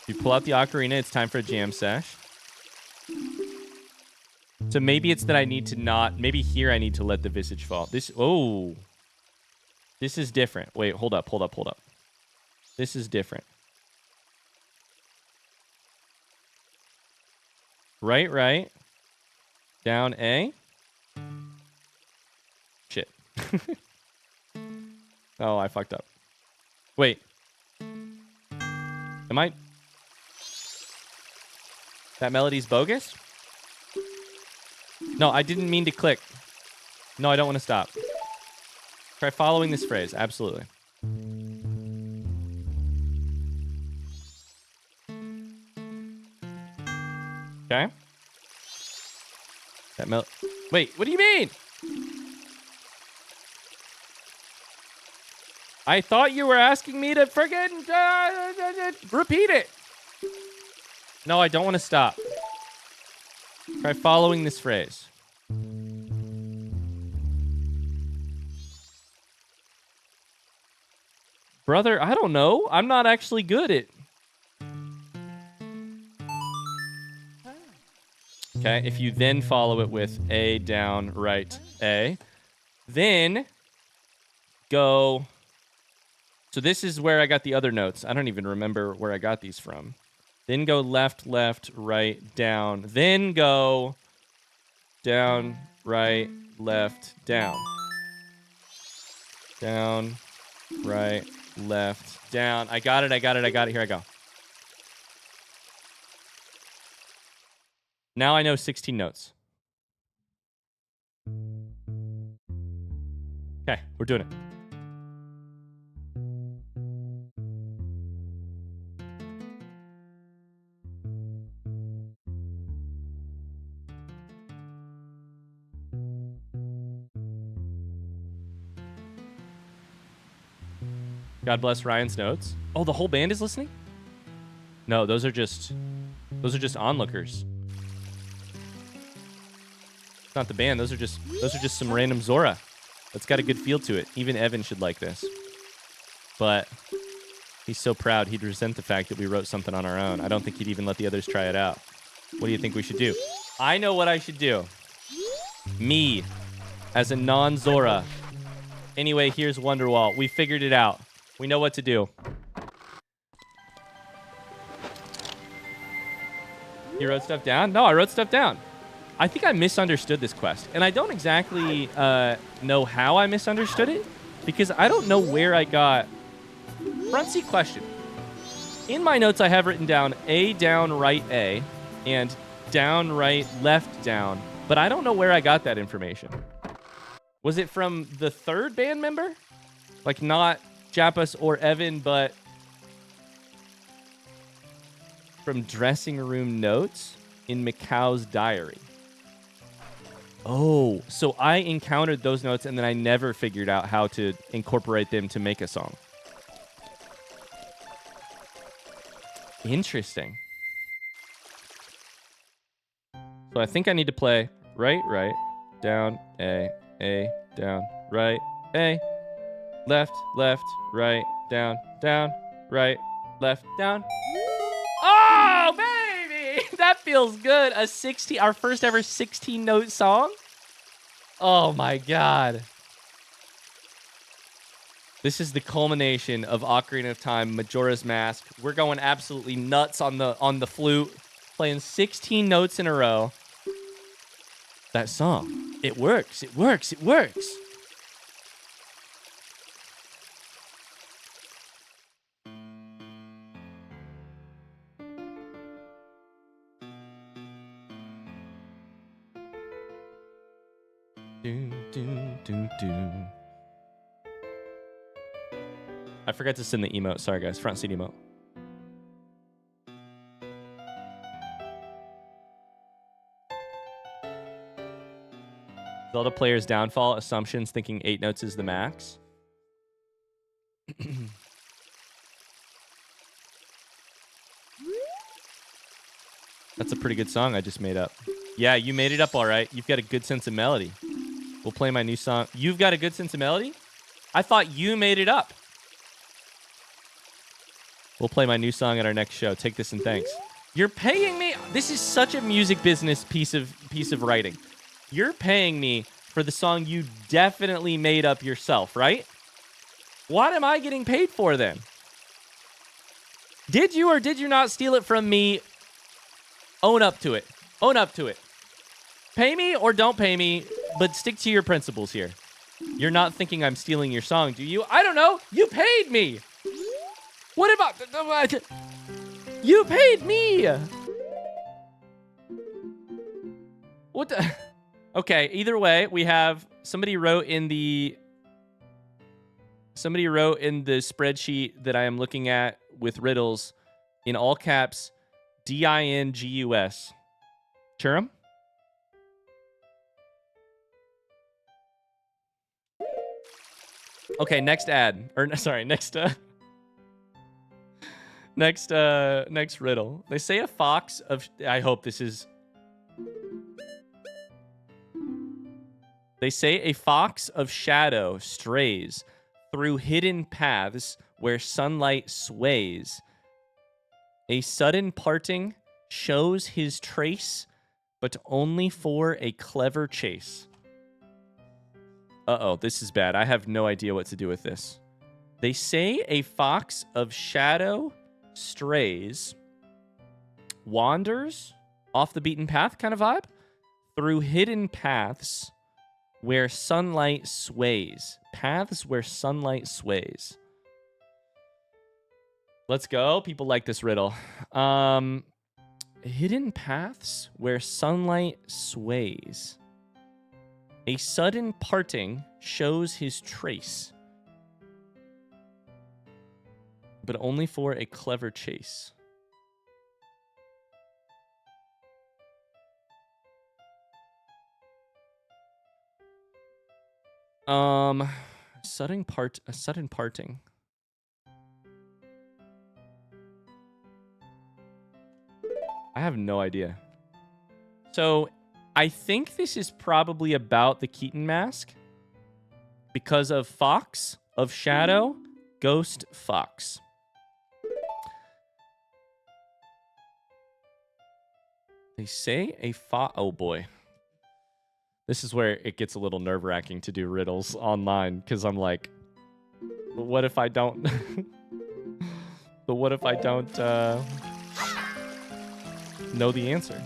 You pull out the ocarina, it's time for a jam sesh. So maybe it's that I need to not... Maybe here I need to let the visage fall. This... Oh. This is different. Wait, hold up. This is different. Right. Down A. Shit. Oh, I fucked up. Wait. Am I... That melody's bogus? No, I didn't mean to click. No, I don't want to stop. Try following this phrase. Absolutely. Okay. That Wait, what do you mean? I thought you were asking me to friggin' repeat it. No, I don't want to stop. Try following this phrase. Brother, I don't know. I'm not actually good at... Okay, if you then follow it with A, down, right, A, then go... So this is where I got the other notes. I don't even remember where I got these from. Then go left, left, right, down. Then go down, right, left, down. Down, right, left, down. I got it. Here I go. Now I know 16 notes. Okay, we're doing it. God bless Ryan's notes. Oh, the whole band is listening? No, those are just onlookers. It's not the band. Those are just some random Zora. That's got a good feel to it. Even Evan should like this. But he's so proud he'd resent the fact that we wrote something on our own. I don't think he'd even let the others try it out. What do you think we should do? I know what I should do. Me, as a non-Zora. Anyway, here's Wonderwall. We figured it out. We know what to do. You wrote stuff down? No, I wrote stuff down. I think I misunderstood this quest. And I don't exactly know how I misunderstood it. Because I don't know where I got... Front seat question. In my notes, I have written down A, down, right, A. And down, right, left, down. But I don't know where I got that information. Was it from the third band member? Like, not Jappus or Evan, but from dressing room notes in Macau's diary. Oh, so I encountered those notes and then I never figured out how to incorporate them to make a song. Interesting. So I think I need to play right, right, down, A, down, right, A, left, left, right, down, down, right, left, down. Oh, baby! That feels good. Our first ever 16-note song. Oh, my God. This is the culmination of Ocarina of Time, Majora's Mask. We're going absolutely nuts on the flute, playing 16 notes in a row. That song. It works. It works. It works. Do, do, do, do. I forgot to send the emote. Sorry, guys. Front seat emote. Zelda players' downfall. Assumptions thinking 8 notes is the max. That's a pretty good song I just made up. Yeah, you made it up all right. You've got a good sense of melody. We'll play my new song. You've got a good sense of melody? I thought you made it up. We'll play my new song at our next show. Take this and thanks. You're paying me. This is such a music business piece of writing. You're paying me for the song you definitely made up yourself, right? What am I getting paid for then? Did you or did you not steal it from me? Own up to it. Own up to it. Pay me or don't pay me, but stick to your principles here. You're not thinking I'm stealing your song, do you? I don't know. You paid me. What about... You paid me. What the... Okay, either way, we have... Somebody wrote in the spreadsheet that I am looking at with riddles, in all caps, DINGUS. Churum? Okay, next ad. Or, sorry, next riddle. They say a fox of... I hope this is... They say a fox of shadow strays through hidden paths where sunlight sways. A sudden parting shows his trace, but only for a clever chase. Uh-oh, this is bad. I have no idea what to do with this. They say a fox of shadow strays, wanders off the beaten path kind of vibe, through hidden paths where sunlight sways. Paths where sunlight sways. Let's go. People like this riddle. Hidden paths where sunlight sways. A sudden parting shows his trace, but only for a clever chase. A sudden parting. I have no idea. So, I think this is probably about the Keaton mask because of fox, of shadow, ghost, fox. They say a fox. Oh boy. This is where it gets a little nerve-wracking to do riddles online because I'm like, but what if I don't? But what if I don't know the answer?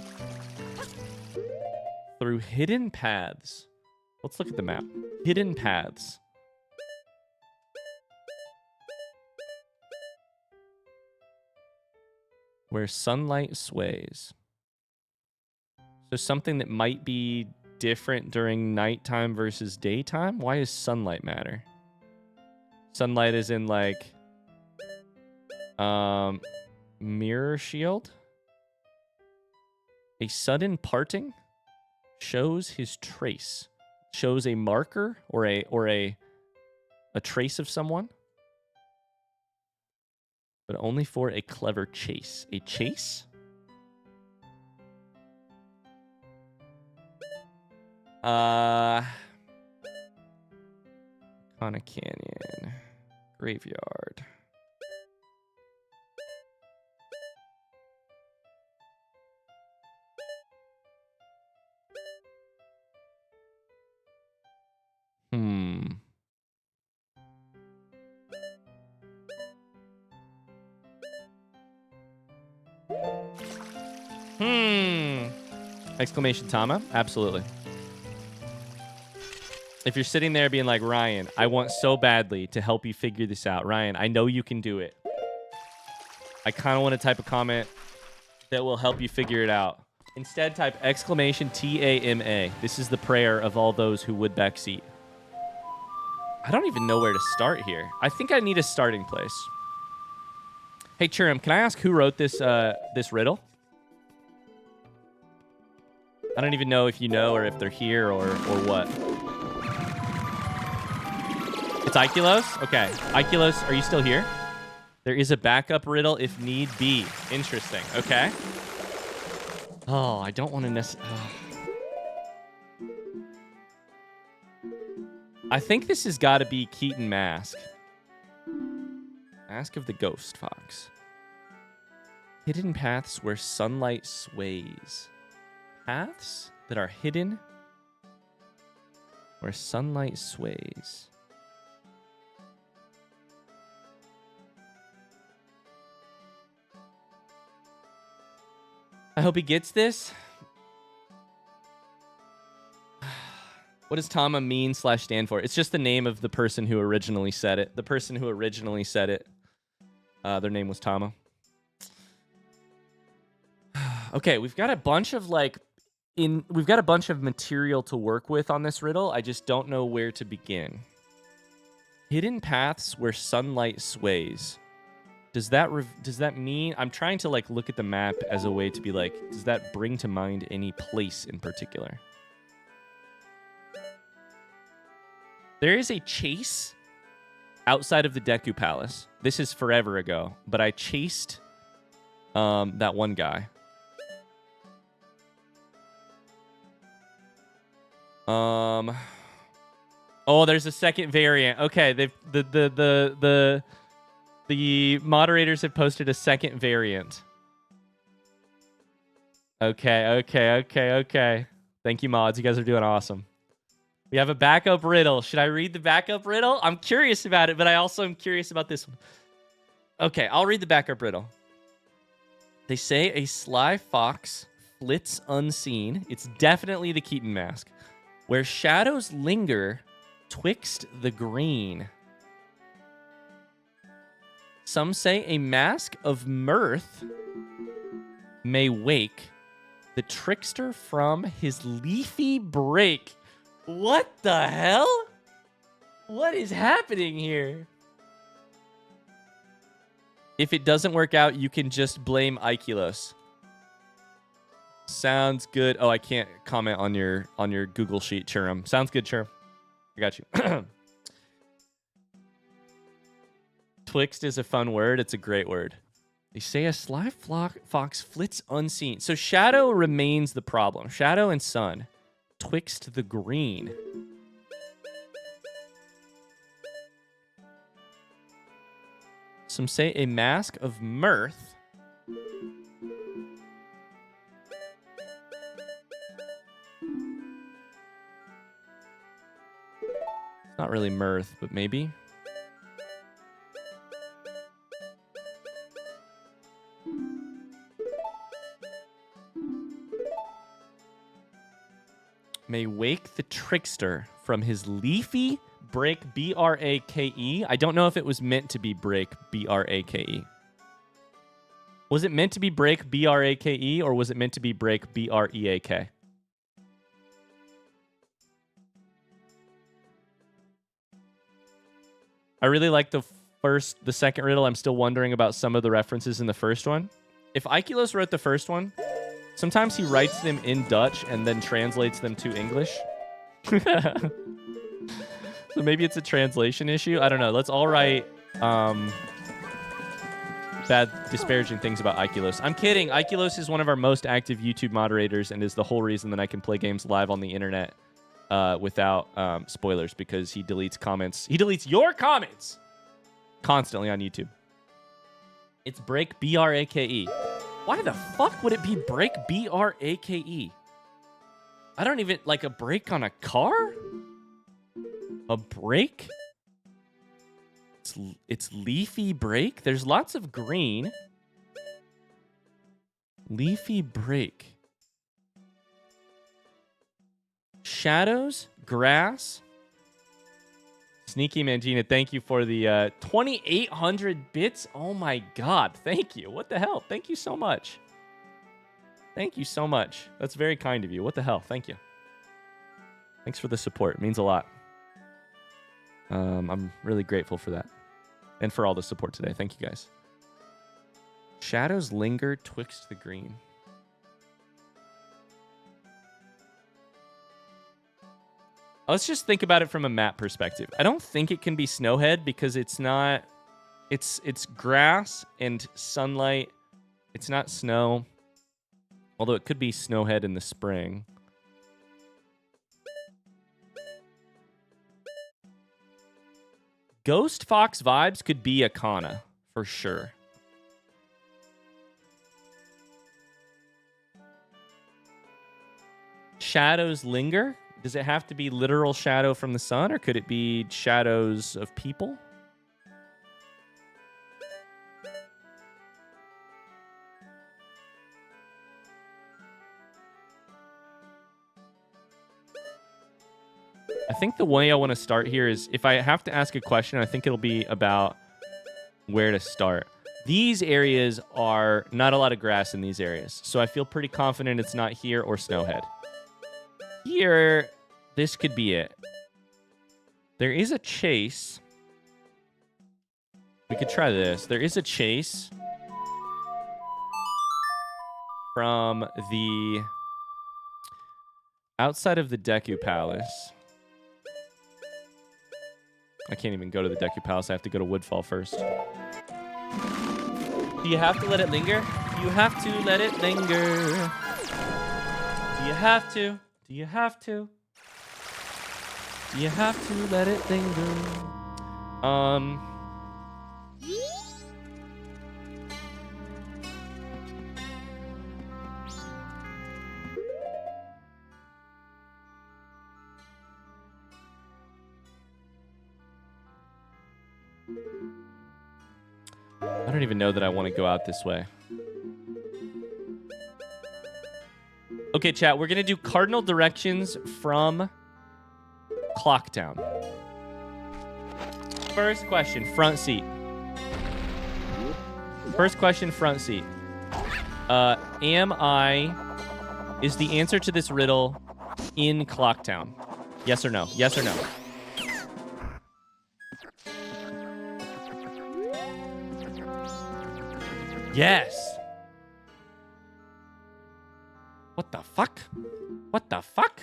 Through hidden paths. Let's look at the map. Hidden paths. Where sunlight sways. So something that might be different during nighttime versus daytime? Why does sunlight matter? Sunlight is in like mirror shield. A sudden parting shows his trace. Shows a marker or a trace of someone. But only for a clever chase. A chase? Kana Canyon. Graveyard. Exclamation Tama? Absolutely. If you're sitting there being like, Ryan, I want so badly to help you figure this out. Ryan, I know you can do it. I kind of want to type a comment that will help you figure it out. Instead, type exclamation TAMA. This is the prayer of all those who would backseat. I don't even know where to start here. I think I need a starting place. Hey, Churum, can I ask who wrote this this riddle? I don't even know if you know or if they're here or what. It's Ikelos? Okay. Ikelos, are you still here? There is a backup riddle if need be. Interesting. Okay. Oh, I don't want to necessarily... I think this has got to be Keaton Mask. Mask of the Ghost Fox. Hidden paths where sunlight sways. Paths that are hidden where sunlight sways. I hope he gets this. What does Tama mean / stand for? It's just the name of the person who originally said it. The person who originally said it, their name was Tama. Okay, we've got a bunch of we've got a bunch of material to work with on this riddle. I just don't know where to begin. Hidden paths where sunlight sways. Does that mean... I'm trying to look at the map as a way to be does that bring to mind any place in particular? There is a chase outside of the Deku Palace. This is forever ago, but I chased that one guy. Oh, there's a second variant. Okay, the moderators have posted a second variant. Okay. Thank you, mods. You guys are doing awesome. We have a backup riddle. Should I read the backup riddle? I'm curious about it, but I also am curious about this one. Okay, I'll read the backup riddle. They say a sly fox flits unseen. It's definitely the Keaton Mask. Where shadows linger twixt the green. Some say a mask of mirth may wake the trickster from his leafy break. What the hell? What is happening here? If it doesn't work out, you can just blame Ikelos. Sounds good. Oh, I can't comment on your Google sheet, Churum. Sounds good, Churum. I got you. Twixt is a fun word. It's a great word. They say a sly fox flits unseen. So shadow remains the problem. Shadow and sun. Twixt the green. Some say a mask of mirth. It's not really mirth, but maybe. May wake the trickster from his leafy break, B-R-A-K-E. I don't know if it was meant to be break, B-R-A-K-E. Was it meant to be break, B-R-A-K-E, or was it meant to be break, B-R-E-A-K? I really like the second riddle. I'm still wondering about some of the references in the first one. If Ikelos wrote the first one, sometimes he writes them in Dutch and then translates them to English. So maybe it's a translation issue. I don't know. Let's all write bad, disparaging things about Ikelos. I'm kidding. Ikelos is one of our most active YouTube moderators and is the whole reason that I can play games live on the internet without spoilers, because he deletes comments. He deletes your comments constantly on YouTube. It's break, B-R-A-K-E. Why the fuck would it be break, B-R-A-K-E? I don't even... Like a brake on a car? A brake? It's leafy break? There's lots of green. Leafy break. Shadows, grass. Sneaky Mangina, thank you for the 2,800 bits. Oh my god, thank you. What the hell? Thank you so much. Thank you so much. That's very kind of you. What the hell? Thank you. Thanks for the support. It means a lot. I'm really grateful for that. And for all the support today. Thank you guys. Shadows linger twixt the green. Let's just think about it from a map perspective. I don't think it can be Snowhead because it's not... It's grass and sunlight. It's not snow. Although it could be Snowhead in the spring. Ghost Fox vibes could be Akana, for sure. Shadows linger? Does it have to be literal shadow from the sun, or could it be shadows of people? I think the way I want to start here is, if I have to ask a question, I think it'll be about where to start. These areas are not a lot of grass in these areas, so I feel pretty confident it's not here or Snowhead. Here, this could be it. There is a chase. We could try this. There is a chase from the outside of the Deku Palace. I can't even go to the Deku Palace. I have to go to Woodfall first. Do you have to let it linger? You have to let it linger. Do you have to? Do you have to? Do you have to let it linger? I don't even know that I want to go out this way. Okay, chat, we're going to do cardinal directions from Clocktown. First question, front seat. First question, front seat. Is the answer to this riddle in Clocktown? Yes or no? Yes or no? Yes. What the fuck? What the fuck?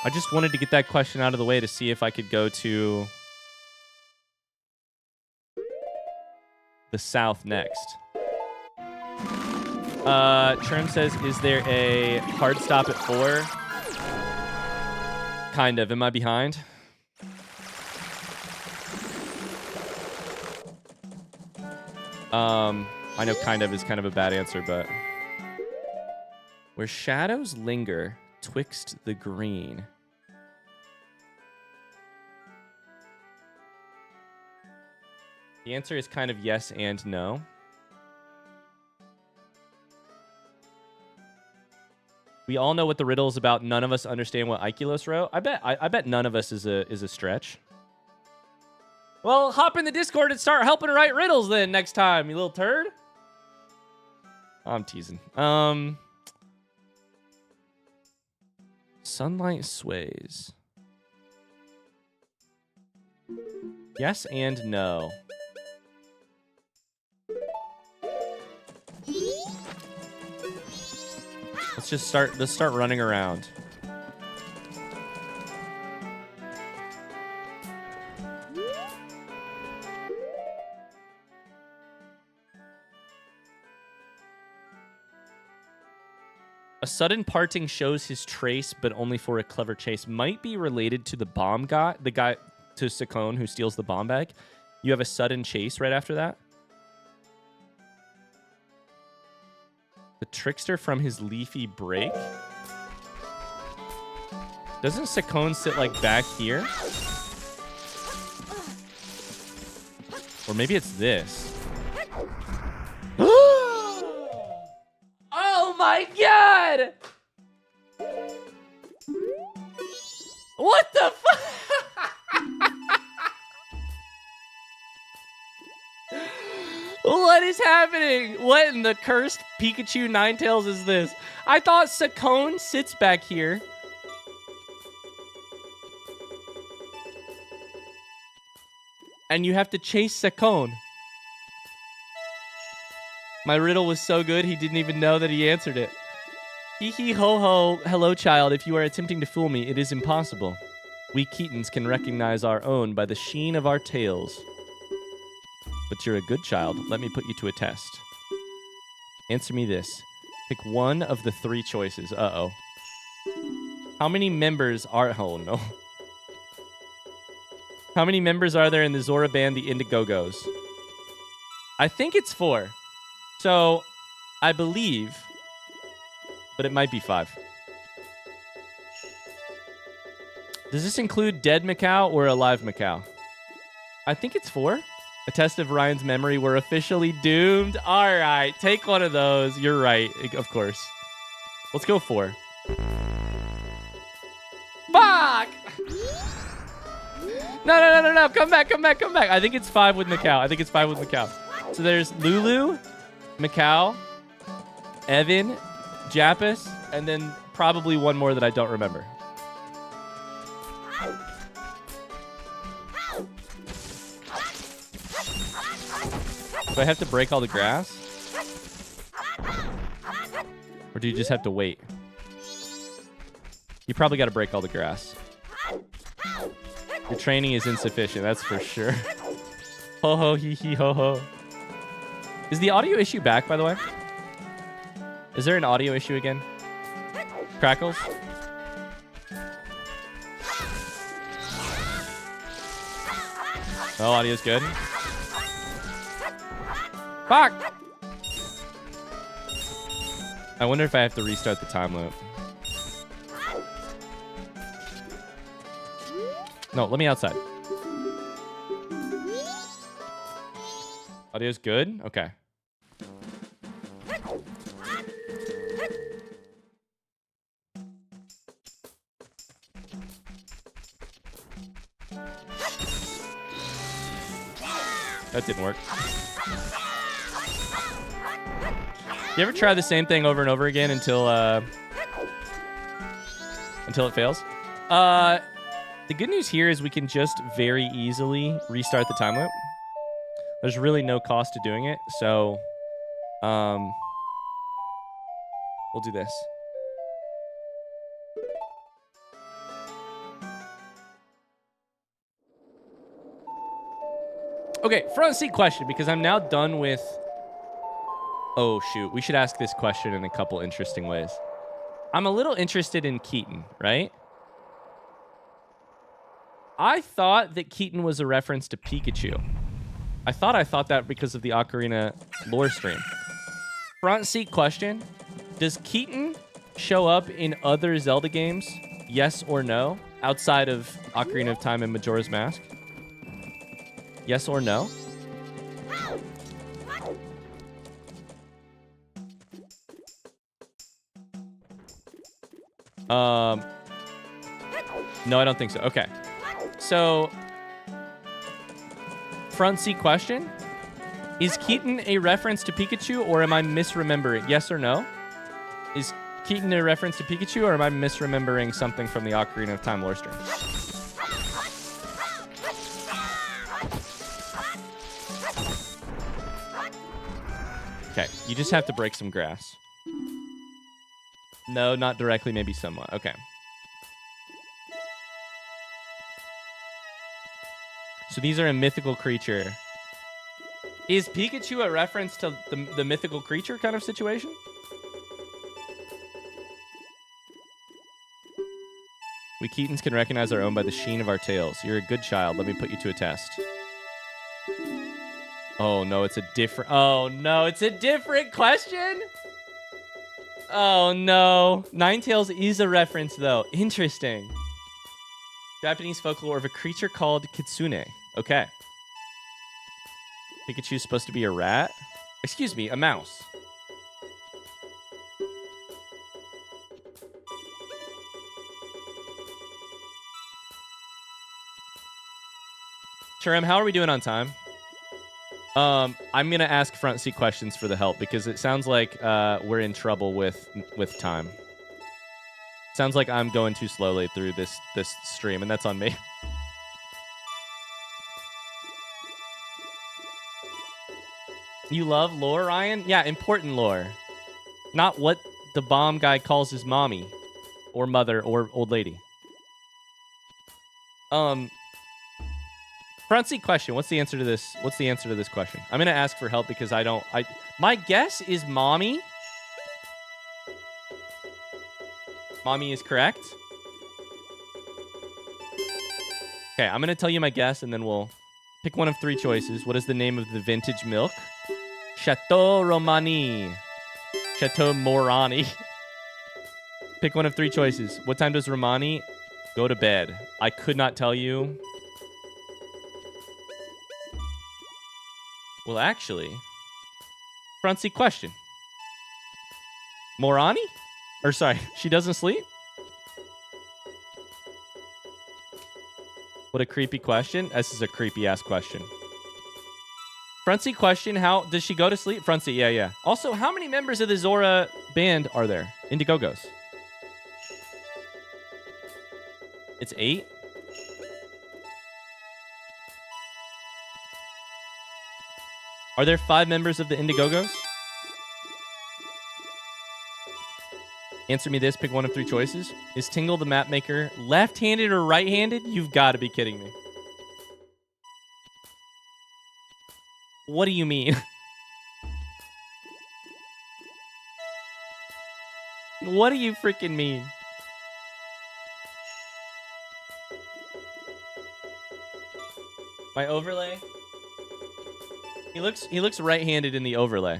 I just wanted to get that question out of the way to see if I could go to the south next. Churn says, is there a hard stop at 4? Kind of. Am I behind? I know kind of is kind of a bad answer, but... Where shadows linger twixt the green. The answer is kind of yes and no. We all know what the riddle is about. None of us understand what Ikelos wrote. I bet none of us is a stretch. Well, hop in the Discord and start helping write riddles then next time, you little turd. I'm teasing. Sunlight sways. Yes and no. Let's start running around. A sudden parting shows his trace, but only for a clever chase. Might be related to the bomb guy, the guy to Sakone who steals the bomb bag. You have a sudden chase right after that. The trickster from his leafy break. Doesn't Sakone sit like back here? Or maybe it's this. Oh my god! What the fuck? What is happening? What in the cursed Pikachu Ninetales is this? I thought Sakone sits back here. And you have to chase Sekon. My riddle was so good, he didn't even know that he answered it. Hee hee ho ho. Hello, child. If you are attempting to fool me, it is impossible. We Keatons can recognize our own by the sheen of our tails. But you're a good child. Let me put you to a test. Answer me this. Pick one of the 3 choices. Uh-oh. How many members are... Oh, no. How many members are there in the Zora band, the Indigogos? I think it's 4. So, I believe... But it might be 5. Does this include dead Macau or alive Macau? I think it's 4. A test of Ryan's memory. We're officially doomed. All right, take one of those. You're right, of course. Let's go 4. Fuck! No. Come back. I think it's 5 with Macau. So there's Lulu, Macau, Evan, Japis, and then probably one more that I don't remember. Do I have to break all the grass? Or do you just have to wait? You probably got to break all the grass. Your training is insufficient, that's for sure. Ho ho hee hee ho ho. Is the audio issue back, by the way? Is there an audio issue again? Crackles? Oh, audio's good. Fuck! I wonder if I have to restart the time loop. No, let me outside. Audio's good? Okay. That didn't work. You ever try the same thing over and over again until it fails? The good news here is we can just very easily restart the time loop. There's really no cost to doing it, so we'll do this. Okay, front seat question, because I'm now done with... Oh, shoot. We should ask this question in a couple interesting ways. I'm a little interested in Keaton, right? I thought that Keaton was a reference to Pikachu. I thought that because of the Ocarina lore stream. Front seat question. Does Keaton show up in other Zelda games? Yes or no? Outside of Ocarina of Time and Majora's Mask? Yes or no? No, I don't think so. Okay. So, front seat question. Is Keaton a reference to Pikachu, or am I misremembering? Yes or no? Is Keaton a reference to Pikachu, or am I misremembering something from the Ocarina of Time lore stream? Okay, you just have to break some grass. No, not directly, maybe somewhat. Okay. So these are a mythical creature. Is Pikachu a reference to the mythical creature kind of situation? We Keatons can recognize our own by the sheen of our tails. You're a good child. Let me put you to a test. Oh, no, it's a different... Oh, no, it's a different question? Oh, no. Ninetales is a reference, though. Interesting. Japanese folklore of a creature called Kitsune. Okay. Pikachu's supposed to be a rat? Excuse me, a mouse. Sherem, how are we doing on time? I'm going to ask front seat questions for the help because it sounds like we're in trouble with time. Sounds like I'm going too slowly through this stream, and that's on me. You love lore, Ryan? Yeah, important lore. Not what the bomb guy calls his mommy or mother or old lady. Front seat question. What's the answer to this? What's the answer to this question? I'm going to ask for help because my guess is mommy. Mommy is correct. Okay, I'm going to tell you my guess and then we'll pick one of three choices. What is the name of the vintage milk? Chateau Romani. Chateau Morani. Pick one of three choices. What time does Romani go to bed? I could not tell you. Well, actually, front seat question. Morani? Or sorry, she doesn't sleep? What a creepy question. This is a creepy ass question. Front seat question. How does she go to sleep? Front seat. Yeah. Also, how many members of the Zora band are there? Indigogos. It's 8. Are there 5 members of the Indigogos? Answer me this. Pick one of 3 choices. Is Tingle the map maker left-handed or right-handed? You've got to be kidding me. What do you mean? What do you freaking mean? My overlay? He looks right-handed in the overlay.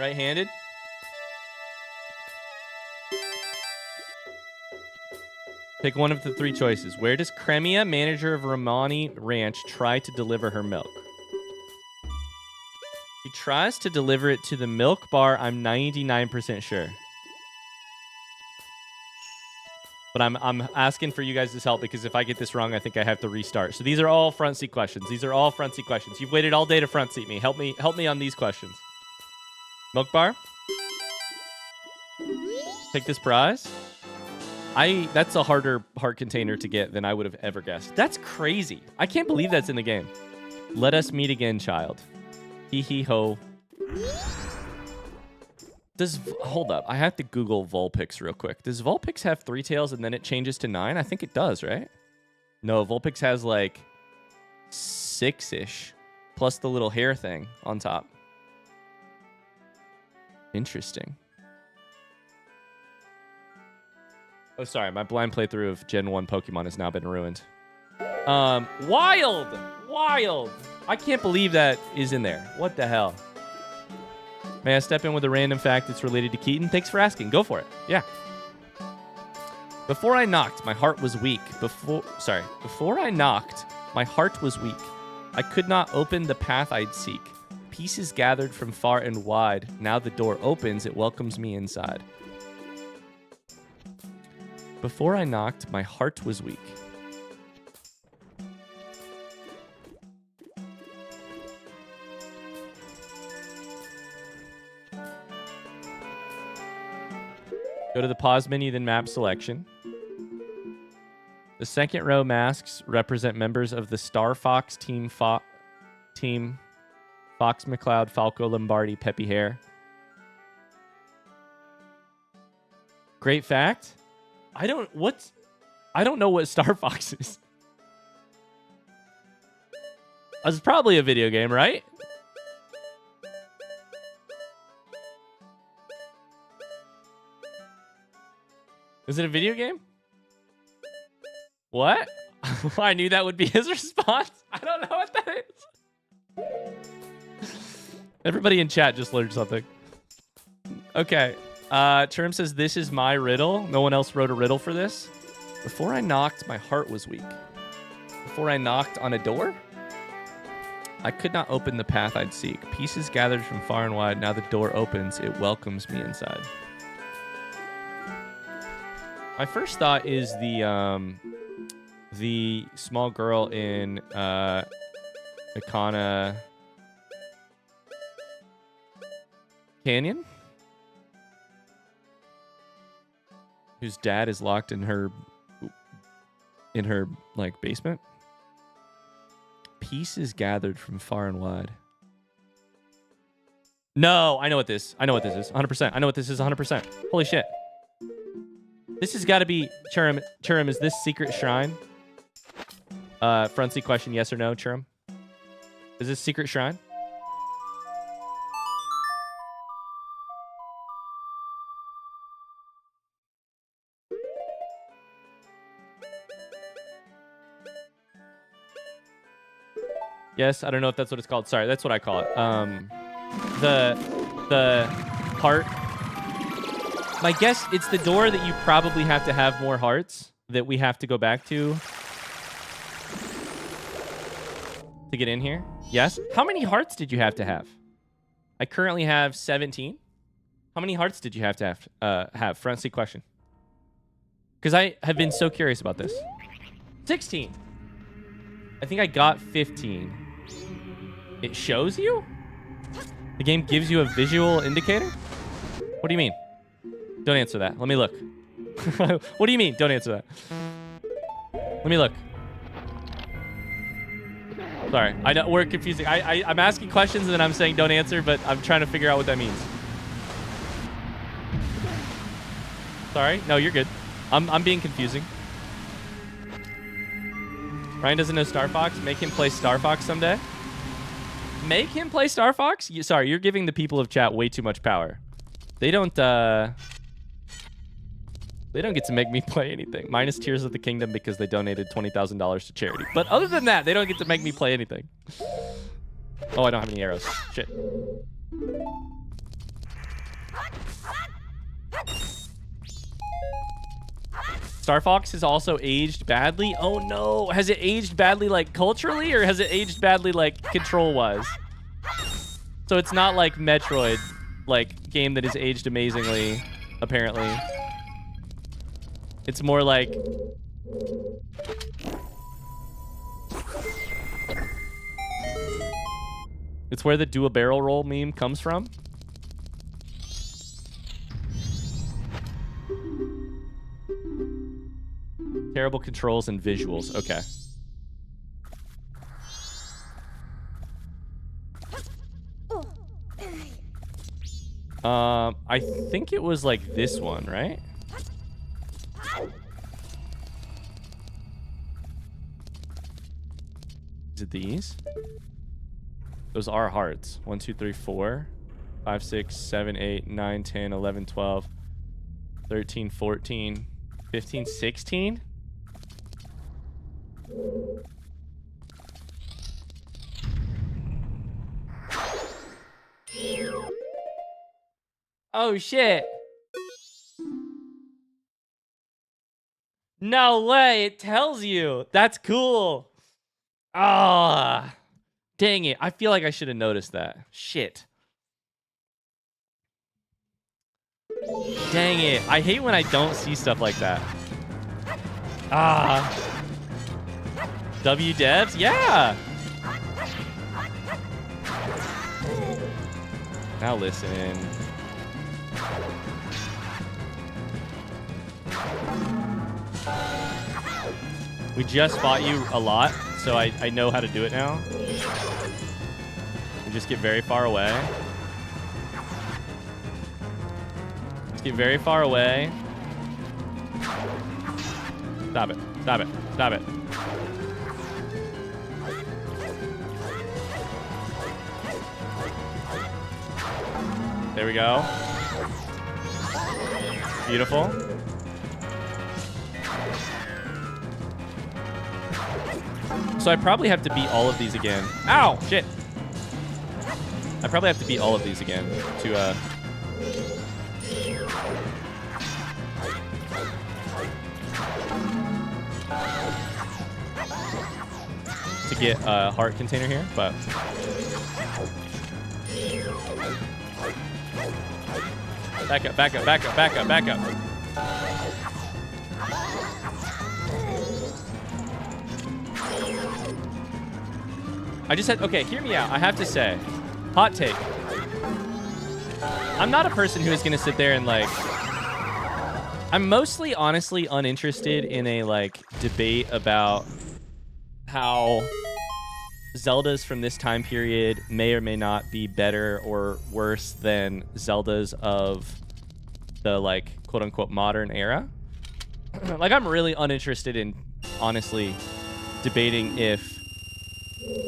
Right-handed? Pick one of the 3 choices. Where does Cremia, manager of Romani Ranch, try to deliver her milk? She tries to deliver it to the milk bar, I'm 99% sure. But I'm asking for you guys' help because if I get this wrong, I think I have to restart. So these are all front seat questions. These are all front seat questions. You've waited all day to front seat me. Help me on these questions. Milk bar? Take this prize? That's a harder heart container to get than I would have ever guessed. That's crazy. I can't believe that's in the game. Let us meet again, child. Hee hee ho. Hold up. I have to Google Vulpix real quick. Does Vulpix have 3 tails and then it changes to 9? I think it does, right? No, Vulpix has like 6-ish. Plus the little hair thing on top. Interesting. Oh, sorry. My blind playthrough of Gen 1 Pokemon has now been ruined. Wild! Wild! I can't believe that is in there. What the hell? May I step in with a random fact that's related to Keaton? Thanks for asking. Go for it. Yeah. Before I knocked, my heart was weak. Before I knocked, my heart was weak. I could not open the path I'd seek. Pieces gathered from far and wide. Now the door opens, it welcomes me inside. Before I knocked, my heart was weak. Go to the pause menu, then map selection. The second row masks represent members of the Star Fox team. Fox McCloud, Falco Lombardi, Peppy Hare. Great fact. I don't know what Star Fox is. It's probably a video game, right? Is it a video game? What? I knew that would be his response. I don't know what that is. Everybody in chat just learned something. Okay. Term says, this is my riddle. No one else wrote a riddle for this. Before I knocked, my heart was weak. Before I knocked on a door, I could not open the path I'd seek. Pieces gathered from far and wide. Now the door opens. It welcomes me inside. My first thought is the small girl in Ikana Canyon, whose dad is locked in her like basement. Pieces gathered from far and wide. No, I know what this. I know what this is. 100%. I know what this is. 100%. Holy shit. This has got to be Churum. Churum, is this secret shrine? Front seat question: yes or no, Churum? Is this secret shrine? Yes, I don't know if that's what it's called. Sorry, that's what I call it. The heart. My guess, it's the door that you probably have to have more hearts that we have to go back to get in here. Yes. How many hearts did you have to have? I currently have 17. How many hearts did you have to have? Front seat question. Because I have been so curious about this. 16. I think I got 15. It shows you? The game gives you a visual indicator? What do you mean? Don't answer that. Let me look. What do you mean? Don't answer that. Let me look. Sorry. I know we're confusing. I'm asking questions and then I'm saying don't answer, but I'm trying to figure out what that means. Sorry. No, you're good. I'm being confusing. Ryan doesn't know Star Fox. Make him play Star Fox someday. Make him play Star Fox? Sorry, you're giving the people of chat way too much power. They don't get to make me play anything. Minus Tears of the Kingdom because they donated $20,000 to charity. But other than that, they don't get to make me play anything. Oh, I don't have any arrows. Shit. Star Fox has also aged badly. Oh no. Has it aged badly like culturally or has it aged badly like control-wise? So it's not like Metroid, like game that is aged amazingly, apparently. It's more like... It's where the do a barrel roll meme comes from. Terrible controls and visuals. Okay. I think it was like this one, right? Is it these? Those are hearts. 1, 2, 3, 4, 5, 6, 7, 8, 9, 10, 11, 12, 13, 14, 15, 16? Oh shit. No way, it tells you. That's cool. Ah, dang it. I feel like I should have noticed that. Shit. Dang it. I hate when I don't see stuff like that. Ah. W devs? Yeah. Now listen. We just fought you a lot, so I know how to do it now. We just get very far away. Just get very far away. Stop it. Stop it. Stop it. There we go. Beautiful. So I probably have to beat all of these again. Ow! Shit. I probably have to beat all of these again to get a heart container here, but back up, back up, back up, back up, back up. I just said, okay, hear me out. I have to say, hot take. I'm not a person who is going to sit there and like, I'm mostly honestly uninterested in a like debate about how Zeldas from this time period may or may not be better or worse than Zeldas of the, like, quote-unquote modern era. Like, I'm really uninterested in, honestly, debating if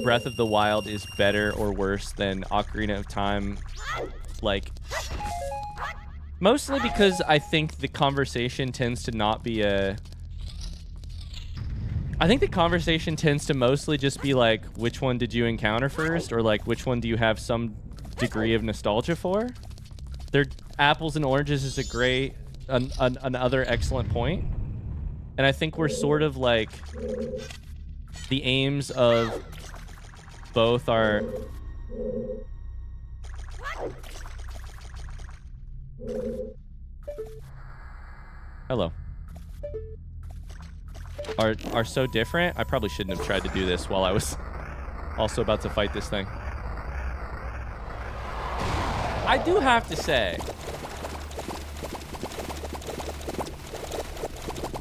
Breath of the Wild is better or worse than Ocarina of Time. Like, mostly because I think the conversation tends to not be a... I think the conversation tends to mostly just be like, which one did you encounter first? Or like, which one do you have some degree of nostalgia for? They're apples and oranges is a great, another excellent point. And I think we're sort of like, the aims of both are... Hello. Are so different. I probably shouldn't have tried to do this while I was also about to fight this thing. I do have to say,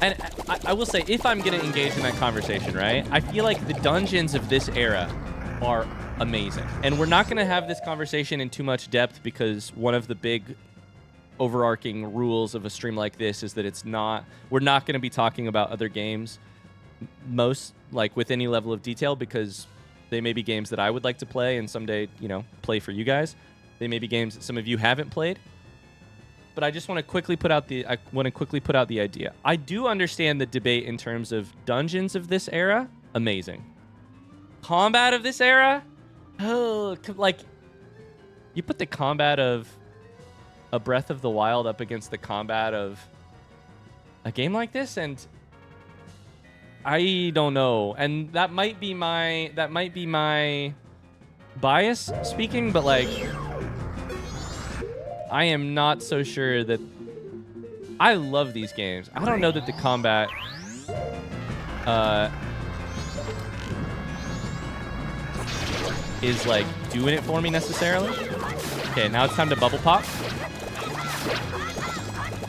and I will say, if I'm going to engage in that conversation, right, I feel like the dungeons of this era are amazing. And we're not going to have this conversation in too much depth because one of the big overarching rules of a stream like this is that we're not going to be talking about other games like with any level of detail, because they may be games that I would like to play and someday, you know, play for you guys. They may be games that some of you haven't played. But I just want to quickly put out the idea. I do understand the debate in terms of dungeons of this era, amazing. Combat of this era, oh, like, you put the combat of a Breath of the Wild up against the combat of a game like this, and I don't know. And that might be my bias speaking, but like, I am not so sure that I love these games. I don't know that the combat is like doing it for me necessarily. Okay, now it's time to bubble pop.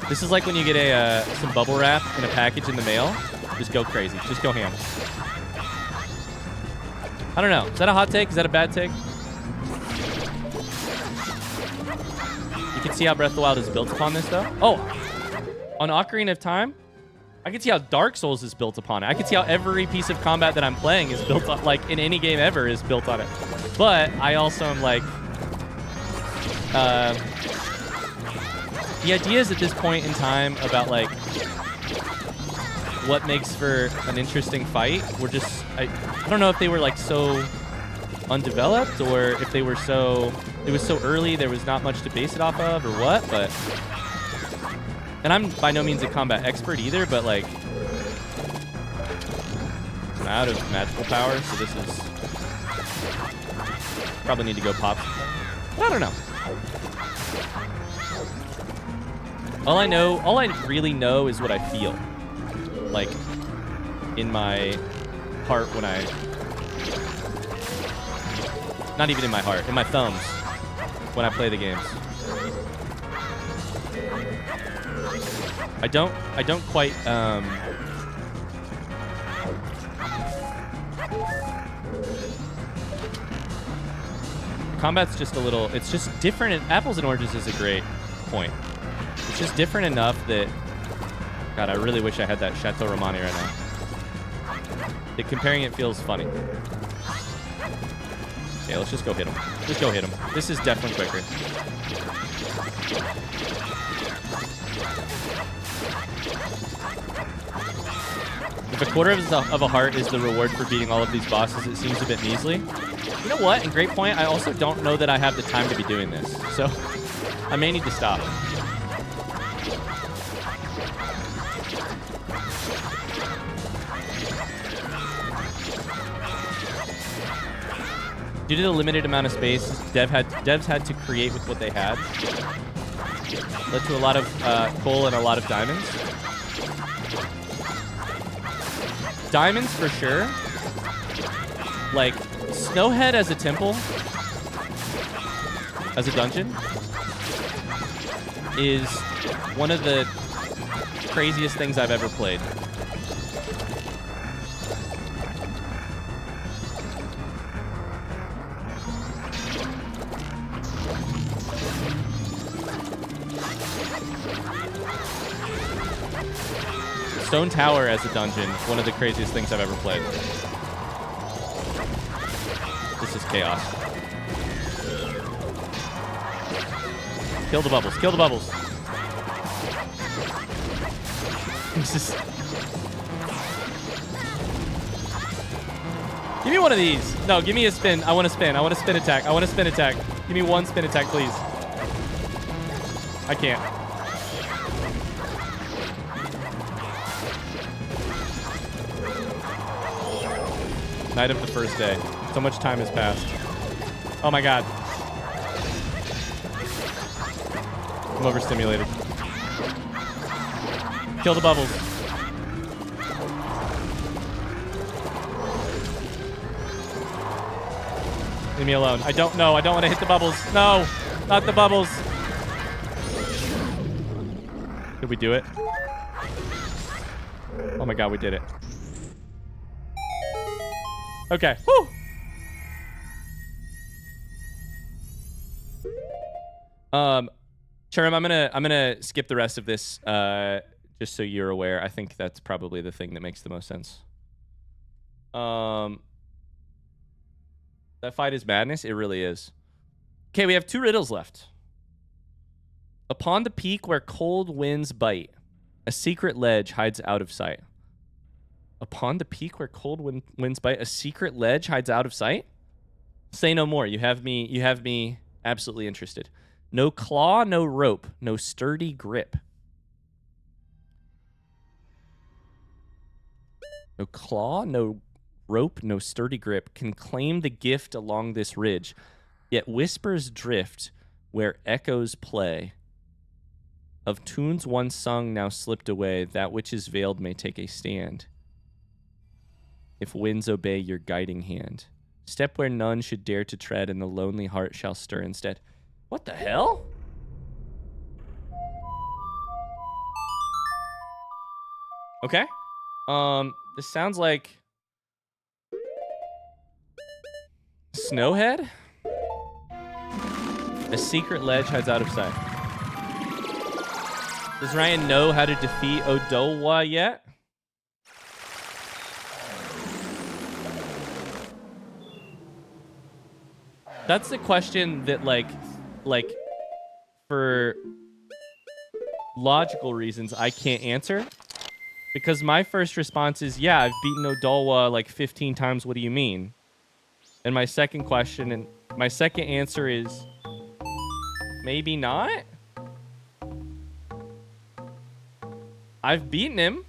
This is like when you get some bubble wrap in a package in the mail. Just go crazy. Just go ham. I don't know. Is that a hot take? Is that a bad take? You can see how Breath of the Wild is built upon this, though. Oh, on Ocarina of Time, I can see how Dark Souls is built upon it. I can see how every piece of combat that I'm playing is built on, like, in any game ever is built on it. But I also am like... the ideas at this point in time about, like, what makes for an interesting fight were just... I don't know if they were, like, so undeveloped, or if they were so... It was so early, there was not much to base it off of, or what, but... And I'm by no means a combat expert either, but, like... I'm out of magical power, so this is... Probably need to go pop. But I don't know. All I really know is what I feel. Like, in my heart when I... Not even in my heart, in my thumbs when I play the games. I don't quite, combat's just a little, it's just different. Apples and oranges is a great point. It's just different enough that, God, I really wish I had that Chateau Romani right now. Comparing it feels funny. Okay, let's just go hit him. Just go hit him. This is definitely quicker. If a quarter of a heart is the reward for beating all of these bosses, it seems a bit measly. You know what? And great point. I also don't know that I have the time to be doing this. So I may need to stop. Due to the limited amount of space devs had to create with what they had. Led to a lot of coal and a lot of diamonds. Diamonds for sure. Like, Snowhead as a temple, as a dungeon, is one of the craziest things I've ever played. Stone Tower as a dungeon, one of the craziest things I've ever played. This is chaos. Kill the bubbles. Kill the bubbles. This is... Give me one of these. No, give me a spin. I want to spin. I want to spin attack. I want to spin attack. Give me one spin attack, please. I can't. Night of the first day. So much time has passed. Oh my god. I'm overstimulated. Kill the bubbles. Leave me alone. I don't know. I don't want to hit the bubbles. No, not the bubbles. Did we do it? Oh my god, we did it. Okay. Woo! Cherem, I'm gonna skip the rest of this just so you're aware. I think that's probably the thing that makes the most sense. That fight is madness. It really is. Okay, we have 2 riddles left. Upon the peak where cold winds bite, a secret ledge hides out of sight. Upon the peak where cold winds bite, a secret ledge hides out of sight? Say no more. You have me absolutely interested. No claw, no rope, no sturdy grip. No claw, no rope, no sturdy grip can claim the gift along this ridge, yet whispers drift where echoes play. Of tunes once sung now slipped away, that which is veiled may take a stand. If winds obey your guiding hand, step where none should dare to tread, and the lonely heart shall stir instead. What the hell? Okay. This sounds like Snowhead? A secret ledge hides out of sight. Does Ryan know how to defeat Odowa yet? That's the question that, like, for logical reasons, I can't answer. Because my first response is, yeah, I've beaten Odowa like 15 times. What do you mean? And my second question and my second answer is, maybe not? I've beaten him.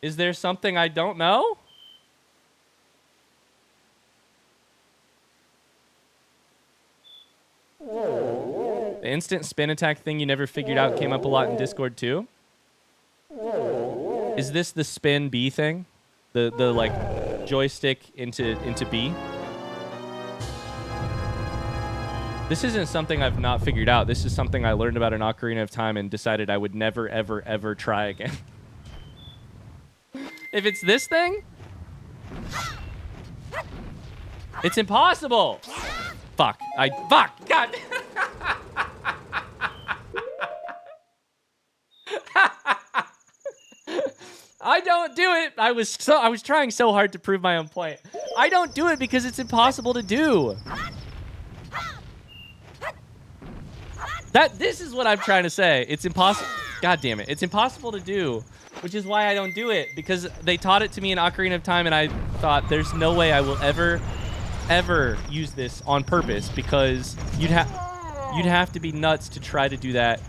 Is there something I don't know? The instant spin attack thing you never figured out came up a lot in Discord too. Is this the spin B thing? The like joystick into B? This isn't something I've not figured out. This is something I learned about in Ocarina of Time and decided I would never, ever, ever try again. If it's this thing, it's impossible. Fuck. Fuck. God. I don't do it. I was trying so hard to prove my own point. I don't do it because it's impossible to do. This is what I'm trying to say. It's impossible. God damn it. It's impossible to do, which is why I don't do it, because they taught it to me in Ocarina of Time and I thought there's no way I will ever use this on purpose, because you'd have to be nuts to try to do that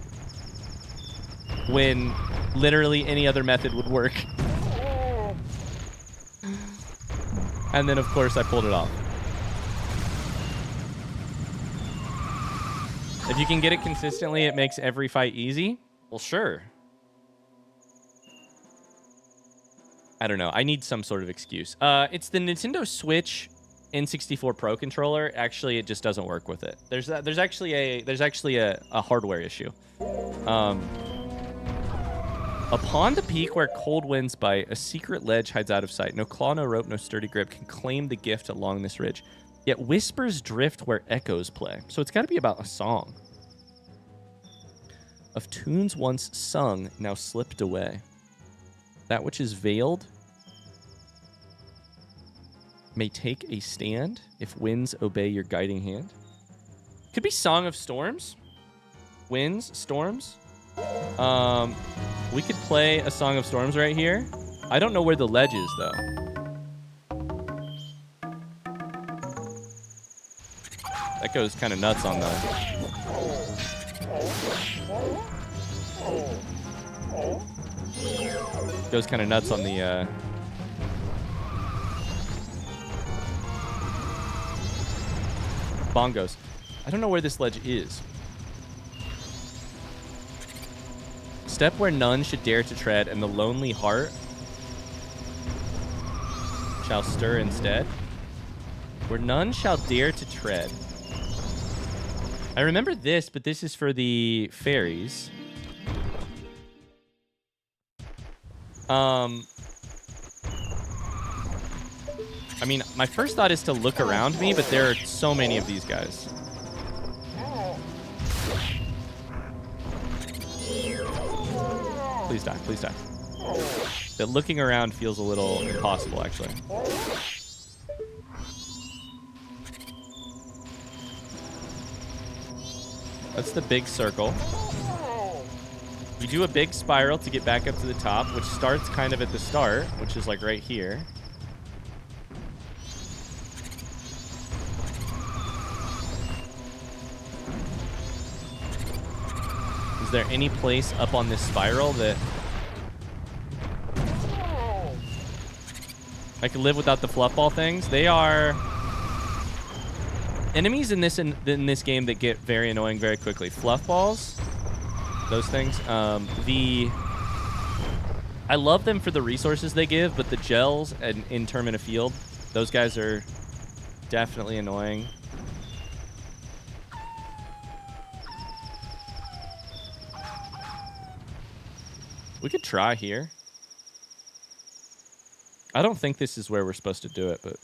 when literally any other method would work. And then of course I pulled it off. If you can get it consistently, it makes every fight easy. Well, sure. I don't know. I need some sort of excuse. It's the Nintendo Switch N64 Pro controller. Actually, it just doesn't work with it. There's actually a hardware issue. Upon the peak where cold winds bite, a secret ledge hides out of sight. No claw, no rope, no sturdy grip can claim the gift along this ridge. Yet whispers drift where echoes play. So it's got to be about a song. Of tunes once sung, now slipped away. That which is veiled may take a stand if winds obey your guiding hand. Could be Song of Storms. Winds, storms. We could play a Song of Storms right here. I don't know where the ledge is, though. That goes kind of nuts on the... Goes kind of nuts on the... bongos. I don't know where this ledge is. Step where none should dare to tread, and the lonely heart shall stir instead. Where none shall dare to tread. I remember this, but this is for the fairies. I mean, my first thought is to look around me, but there are so many of these guys. Please die, please die. That looking around feels a little impossible, actually. That's the big circle. You do a big spiral to get back up to the top, which starts kind of at the start, which is like right here. Is there any place up on this spiral that I could live without the fluff ball things? They are enemies in this game that get very annoying very quickly. Fluff balls, those things. I love them for the resources they give, but the gels and in Termina Field, those guys are definitely annoying. We could try here. I don't think this is where we're supposed to do it, but...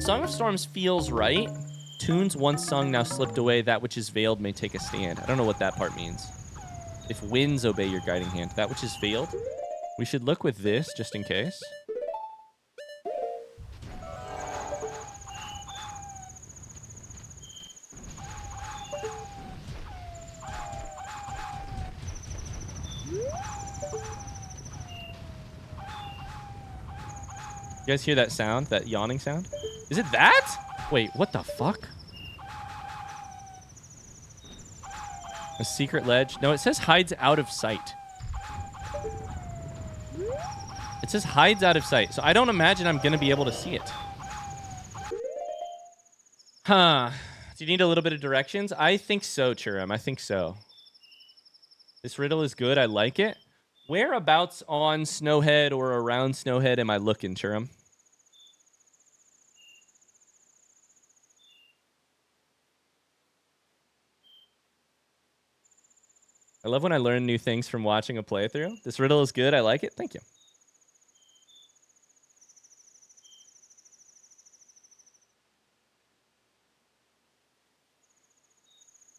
Song of Storms feels right. Tunes once sung, now slipped away. That which is veiled may take a stand. I don't know what that part means. If winds obey your guiding hand. That which is veiled. We should look with this, just in case. You guys hear that sound? That yawning sound? Is it that? Wait, what the fuck? A secret ledge? No, it says hides out of sight. It says hides out of sight. So I don't imagine I'm going to be able to see it. Huh. Do you need a little bit of directions? I think so, Churum. I think so. This riddle is good. I like it. Whereabouts on Snowhead or around Snowhead am I looking, Churum? I love when I learn new things from watching a playthrough. This riddle is good. I like it. Thank you.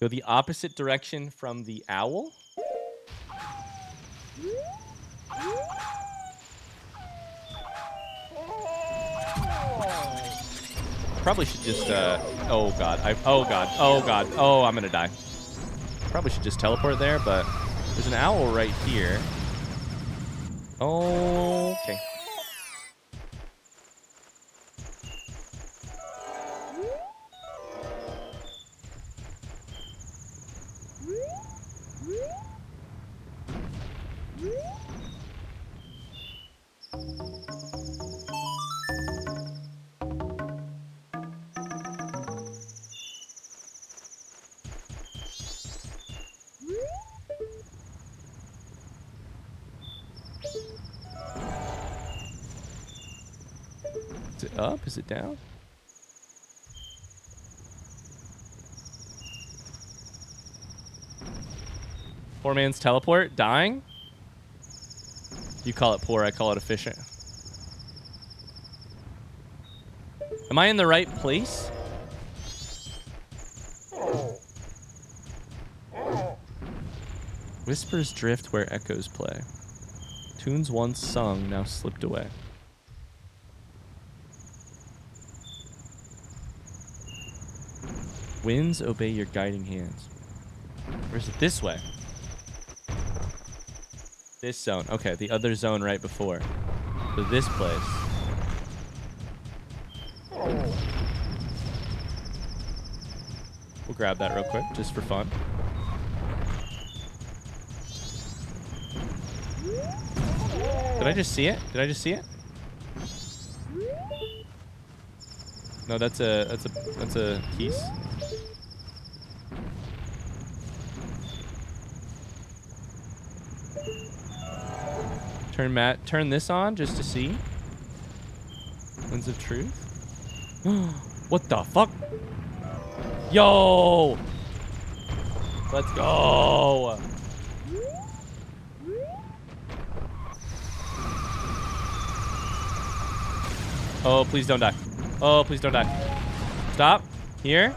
Go the opposite direction from the owl. Probably should just, oh god, oh, I'm gonna die. Probably should just teleport there, but there's an owl right here. Okay. Is it up? Is it down? Poor man's teleport? Dying? You call it poor, I call it efficient. Am I in the right place? Whispers drift where echoes play. Tunes once sung, now slipped away. Winds obey your guiding hands. Or is it this way? This zone. Okay, the other zone right before. So this place. We'll grab that real quick, just for fun. Did I just see it? Did I just see it? No, that's a piece. Turn this on just to see. Winds of Truth. What the fuck? Yo! Let's go! Oh, please don't die. Oh, please don't die. Stop. Here.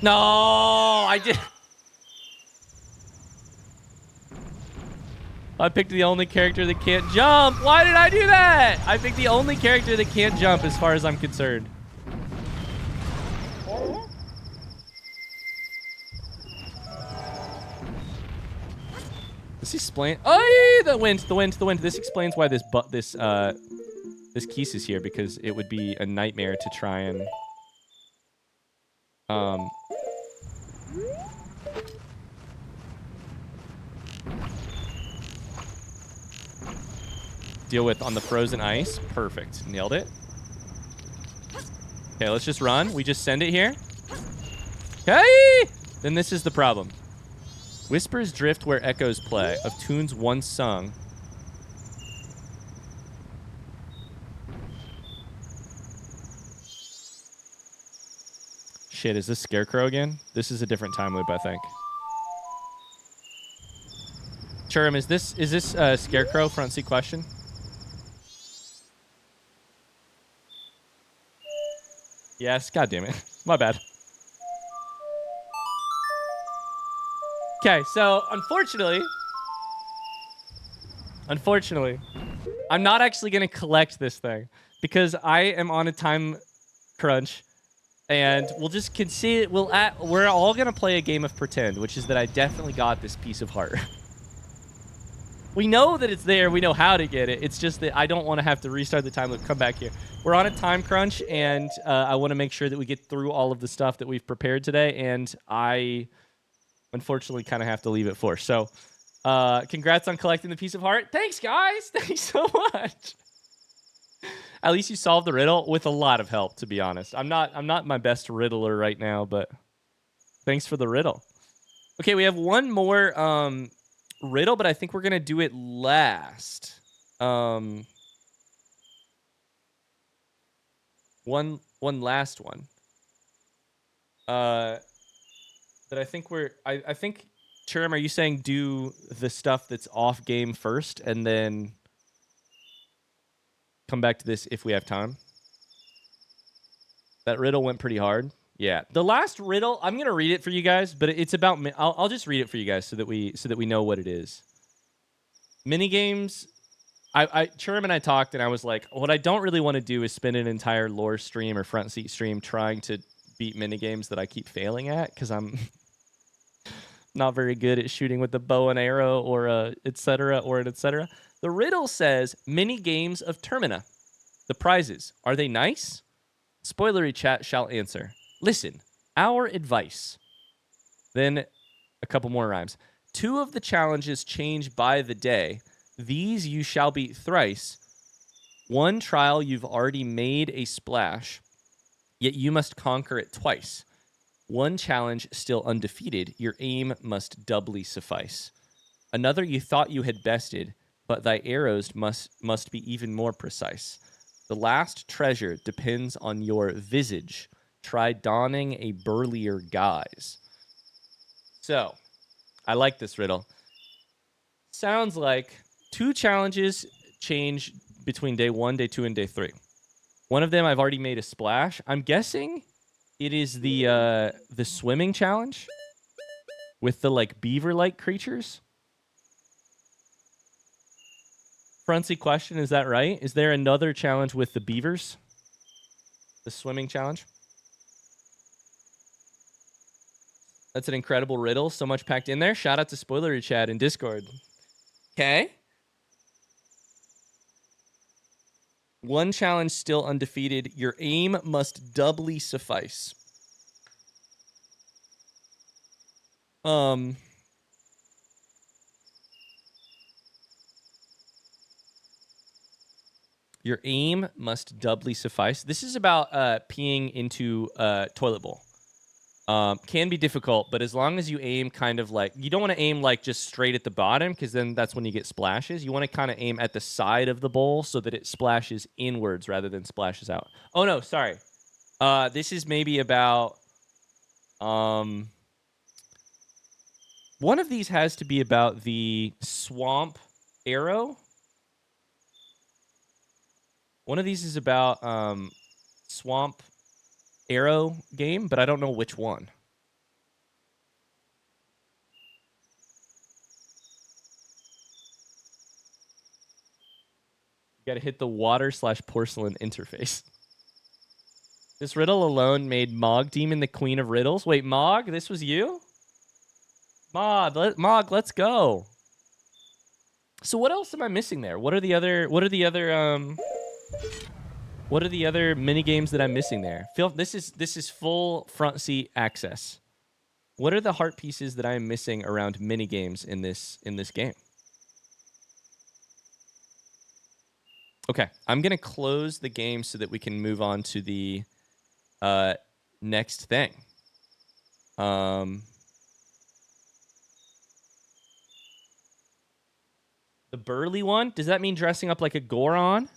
No, I did. I picked the only character that can't jump. Why did I do that? I picked the only character that can't jump as far as I'm concerned. This explains. Oh, the wind. This explains why this Keese is here, because it would be a nightmare to try and deal with on the frozen ice. Perfect. Nailed it. Okay, let's just run. We just send it here. Okay. Then this is the problem. Whispers drift where echoes play of tunes once sung. Shit, is this Scarecrow again? This is a different time loop, I think. Churum, is this Scarecrow front seat question? Yes, god damn it. My bad. Okay, so unfortunately, I'm not actually going to collect this thing because I am on a time crunch, and we'll just concede. We're all going to play a game of pretend, which is that I definitely got this piece of heart. We know that it's there. We know how to get it. It's just that I don't want to have to restart the time loop. Come back here. We're on a time crunch, and I want to make sure that we get through all of the stuff that we've prepared today, and I unfortunately kind of have to leave it for. So congrats on collecting the piece of heart. Thanks, guys. Thanks so much. At least you solved the riddle with a lot of help, to be honest. I'm not my best riddler right now, but thanks for the riddle. Okay, we have one more riddle, but I think we're going to do it last. One last one. That I think I think, Churum, are you saying do the stuff that's off game first and then come back to this if we have time? That riddle went pretty hard. Yeah. The last riddle, I'm going to read it for you guys, but it's about I'll just read it for you guys so that we know what it is. Minigames. Churum and I talked, and I was like, what I don't really want to do is spend an entire lore stream or front seat stream trying to beat minigames that I keep failing at, because I'm not very good at shooting with the bow and arrow or etc. The riddle says, mini games of Termina. The prizes, are they nice? Spoilery chat shall answer. Listen, our advice. Then a couple more rhymes. 2 of the challenges change by the day. These you shall beat thrice. 1 trial you've already made a splash, yet you must conquer it twice. 1 challenge still undefeated, your aim must doubly suffice. Another you thought you had bested, but thy arrows must be even more precise. The last treasure depends on your visage. Try donning a burlier guise. So, I like this riddle. Sounds like 2 challenges change between day 1, day 2, and day 3. One of them I've already made a splash. I'm guessing it is the swimming challenge. with the like beaver-like creatures. Frontseat question, is that right? Is there another challenge with the beavers? The swimming challenge? That's an incredible riddle. So much packed in there. Shout out to Spoilery Chat in Discord. Okay. One challenge still undefeated. Your aim must doubly suffice. Your aim must doubly suffice. This is about peeing into a toilet bowl. Can be difficult, but as long as you aim kind of like, you don't want to aim like just straight at the bottom, because then that's when you get splashes. You want to kind of aim at the side of the bowl so that it splashes inwards rather than splashes out. Oh no, sorry. This is maybe about one of these has to be about the swamp arrow. One of these is about swamp arrow game, but I don't know which one. You got to hit the water/porcelain interface. This riddle alone made Mog Demon the queen of riddles. Wait, Mog, this was you? Mog, let's go. So what else am I missing there? What are the other mini games that I'm missing there? This is full front seat access. What are the heart pieces that I'm missing around mini games in this game? Okay, I'm gonna close the game so that we can move on to the next thing. The burly one? Does that mean dressing up like a Goron?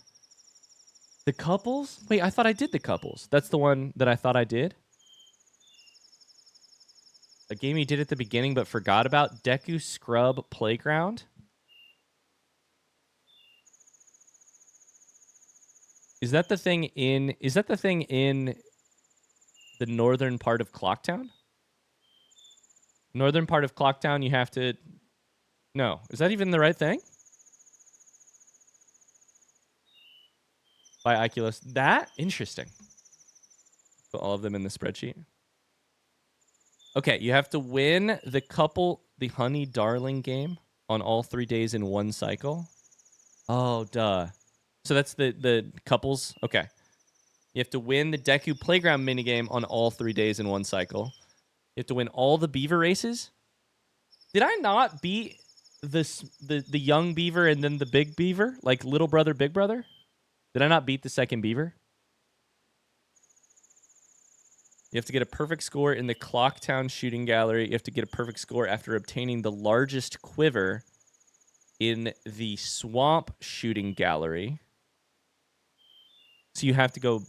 The couples? Wait, I thought I did the couples. That's the one that I thought I did. A game you did at the beginning but forgot about. Deku Scrub Playground. Is that the thing in the northern part of Clocktown? Northern part of Clocktown, you have to... No. Is that even the right thing? By Oculus. That? Interesting. Put all of them in the spreadsheet. Okay, you have to win the Honey Darling game on all 3 days in one cycle. Oh, duh. So that's the couples? Okay. You have to win the Deku Playground minigame on all 3 days in one cycle. You have to win all the beaver races. Did I not beat the young beaver and then the big beaver? Like little brother, big brother? Did I not beat the second beaver? You have to get a perfect score in the Clocktown shooting gallery. You have to get a perfect score after obtaining the largest quiver in the swamp shooting gallery. So you have to go...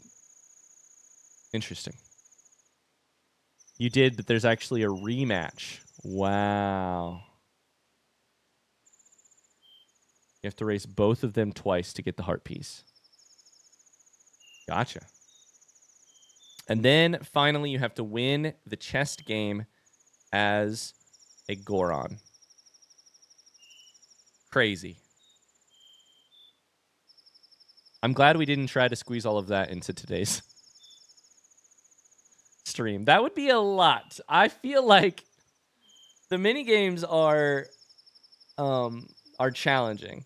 Interesting. You did, but there's actually a rematch. Wow. You have to race both of them twice to get the heart piece. Gotcha. And then finally, you have to win the chest game as a Goron. Crazy. I'm glad we didn't try to squeeze all of that into today's stream. That would be a lot. I feel like the mini games are challenging.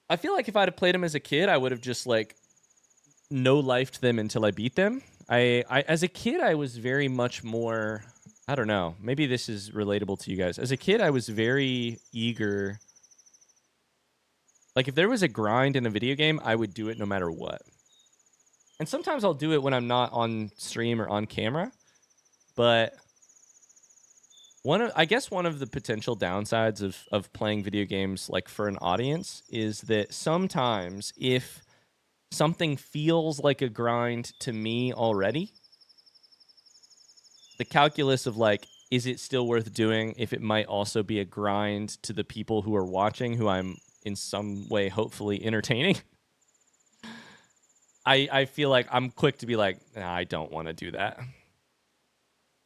I feel like if I'd have played them as a kid, I would have just like no-lifed them until I beat them. I as a kid, I was very much more, I don't know, maybe this is relatable to you guys. As a kid, I was very eager. Like if there was a grind in a video game, I would do it no matter what. And sometimes I'll do it when I'm not on stream or on camera. But I guess one of the potential downsides of playing video games like for an audience is that sometimes if something feels like a grind to me already, the calculus of like, is it still worth doing if it might also be a grind to the people who are watching, who I'm in some way hopefully entertaining? I feel like I'm quick to be like, nah, I don't want to do that.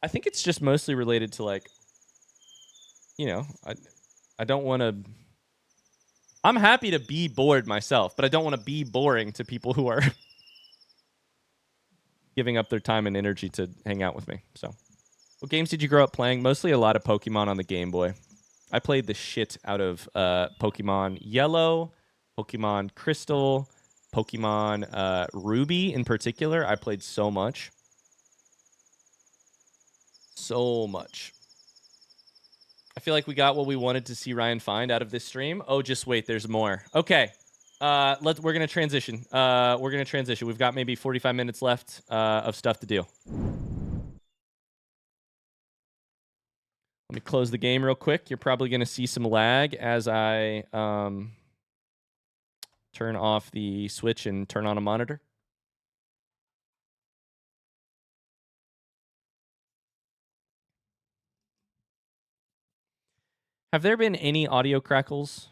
I think it's just mostly related to like, you know, I don't want to. I'm happy to be bored myself, but I don't want to be boring to people who are giving up their time and energy to hang out with me. So, what games did you grow up playing? Mostly a lot of Pokemon on the Game Boy. I played the shit out of Pokemon Yellow, Pokemon Crystal, Pokemon Ruby in particular. I played so much. So much. I feel like we got what we wanted to see Ryan find out of this stream. Oh, just wait, there's more. Okay. We're gonna transition. We've got maybe 45 minutes left of stuff to do. Let me close the game real quick. You're probably gonna see some lag as I turn off the switch and turn on a monitor. Have there been any audio crackles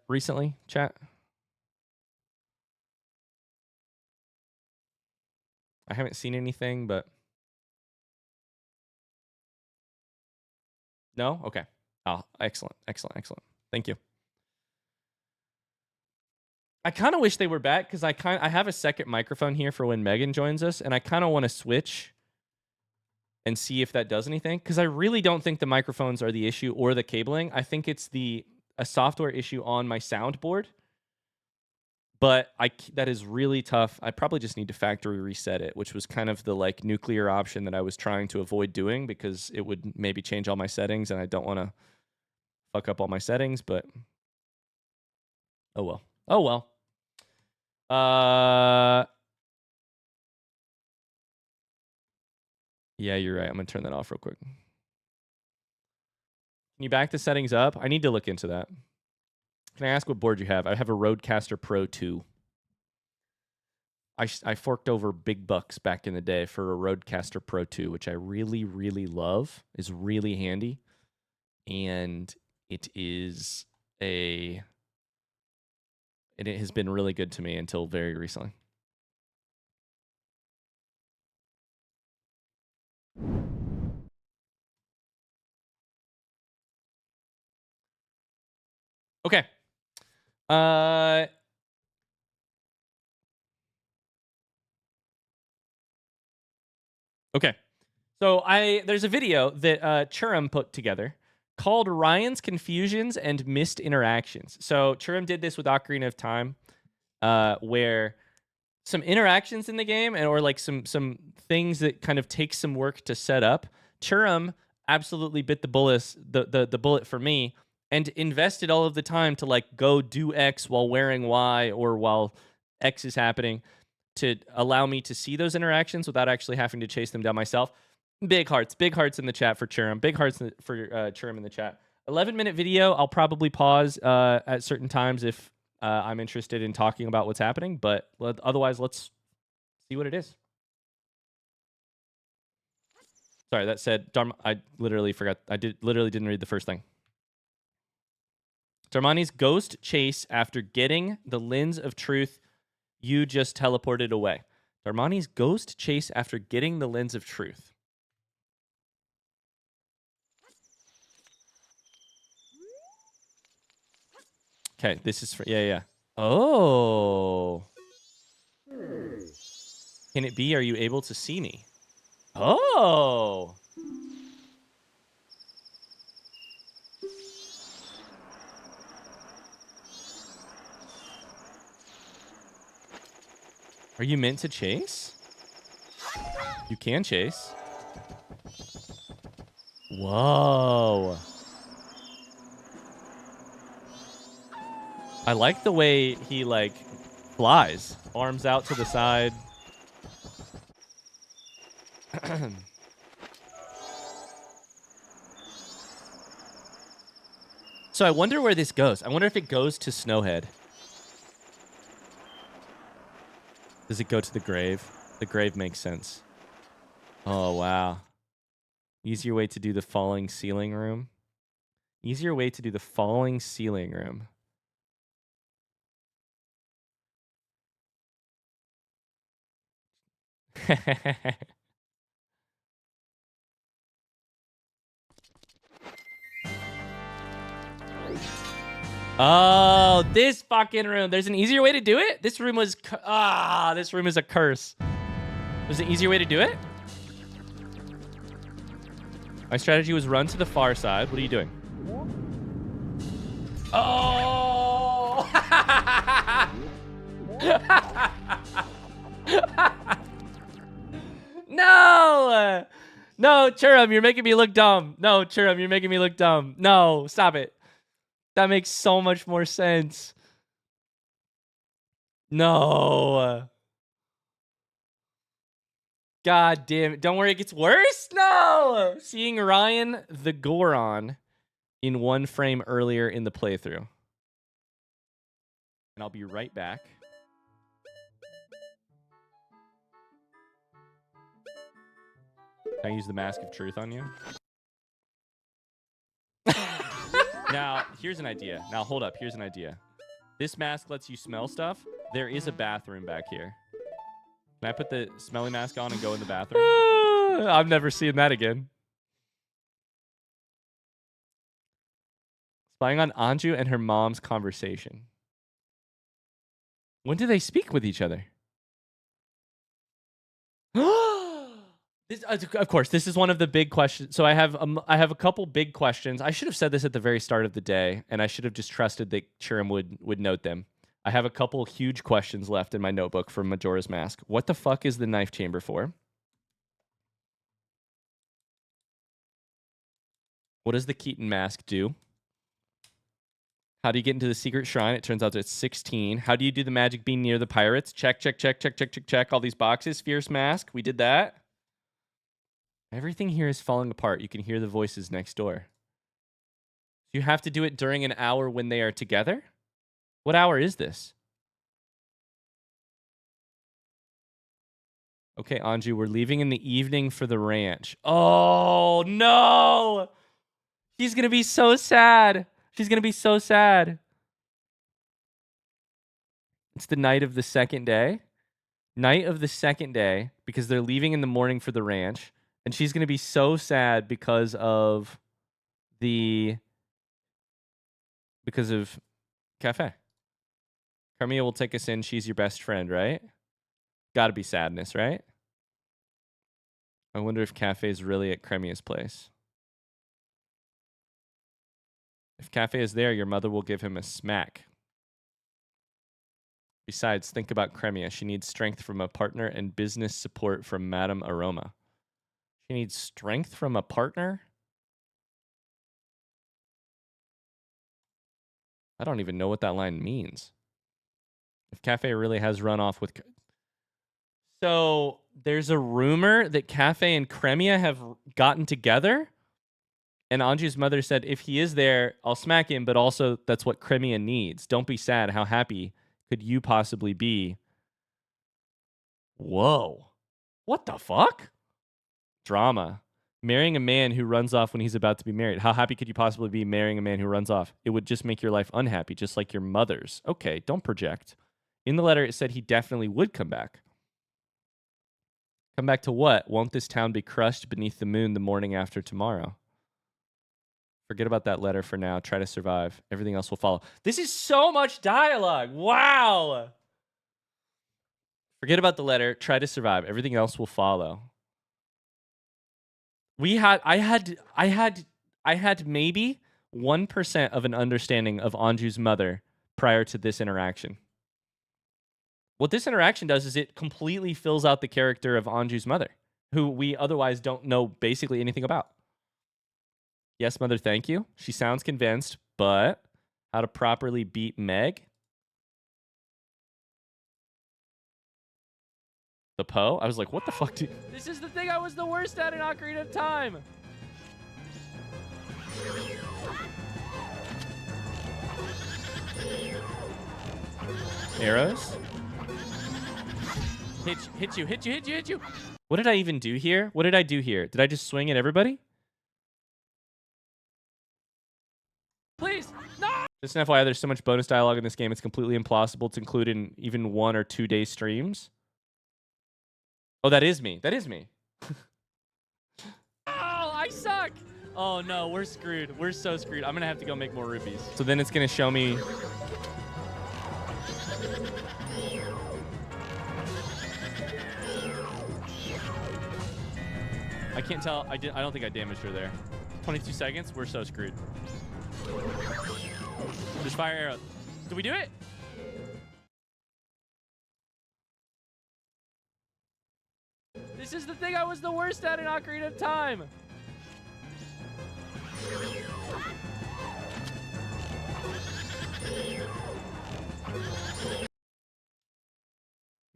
recently, chat? I haven't seen anything, but no? Okay. Oh, excellent. Thank you. I kind of wish they were back because I have a second microphone here for when Megan joins us, and I kind of want to switch and see if that does anything, because I really don't think the microphones are the issue or the cabling. I think it's a software issue on my soundboard. But that is really tough. I probably just need to factory reset it, which was kind of the like nuclear option that I was trying to avoid doing because it would maybe change all my settings, and I don't want to fuck up all my settings. But oh well. Oh well. Yeah, you're right. I'm gonna turn that off real quick. Can you back the settings up? I need to look into that. Can I ask what board you have? I have a Rodecaster Pro 2. I forked over big bucks back in the day for a Rodecaster Pro 2, which I really, really love. Is really handy. And it has been really good to me until very recently. Okay. Okay. So there's a video that Churum put together called Ryan's Confusions and Missed Interactions. So Churum did this with Ocarina of Time, where some interactions in the game or like some things that kind of take some work to set up. Churum absolutely bit the bullet for me and invested all of the time to like go do X while wearing Y or while X is happening to allow me to see those interactions without actually having to chase them down myself. Big hearts in the chat for Churum. Big hearts for Churum in the chat. 11-minute video. I'll probably pause at certain times if I'm interested in talking about what's happening, but otherwise, let's see what it is. Sorry, that said, I literally forgot. Literally didn't read the first thing. Darmani's ghost chase after getting the lens of truth. You just teleported away. Darmani's ghost chase after getting the lens of truth. Okay, this is for yeah. Oh. Can it be? Are you able to see me? Oh. Are you meant to chase? You can chase. Whoa. I like the way he like flies. Arms out to the side. So I wonder where this goes. I wonder if it goes to Snowhead. Does it go to the grave? The grave makes sense. Oh, wow. Easier way to do the falling ceiling room. Easier way to do the falling ceiling room. Oh, this fucking room. There's an easier way to do it? This room was... this room is a curse. There's an easier way to do it? My strategy was run to the far side. What are you doing? Oh! No! No, Churum, you're making me look dumb. No, Churum, you're making me look dumb. No, stop it. That makes so much more sense. No. God damn it. Don't worry, it gets worse? No! Seeing Ryan the Goron in one frame earlier in the playthrough. And I'll be right back. Can I use the Mask of Truth on you? Now, here's an idea. Now, hold up. Here's an idea. This mask lets you smell stuff. There is a bathroom back here. Can I put the smelly mask on and go in the bathroom? I've never seen that again. Spying on Anju and her mom's conversation. When do they speak with each other? This, of course, this is one of the big questions. So I have a couple big questions. I should have said this at the very start of the day, and I should have just trusted that Churum would note them. I have a couple huge questions left in my notebook from Majora's Mask. What the fuck is the knife chamber for? What does the Keaton mask do? How do you get into the secret shrine? It turns out it's 16. How do you do the magic bean near the pirates? Check, check, check, check, check, check, check. All these boxes. Fierce mask. We did that. Everything here is falling apart. You can hear the voices next door. You have to do it during an hour when they are together? What hour is this? Okay, Anju, we're leaving in the evening for the ranch. Oh, no! She's going to be so sad. She's going to be so sad. It's the night of the second day. Night of the second day, because they're leaving in the morning for the ranch. And she's going to be so sad because of Kafei. Carmilla will take us in. She's your best friend, right? Gotta be sadness, right? I wonder if Kafei is really at Cremia's place. If Kafei is there, your mother will give him a smack. Besides, think about Cremia. She needs strength from a partner and business support from Madame Aroma. She needs strength from a partner? I don't even know what that line means. If Kafei really has run off with... So, there's a rumor that Kafei and Cremia have gotten together? And Anju's mother said, if he is there, I'll smack him, but also that's what Cremia needs. Don't be sad. How happy could you possibly be? Whoa. What the fuck? Drama. Marrying a man who runs off when he's about to be married. How happy could you possibly be marrying a man who runs off? It would just make your life unhappy, just like your mother's. Okay, don't project. In the letter, it said he definitely would come back. Come back to what? Won't this town be crushed beneath the moon the morning after tomorrow? Forget about that letter for now. Try to survive. Everything else will follow. This is so much dialogue. Wow. Forget about the letter. Try to survive. Everything else will follow. I had maybe 1% of an understanding of Anju's mother prior to this interaction. What this interaction does is it completely fills out the character of Anju's mother, who we otherwise don't know basically anything about. Yes, mother, thank you. She sounds convinced, but how to properly beat Meg? The Poe? I was like, what the fuck, dude? This is the thing I was the worst at in Ocarina of Time. Arrows? Hit you. What did I even do here? What did I do here? Did I just swing at everybody? Please, no! Just an FYI, there's so much bonus dialogue in this game, it's completely impossible to include in even 1 or 2 day streams. Oh, that is me. That is me. Oh, I suck. Oh no, we're screwed. We're so screwed. I'm gonna have to go make more rupees. So then it's gonna show me. I can't tell. I don't think I damaged her there. 22 seconds. We're so screwed. Just fire arrows. Did we do it? This is the thing I was the worst at in Ocarina of Time.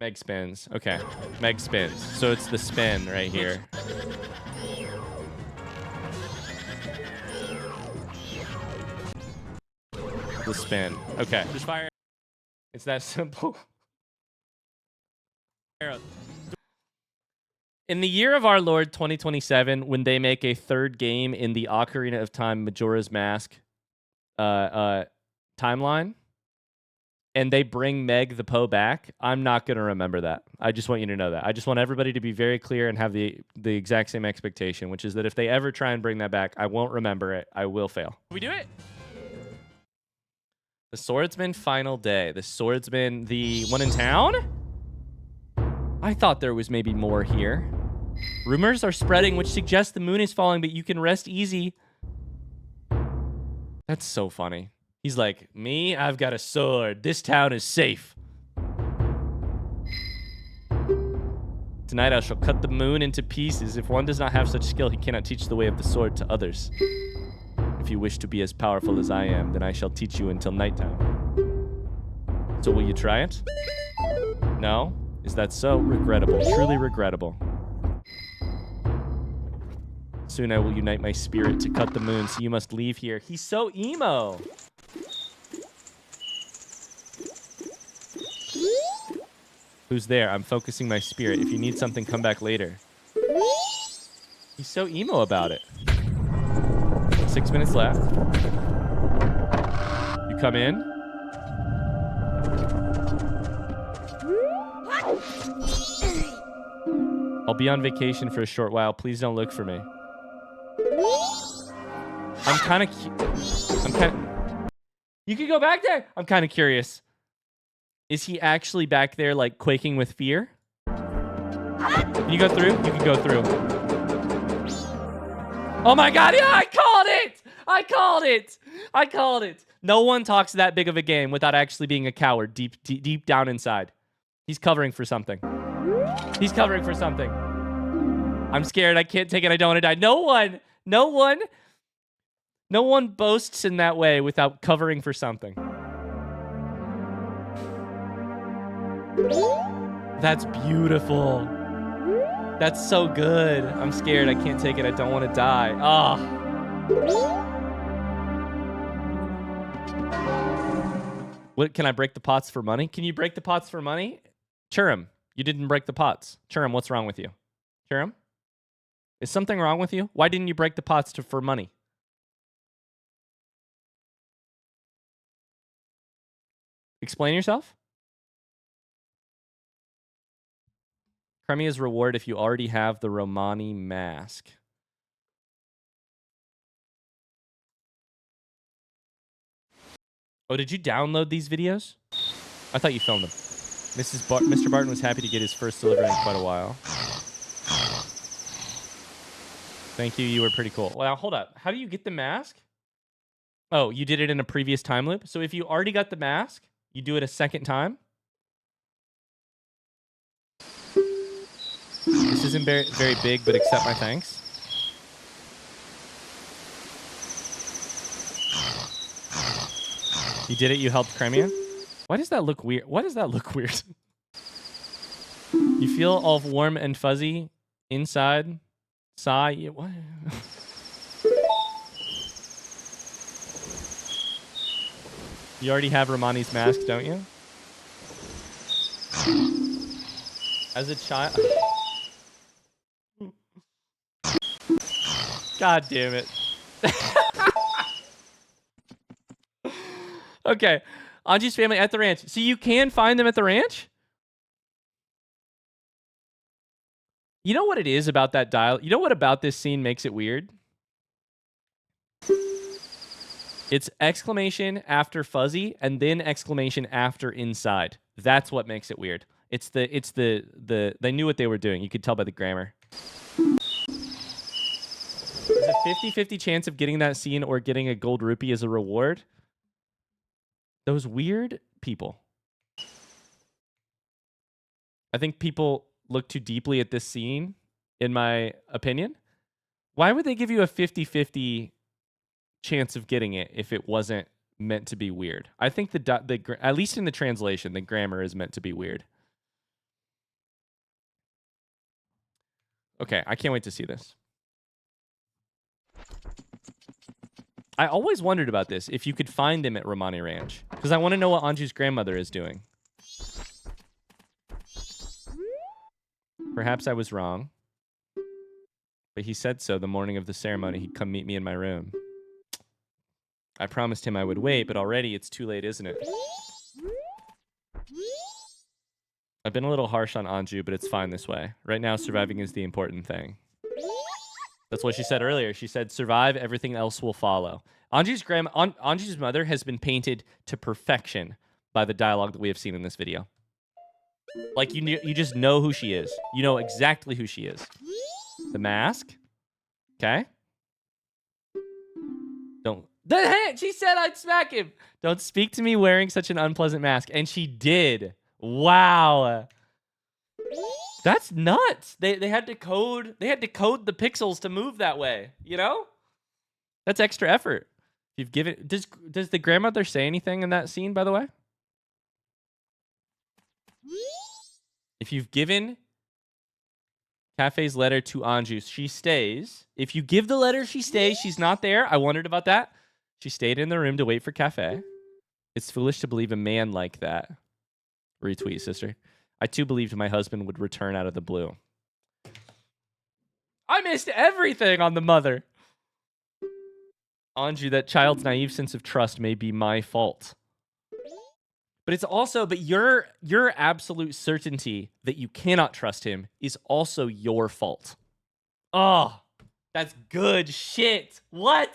Meg spins. Okay. Meg spins. So it's the spin right here. The spin. Okay. Just fire. It's that simple. In the year of our Lord 2027, when they make a third game in the Ocarina of Time Majora's Mask timeline, and they bring Meg the Poe back, I'm not going to remember that. I just want you to know that. I just want everybody to be very clear and have the exact same expectation, which is that if they ever try and bring that back, I won't remember it. I will fail. Did we do it? The Swordsman Final Day. The Swordsman, the one in town? I thought there was maybe more here. Rumors are spreading, which suggests the moon is falling, but you can rest easy. That's so funny. He's like, me? I've got a sword. This town is safe. Tonight I shall cut the moon into pieces. If one does not have such skill, he cannot teach the way of the sword to others. If you wish to be as powerful as I am, then I shall teach you until nighttime. So will you try it? No? Is that so? Regrettable. Truly regrettable. Soon I will unite my spirit to cut the moon, so you must leave here. He's so emo. Who's there? I'm focusing my spirit. If you need something, come back later. He's so emo about it. 6 minutes left. You come in. I'll be on vacation for a short while. Please don't look for me. I'm kind of... You can go back there. I'm kind of curious. Is he actually back there, like, quaking with fear? Can you go through? You can go through. Oh my god, yeah, I called it! I called it! I called it! No one talks that big of a game without actually being a coward deep down inside. He's covering for something. He's covering for something. I'm scared. I can't take it. I don't want to die. No one boasts in that way without covering for something. That's beautiful. That's so good. I'm scared. I can't take it. I don't want to die. Ah. What, can I break the pots for money? Can you break the pots for money? Churum, you didn't break the pots. Churum, what's wrong with you? Churum? Is something wrong with you? Why didn't you break the pots for money? Explain yourself. Cremia's reward if you already have the Romani mask. Oh, did you download these videos? I thought you filmed them. Mr. Barton was happy to get his first delivery in quite a while. Thank you. You were pretty cool. Well, hold up. How do you get the mask? Oh, you did it in a previous time loop? So if you already got the mask, you do it a second time? This isn't very, very big, but accept my thanks. You did it? You helped Cremia? Why does that look weird? Why does that look weird? You feel all warm and fuzzy inside? Sigh? What? You already have Romani's mask, don't you? As a child... God damn it. Okay. Anju's family at the ranch. So you can find them at the ranch? You know what it is about that dial? You know what about this scene makes it weird? It's exclamation after fuzzy and then exclamation after inside. That's what makes it weird. It's the they knew what they were doing. You could tell by the grammar. There's a 50-50 chance of getting that scene or getting a gold rupee as a reward. Those weird people. I think people look too deeply at this scene, in my opinion. Why would they give you a 50-50 chance of getting it if it wasn't meant to be weird? I think at least in the translation, the grammar is meant to be weird. Okay, I can't wait to see this. I always wondered about this, if you could find them at Romani Ranch, because I want to know what Anju's grandmother is doing. Perhaps I was wrong, but he said so the morning of the ceremony. He'd come meet me in my room. I promised him I would wait, but already it's too late, isn't it? I've been a little harsh on Anju, but it's fine this way. Right now, surviving is the important thing. That's what she said earlier. She said, survive, everything else will follow. Anju's mother has been painted to perfection by the dialogue that we have seen in this video. Like, you just know who she is. You know exactly who she is. The mask. Okay. Don't. She said I'd smack him. Don't speak to me wearing such an unpleasant mask. And she did. Wow. That's nuts. They had to code the pixels to move that way, you know? That's extra effort. You've given does the grandmother say anything in that scene, by the way? If you've given Kafei's letter to Anju, she stays. If you give the letter, she stays. She's not there. I wondered about that. She stayed in the room to wait for Kafei. It's foolish to believe a man like that. Retweet, sister. I too believed my husband would return out of the blue. I missed everything on the mother. Anju, that child's naive sense of trust may be my fault. But it's also, your absolute certainty that you cannot trust him is also your fault. Oh, that's good shit. What?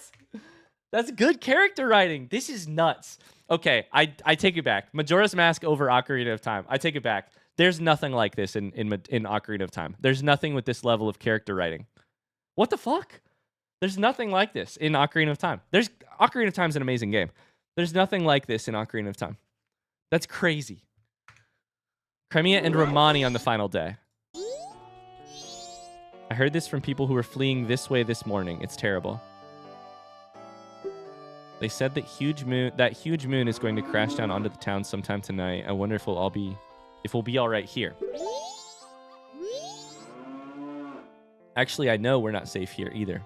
That's good character writing. This is nuts. Okay, I take it back. Majora's Mask over Ocarina of Time. I take it back. There's nothing like this in Ocarina of Time. There's nothing with this level of character writing. What the fuck? There's nothing like this in Ocarina of Time. Ocarina of Time is an amazing game. There's nothing like this in Ocarina of Time. That's crazy. Crimea and Romani on the final day. I heard this from people who were fleeing this way this morning. It's terrible. They said that huge moon is going to crash down onto the town sometime tonight. I wonder if we'll be all right here. Actually, I know we're not safe here either.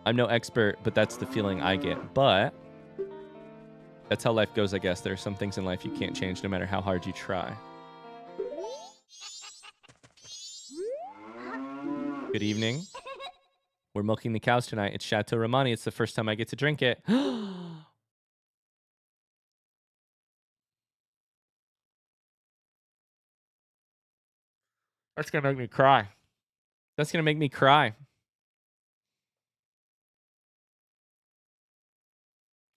I'm no expert, but that's the feeling I get. But that's how life goes, I guess. There are some things in life you can't change no matter how hard you try. Good evening. We're milking the cows tonight. It's Chateau Romani. It's the first time I get to drink it. That's going to make me cry. That's going to make me cry.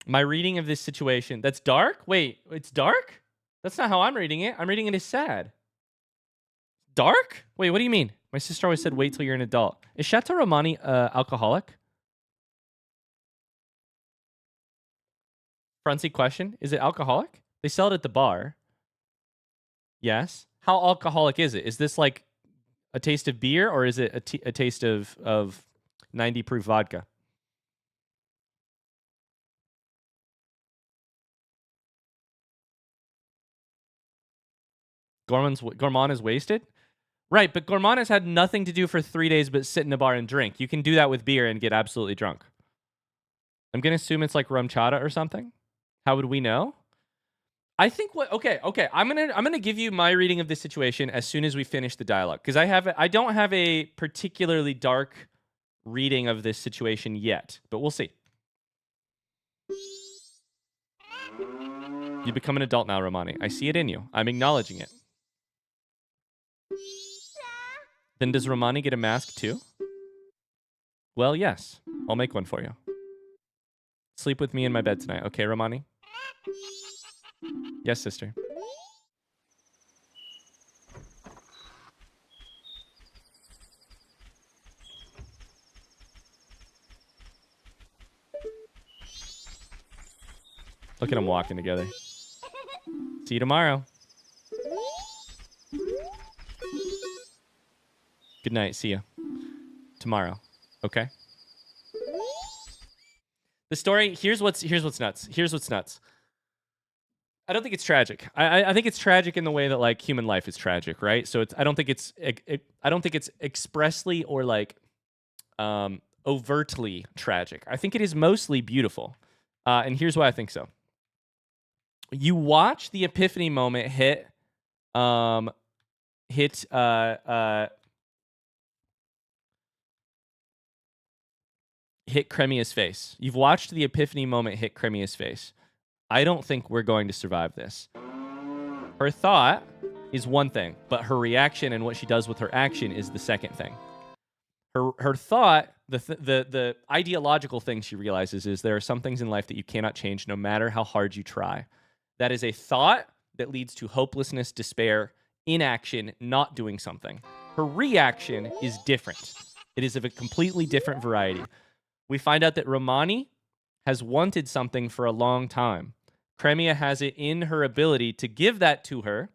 My reading of this situation. That's dark? Wait, it's dark? That's not how I'm reading it. I'm reading it as sad. Dark? Wait, what do you mean? My sister always said, wait till you're an adult. Is Chateau Romani alcoholic? Frontseat question. Is it alcoholic? They sell it at the bar. Yes. How alcoholic is it? Is this like a taste of beer or is it a taste of 90 proof vodka? Gourmand is wasted? Right, but Gourmand has had nothing to do for 3 days but sit in a bar and drink. You can do that with beer and get absolutely drunk. I'm going to assume it's like rum chata or something. How would we know? I think okay. I'm going to give you my reading of this situation as soon as we finish the dialogue because I don't have a particularly dark reading of this situation yet, but we'll see. You become an adult now, Romani. I see it in you. I'm acknowledging it. Then does Romani get a mask too? Well, yes. I'll make one for you. Sleep with me in my bed tonight. Okay, Romani? Yes, sister. Look at them walking together. See you tomorrow. Good night. See you tomorrow. Okay. The story. Here's what's nuts. Here's what's nuts. I don't think it's tragic. I think it's tragic in the way that like human life is tragic, right? So I don't think it's expressly or like overtly tragic. I think it is mostly beautiful. And here's why I think so. You watch the epiphany moment hit Cremia's face. You've watched the epiphany moment hit Cremia's face. I don't think we're going to survive this. Her thought is one thing, but her reaction and what she does with her action is the second thing. Her thought, the ideological thing she realizes is there are some things in life that you cannot change no matter how hard you try. That is a thought that leads to hopelessness, despair, inaction, not doing something. Her reaction is different. It is of a completely different variety. We find out that Romani has wanted something for a long time. Cremia has it in her ability to give that to her.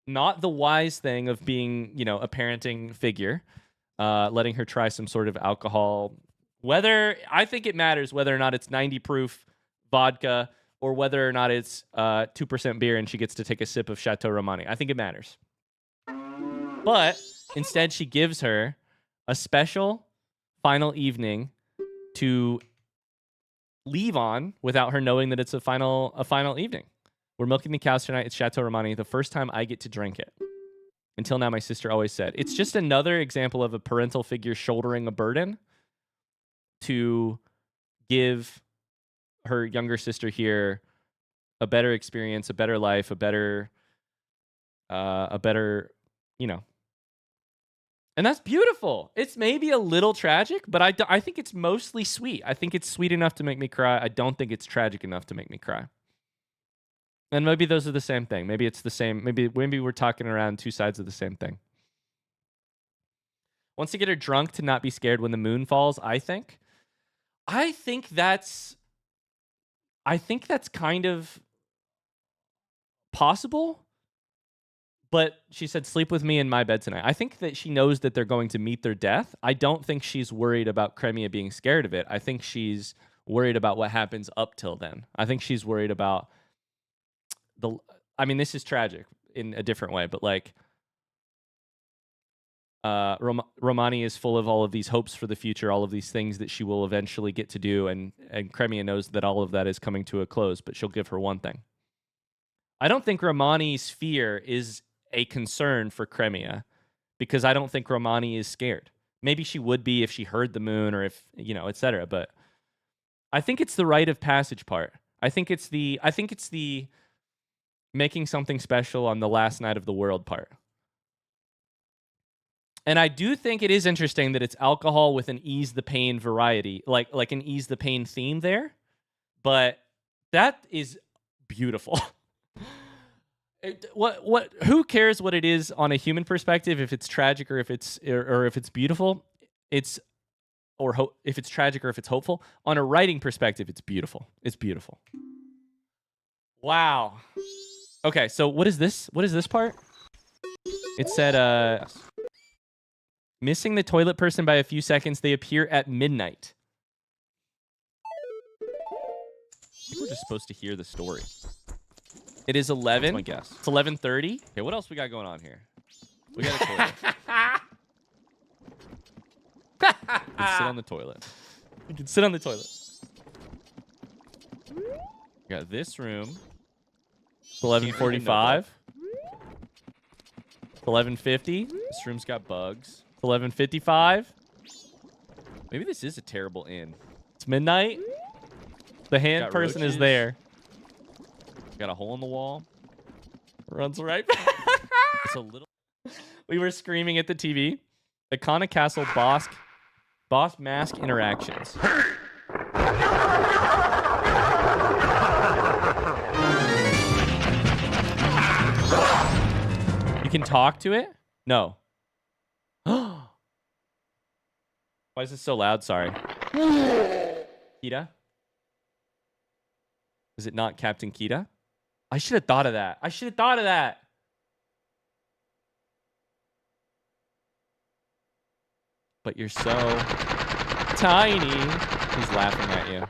Not the wise thing of being, a parenting figure, letting her try some sort of alcohol. I think it matters whether or not it's 90 proof vodka or whether or not it's 2% beer and she gets to take a sip of Chateau Romani. I think it matters. But instead, she gives her a special final evening to leave on without her knowing that it's a final evening. We're milking the cows tonight. It's Chateau Romani. The first time I get to drink it. Until now, my sister always said. It's just another example of a parental figure shouldering a burden to give her younger sister here a better experience, a better life, a better, and that's beautiful. It's maybe a little tragic, but I think it's mostly sweet. I think it's sweet enough to make me cry. I don't think it's tragic enough to make me cry. And maybe those are the same thing. Maybe it's the same. Maybe we're talking around two sides of the same thing. Wants to get her drunk to not be scared when the moon falls, I think. I think that's kind of possible. But she said, sleep with me in my bed tonight. I think that she knows that they're going to meet their death. I don't think she's worried about Cremia being scared of it. I think she's worried about what happens up till then. I think she's worried about this is tragic in a different way, but like Romani is full of all of these hopes for the future, all of these things that she will eventually get to do, and Cremia knows that all of that is coming to a close, but she'll give her one thing. I don't think Romani's fear is a concern for Cremia because I don't think Romani is scared. Maybe she would be if she heard the moon or if, etc. But I think it's the rite of passage part. I think it's the making something special on the last night of the world part. And I do think it is interesting that it's alcohol with an ease the pain variety, like an ease the pain theme there. But that is beautiful. Who cares what it is on a human perspective, if it's tragic or if it's beautiful? If it's tragic or if it's hopeful. On a writing perspective, it's beautiful. It's beautiful. Wow. Okay, so what is this? What is this part? It said missing the toilet person by a few seconds. They appear at midnight. We're just supposed to hear the story. It is 11. That's my guess. It's 11:30. Okay, what else we got going on here? We got a toilet. Let's sit on the toilet. You can sit on the toilet. We got this room. It's 11:45. It's 11:50. This room's got bugs. It's 11:55. Maybe this is a terrible inn. It's midnight. The hand person is there. Got a hole in the wall. Runs right back. It's a little. We were screaming at the TV. Icona Castle boss mask interactions. You can talk to it? No. Why is it so loud? Sorry. Kita? Is it not Captain Kita? I should have thought of that. I should have thought of that. But you're so tiny. He's laughing at you.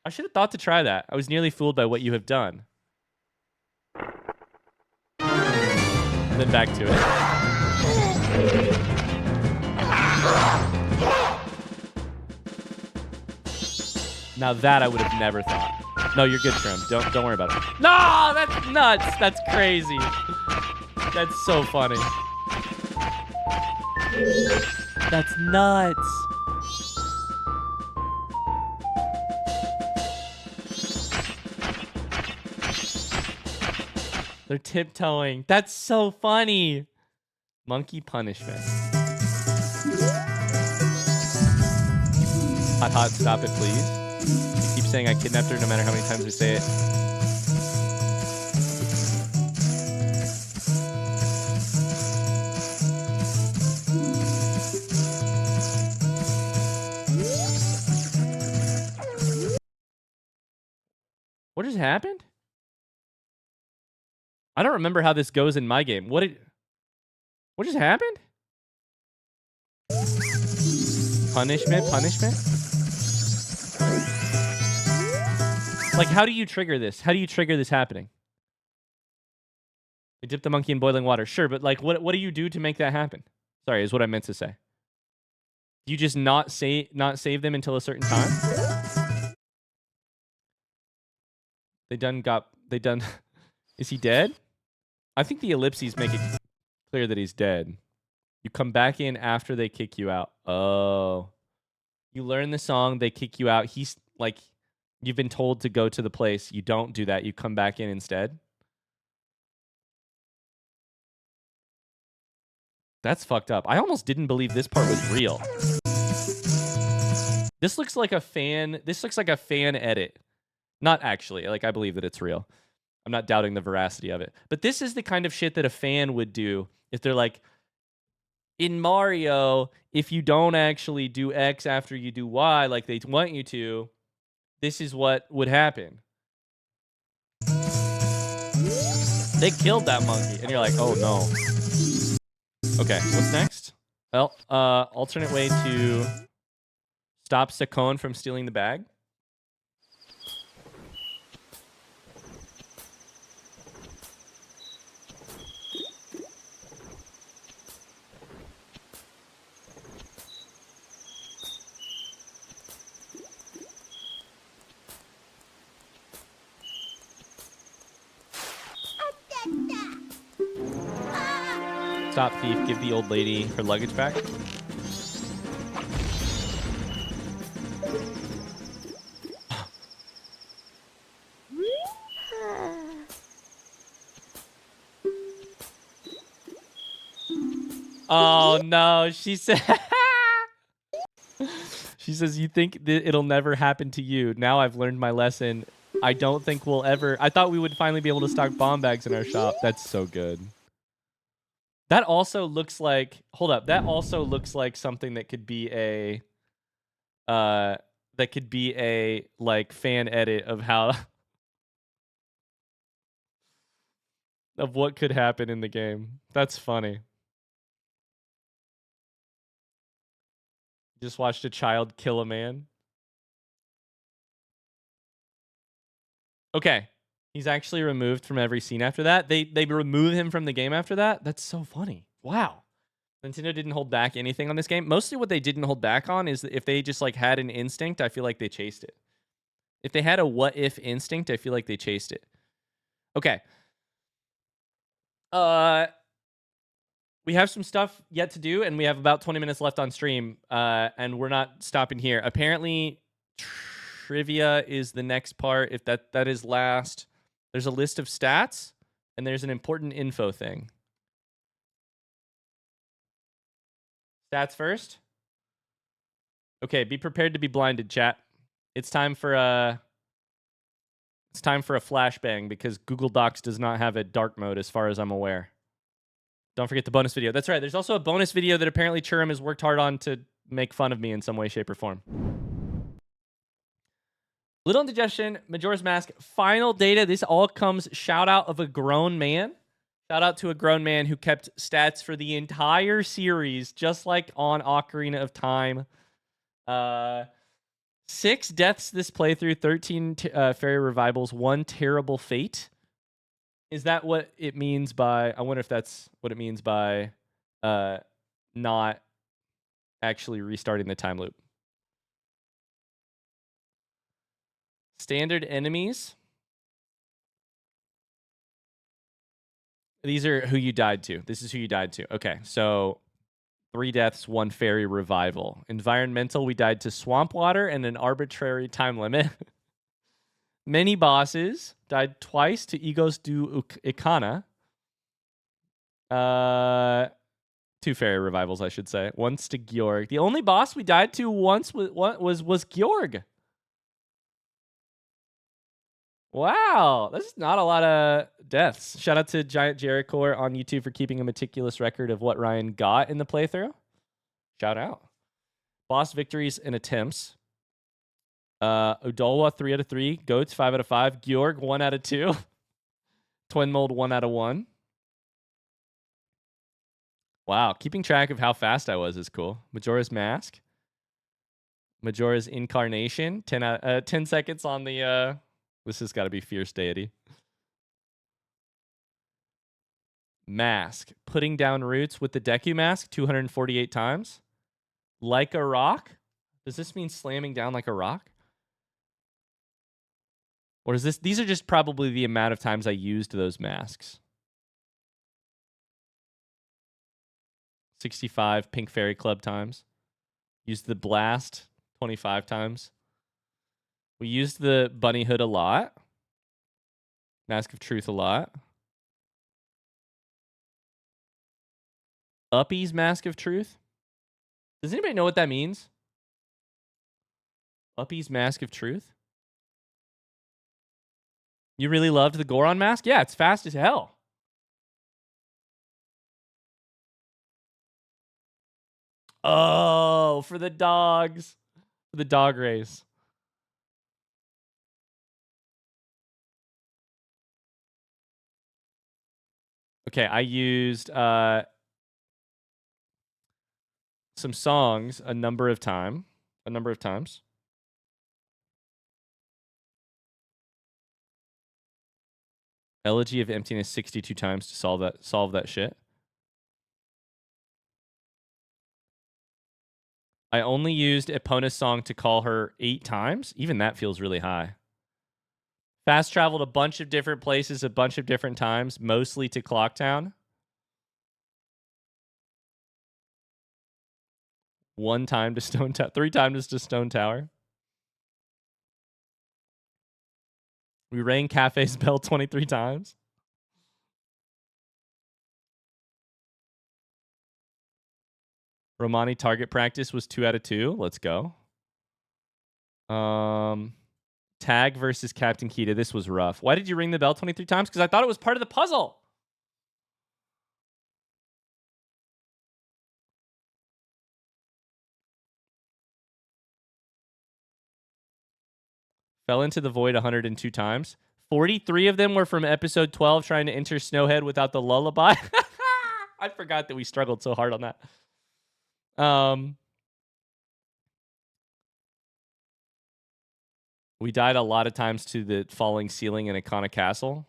I should have thought to try that. I was nearly fooled by what you have done. And then back to it. Now that I would have never thought. No, you're good, Trim. Don't worry about it. No, that's nuts. That's crazy. That's so funny. That's nuts. They're tiptoeing. That's so funny. Monkey punishment. Hot, stop it, please. You keep saying I kidnapped her no matter how many times we say it. What just happened? I don't remember how this goes in my game. What just happened? Punishment? Like, how do you trigger this? How do you trigger this happening? They dip the monkey in boiling water. Sure, but like, what do you do to make that happen? Sorry, is what I meant to say. Do you just not save them until a certain time? They done. Is he dead? I think the ellipses make it clear that he's dead. You come back in after they kick you out. Oh. You learn the song, they kick you out. He's like, you've been told to go to the place. You don't do that. You come back in instead. That's fucked up. I almost didn't believe this part was real. This looks like a fan edit. Not actually. Like, I believe that it's real. I'm not doubting the veracity of it. But this is the kind of shit that a fan would do if they're like, in Mario, if you don't actually do X after you do Y like they want you to, this is what would happen. They killed that monkey. And you're like, oh no. Okay, what's next? Well, alternate way to stop Sakone from stealing the bag. Stop thief, give the old lady her luggage back. Oh no, she said she says you think it'll never happen to you. Now I've learned my lesson. I don't think we'll ever. I thought we would finally be able to stock bomb bags in our shop. That's so good. That also looks like, hold up, that also looks like something that could be a like fan edit of how of what could happen in the game. That's funny. Just watched a child kill a man. Okay. He's actually removed from every scene after that. They remove him from the game after that. That's so funny. Wow. Nintendo didn't hold back anything on this game. Mostly what they didn't hold back on is that if they just like had an instinct, I feel like they chased it. If they had a what if instinct, I feel like they chased it. Okay. We have some stuff yet to do, and we have about 20 minutes left on stream, and we're not stopping here. Apparently, trivia is the next part. If that is last, there's a list of stats, and there's an important info thing. Stats first. Okay, be prepared to be blinded, chat. It's time for a flashbang because Google Docs does not have a dark mode as far as I'm aware. Don't forget the bonus video. That's right. There's also a bonus video that apparently Churum has worked hard on to make fun of me in some way, shape, or form. Little Indigestion, Majora's Mask, final data. This all comes shout out of a grown man. Shout out to a grown man who kept stats for the entire series, just like on Ocarina of Time. 6 deaths this playthrough, 13 fairy revivals, 1 terrible fate. Is that what it means by... I wonder if that's what it means by not actually restarting the time loop. Standard enemies. These are who you died to. This is who you died to. Okay, so 3 deaths, 1 fairy revival. Environmental, we died to swamp water and an arbitrary time limit. Many bosses died twice to Egos du Ikana. 2 fairy revivals, I should say. Once to Georg. The only boss we died to once was Georg. Wow, that's not a lot of deaths. Shout out to Giant Jericho on YouTube for keeping a meticulous record of what Ryan got in the playthrough. Shout out. Boss victories and attempts. Odolwa 3 out of 3. Goats 5 out of 5. Georg 1 out of 2. Twin Mold 1 out of 1. Wow, keeping track of how fast I was is cool. Majora's Mask. Majora's Incarnation. 10 seconds on the... This has got to be Fierce Deity. Mask. Putting down roots with the Deku Mask 248 times. Like a rock. Does this mean slamming down like a rock? Or is this... These are just probably the amount of times I used those masks. 65 Pink Fairy Club times. Used the Blast 25 times. We used the Bunny Hood a lot. Mask of Truth a lot. Uppy's Mask of Truth. Does anybody know what that means? Uppy's Mask of Truth? You really loved the Goron Mask? Yeah, it's fast as hell. Oh, for the dogs. For the dog race. Okay, I used some songs a number of times. Elegy of Emptiness 62 times to solve that shit. I only used Epona's song to call her 8 times. Even that feels really high. Fast traveled a bunch of different places a bunch of different times, mostly to Clocktown. 1 time to Stone Tower, 3 times to Stone Tower. We rang Kafei's bell 23 times. Romani target practice was 2 out of 2. Let's go. Tag versus Captain Kita. This was rough. Why did you ring the bell 23 times? Because I thought it was part of the puzzle. Fell into the void 102 times. 43 of them were from episode 12 trying to enter Snowhead without the lullaby. I forgot that we struggled so hard on that. We died a lot of times to the falling ceiling in Ikana Castle.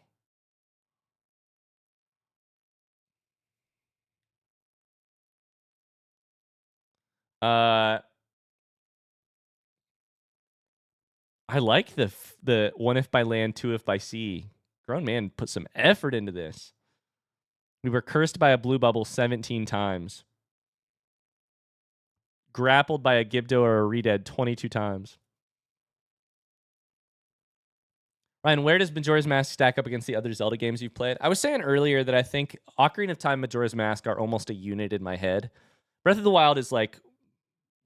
I like the 1 if by land, 2 if by sea. Grown man put some effort into this. We were cursed by a blue bubble 17 times. Grappled by a Gibdo or a Redead 22 times. Ryan, where does Majora's Mask stack up against the other Zelda games you've played? I was saying earlier that I think Ocarina of Time, Majora's Mask are almost a unit in my head. Breath of the Wild is like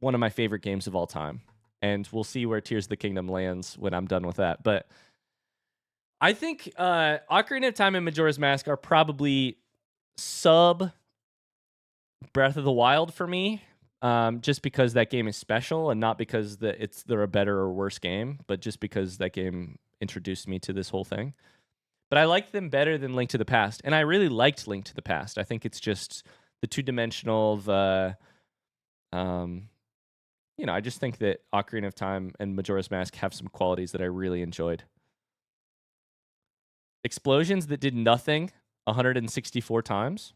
one of my favorite games of all time. And we'll see where Tears of the Kingdom lands when I'm done with that. But I think Ocarina of Time and Majora's Mask are probably sub Breath of the Wild for me, just because that game is special and not because they're a better or worse game, but just because that game introduced me to this whole thing. But I like them better than Link to the Past, and I really liked Link to the Past. I think it's just the two-dimensional, I just think that Ocarina of Time and Majora's Mask have some qualities that I really enjoyed. Explosions that did nothing 164 times.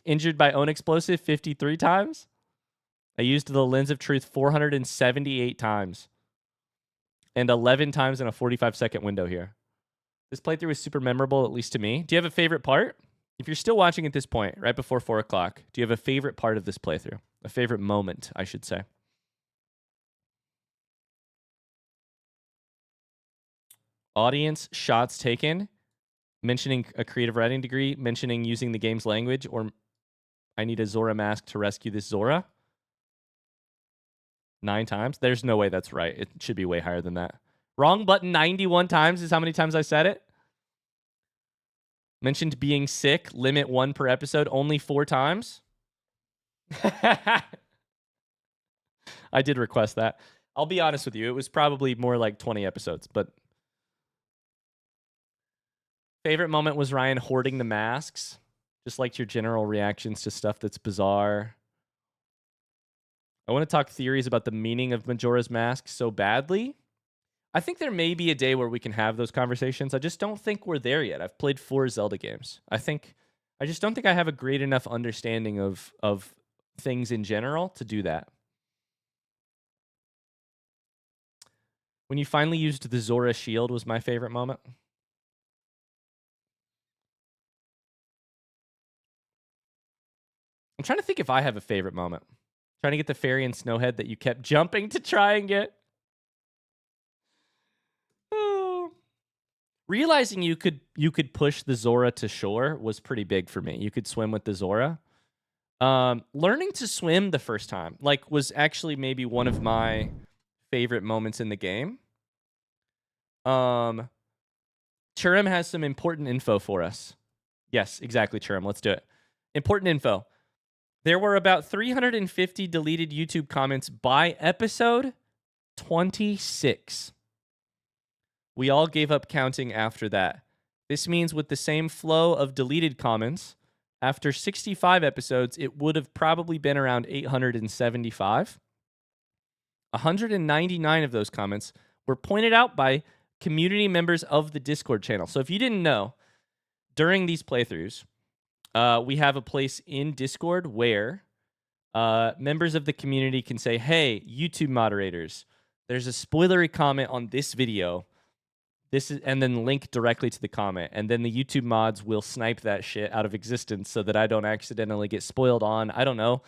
Injured by own explosive 53 times. I used the Lens of Truth 478 times. And 11 times in a 45-second window here. This playthrough is super memorable, at least to me. Do you have a favorite part? If you're still watching at this point, right before 4 o'clock, do you have a favorite part of this playthrough? A favorite moment, I should say. Audience shots taken. Mentioning a creative writing degree. Mentioning using the game's language. Or I need a Zora mask to rescue this Zora. 9 times? There's no way that's right. It should be way higher than that. Wrong button 91 times is how many times I said it. Mentioned being sick. Limit 1 per episode. Only 4 times. I did request that. I'll be honest with you. It was probably more like 20 episodes. But favorite moment was Ryan hoarding the masks. Just liked your general reactions to stuff that's bizarre. I want to talk theories about the meaning of Majora's Mask so badly. I think there may be a day where we can have those conversations. I just don't think we're there yet. I've played 4 Zelda games. I just don't think I have a great enough understanding of things in general to do that. When you finally used the Zora shield was my favorite moment. I'm trying to think if I have a favorite moment. Trying to get the fairy and Snowhead that you kept jumping to try and get. Realizing you could push the Zora to shore was pretty big for me. You could swim with the Zora. Learning to swim the first time was actually maybe one of my favorite moments in the game. Churim has some important info for us. Yes, exactly, Churim. Let's do it. Important info. There were about 350 deleted YouTube comments by episode 26. We all gave up counting after that. This means with the same flow of deleted comments, after 65 episodes, it would have probably been around 875. 199 of those comments were pointed out by community members of the Discord channel. So if you didn't know, during these playthroughs, we have a place in Discord where members of the community can say, hey, YouTube moderators, there's a spoilery comment on this video. And then link directly to the comment. And then the YouTube mods will snipe that shit out of existence so that I don't accidentally get spoiled on, I don't know,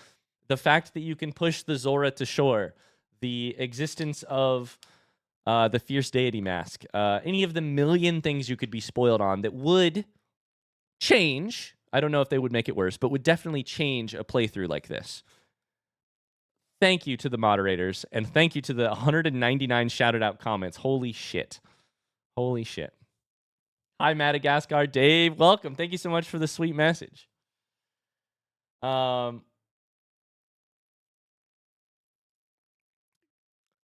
the fact that you can push the Zora to shore, the existence of the Fierce Deity mask, any of the million things you could be spoiled on that would change. I don't know if they would make it worse, but would definitely change a playthrough like this. Thank you to the moderators, and thank you to the 199 shouted out comments. Holy shit. Holy shit. Hi, Madagascar. Dave, welcome. Thank you so much for the sweet message.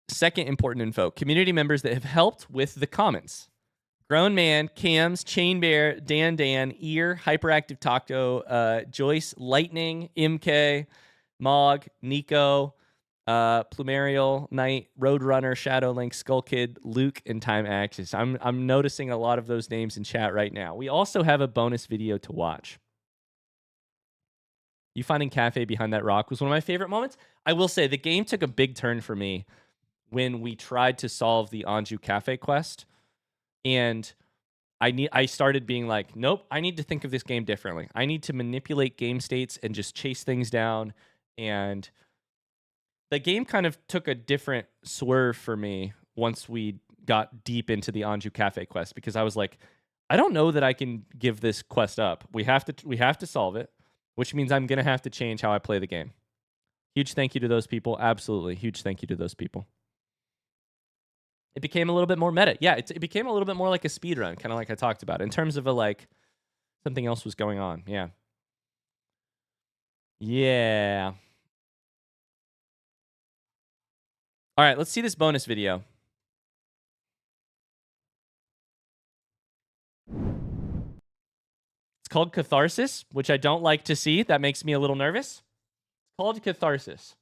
Second important info. Community members that have helped with the comments. Grown Man, Cams, Chain Bear, Dan, Ear, Hyperactive Taco, Joyce, Lightning, MK, Mog, Nico, Plumerial, Knight, Roadrunner, Shadowlink, Skull Kid, Luke, and Time Axis. I'm noticing a lot of those names in chat right now. We also have a bonus video to watch. You finding Kafei behind that rock was one of my favorite moments. I will say the game took a big turn for me when we tried to solve the Anju Kafei quest. And I started being like, nope, I need to think of this game differently. I need to manipulate game states and just chase things down. And the game kind of took a different swerve for me once we got deep into the Anju Kafei quest, because I was like, I don't know that I can give this quest up. We have to solve it, which means I'm going to have to change how I play the game. Huge thank you to those people. Absolutely. Huge thank you to those people. It became a little bit more meta. Yeah, it became a little bit more like a speed run, kind of like I talked about, in terms of something else was going on. Yeah. Yeah. All right, let's see this bonus video. It's called Catharsis, which I don't like to see. That makes me a little nervous. It's called Catharsis.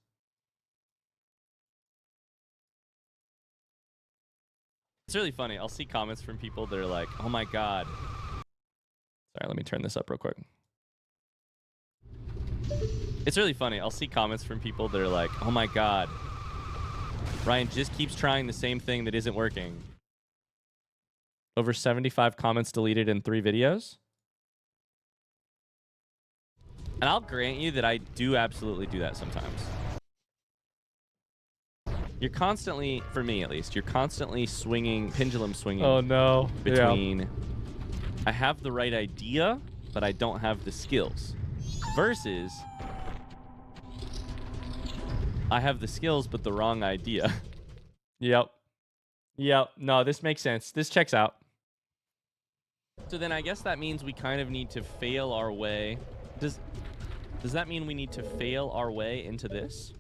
It's really funny. I'll see comments from people that are like, oh my God. Sorry, let me turn this up real quick. It's really funny. I'll see comments from people that are like, oh my God. Ryan just keeps trying the same thing that isn't working. Over 75 comments deleted in 3 videos. And I'll grant you that I do absolutely do that sometimes. You're constantly, for me at least, you're constantly swinging, pendulum swinging. Oh no. Between, I have the right idea, but I don't have the skills. Versus, I have the skills, but the wrong idea. Yep. No, this makes sense. This checks out. So then I guess that means we kind of need to fail our way. Does that mean we need to fail our way into this?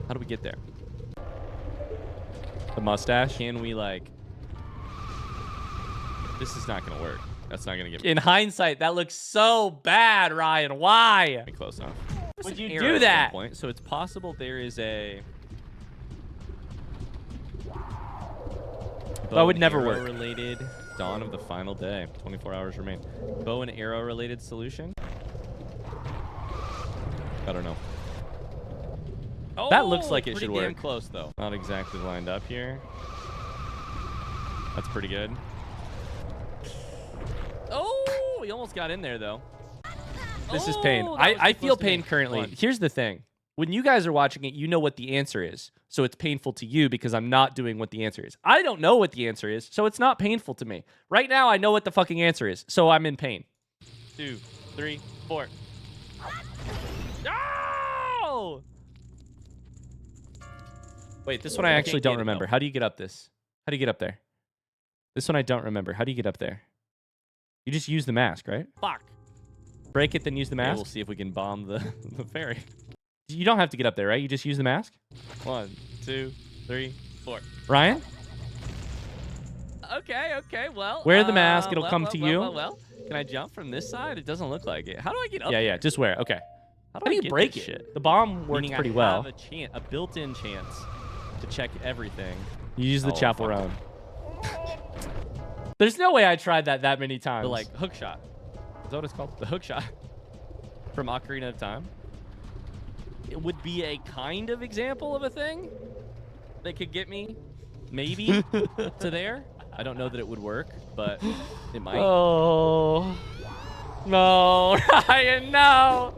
How do we get there? The mustache? Can we, like... This is not going to work. That's not going to get... In hindsight, that looks so bad, Ryan. Why? Close enough. Would you do that? Point, so it's possible there is a... That would never work. Related dawn of the final day. 24 hours remain. Bow and arrow related solution? I don't know. Oh, that looks like it should work. Pretty damn close, though. Not exactly lined up here. That's pretty good. Oh, we almost got in there, though. This is pain. I feel pain currently. Here's the thing. When you guys are watching it, you know what the answer is. So it's painful to you because I'm not doing what the answer is. I don't know what the answer is, so it's not painful to me. Right now, I know what the fucking answer is, so I'm in pain. 2, 3, 4. No! Wait, this one I actually don't remember. How do you get up this? How do you get up there? This one I don't remember. How do you get up there? You just use the mask, right? Fuck. Break it, then use the mask? We'll see if we can bomb the ferry. You don't have to get up there, right? You just use the mask? 1, 2, 3, 4. Ryan? Okay, well. Wear the mask. It'll come to you. Well. Can I jump from this side? It doesn't look like it. How do I get up there? Yeah, just wear it. Okay. How do you break it? Shit? The bomb works pretty well. I have a built-in chance to check everything. You use the chaperone. There's no way I tried that many times. The, like, hook shot. Is that what it's called? The hook shot. From Ocarina of Time. It would be a kind of example of a thing that could get me maybe to there. I don't know that it would work, but it might. Oh. No, Ryan, no.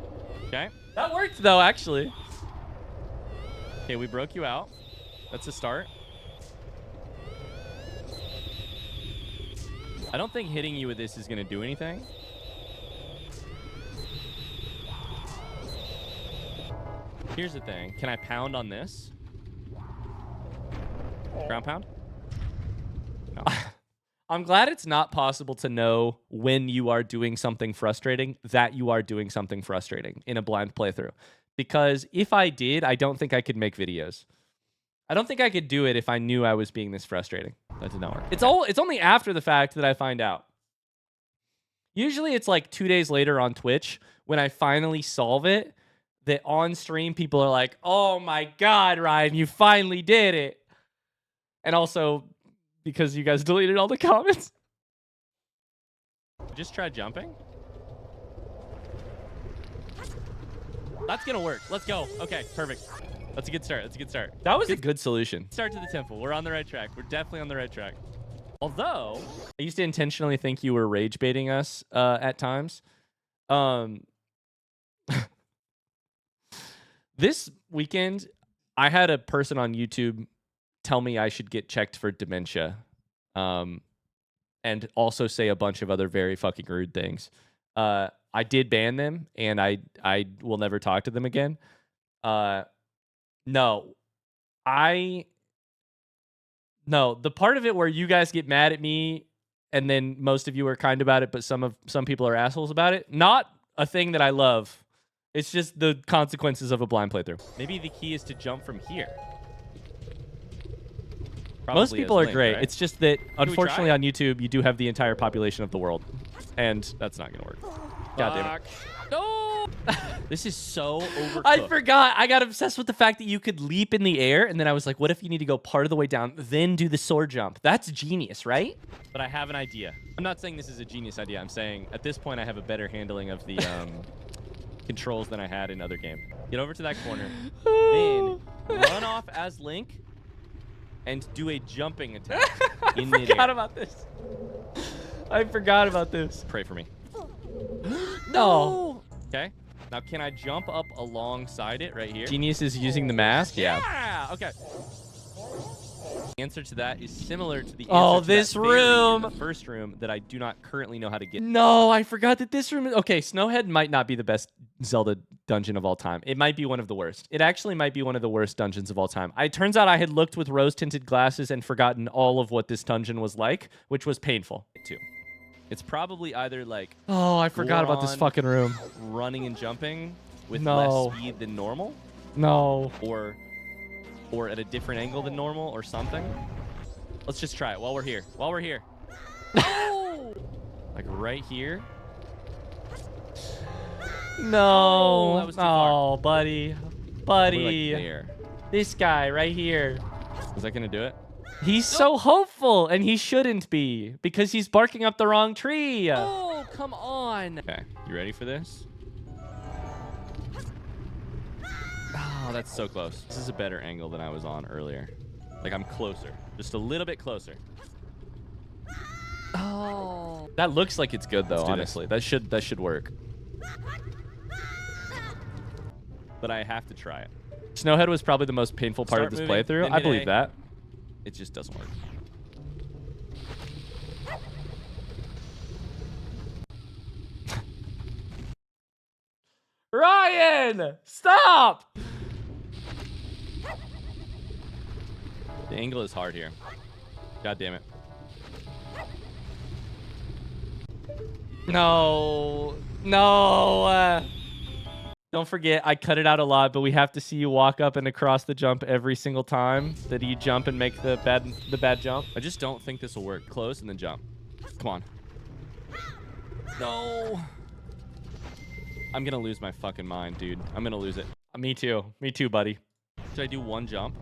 Okay. That worked, though, actually. Okay, we broke you out. That's a start. I don't think hitting you with this is going to do anything. Here's the thing. Can I pound on this? Ground pound? No. I'm glad it's not possible to know when you are doing something frustrating that you are doing something frustrating in a blind playthrough. Because if I did, I don't think I could make videos. I don't think I could do it if I knew I was being this frustrating. That did not work. It's only after the fact that I find out. Usually it's like 2 days later on Twitch when I finally solve it that on stream people are like, oh my God, Ryan, you finally did it. And also because you guys deleted all the comments. Just try jumping. That's gonna work. Let's go. Okay, perfect. That's a good start. That's a good start. That was a good solution. Start to the temple. We're on the right track. We're definitely on the right track. Although, I used to intentionally think you were rage baiting us at times. This weekend, I had a person on YouTube tell me I should get checked for dementia. And also say a bunch of other very fucking rude things. I did ban them, and I will never talk to them again. No, the part of it where you guys get mad at me, and then most of you are kind about it, but some people are assholes about it. Not a thing that I love. It's just the consequences of a blind playthrough. Maybe the key is to jump from here. Most people are great. Right? It's just that, unfortunately, on YouTube, you do have the entire population of the world. And that's not going to work. God damn it. No! This is so overcooked. I forgot. I got obsessed with the fact that you could leap in the air. And then I was like, what if you need to go part of the way down, then do the sword jump? That's genius, right? But I have an idea. I'm not saying this is a genius idea. I'm saying at this point, I have a better handling of the controls than I had in other games. Get over to that corner. Then run off as Link and do a jumping attack in midair. I forgot about this. I forgot about this. Pray for me. No. Okay. Now, can I jump up alongside it right here? Genius is using the mask? Yeah. Okay. The answer to that is similar to the answer to this room. The first room that I do not currently know how to get. No, I forgot that this room is... Okay, Snowhead might not be the best Zelda dungeon of all time. It might be one of the worst. It actually might be one of the worst dungeons of all time. It turns out I had looked with rose-tinted glasses and forgotten all of what this dungeon was like, which was painful, too. It's probably either like... Oh, I forgot about this fucking room. Running and jumping with less speed than normal. No. Or at a different angle than normal or something. Let's just try it while we're here. While we're here. Like right here. No. That was too far. Buddy. Buddy. Like there. This guy right here. Is that going to do it? He's so hopeful, and he shouldn't be, because he's barking up the wrong tree. Oh, come on. Okay, you ready for this? Oh, that's so close. This is a better angle than I was on earlier. Like, I'm closer. Just a little bit closer. Oh. That looks like it's good, though, honestly. That should work. But I have to try it. Snowhead was probably the most painful part of this playthrough. I believe that. It just doesn't work. Ryan! Stop! The angle is hard here. God damn it. No. No. Don't forget, I cut it out a lot, but we have to see you walk up and across the jump every single time that you jump and make the bad jump. I just don't think this will work. Close and then jump. Come on. No. I'm gonna lose my fucking mind, dude. I'm gonna lose it. Me too. Me too, buddy. Should I do one jump?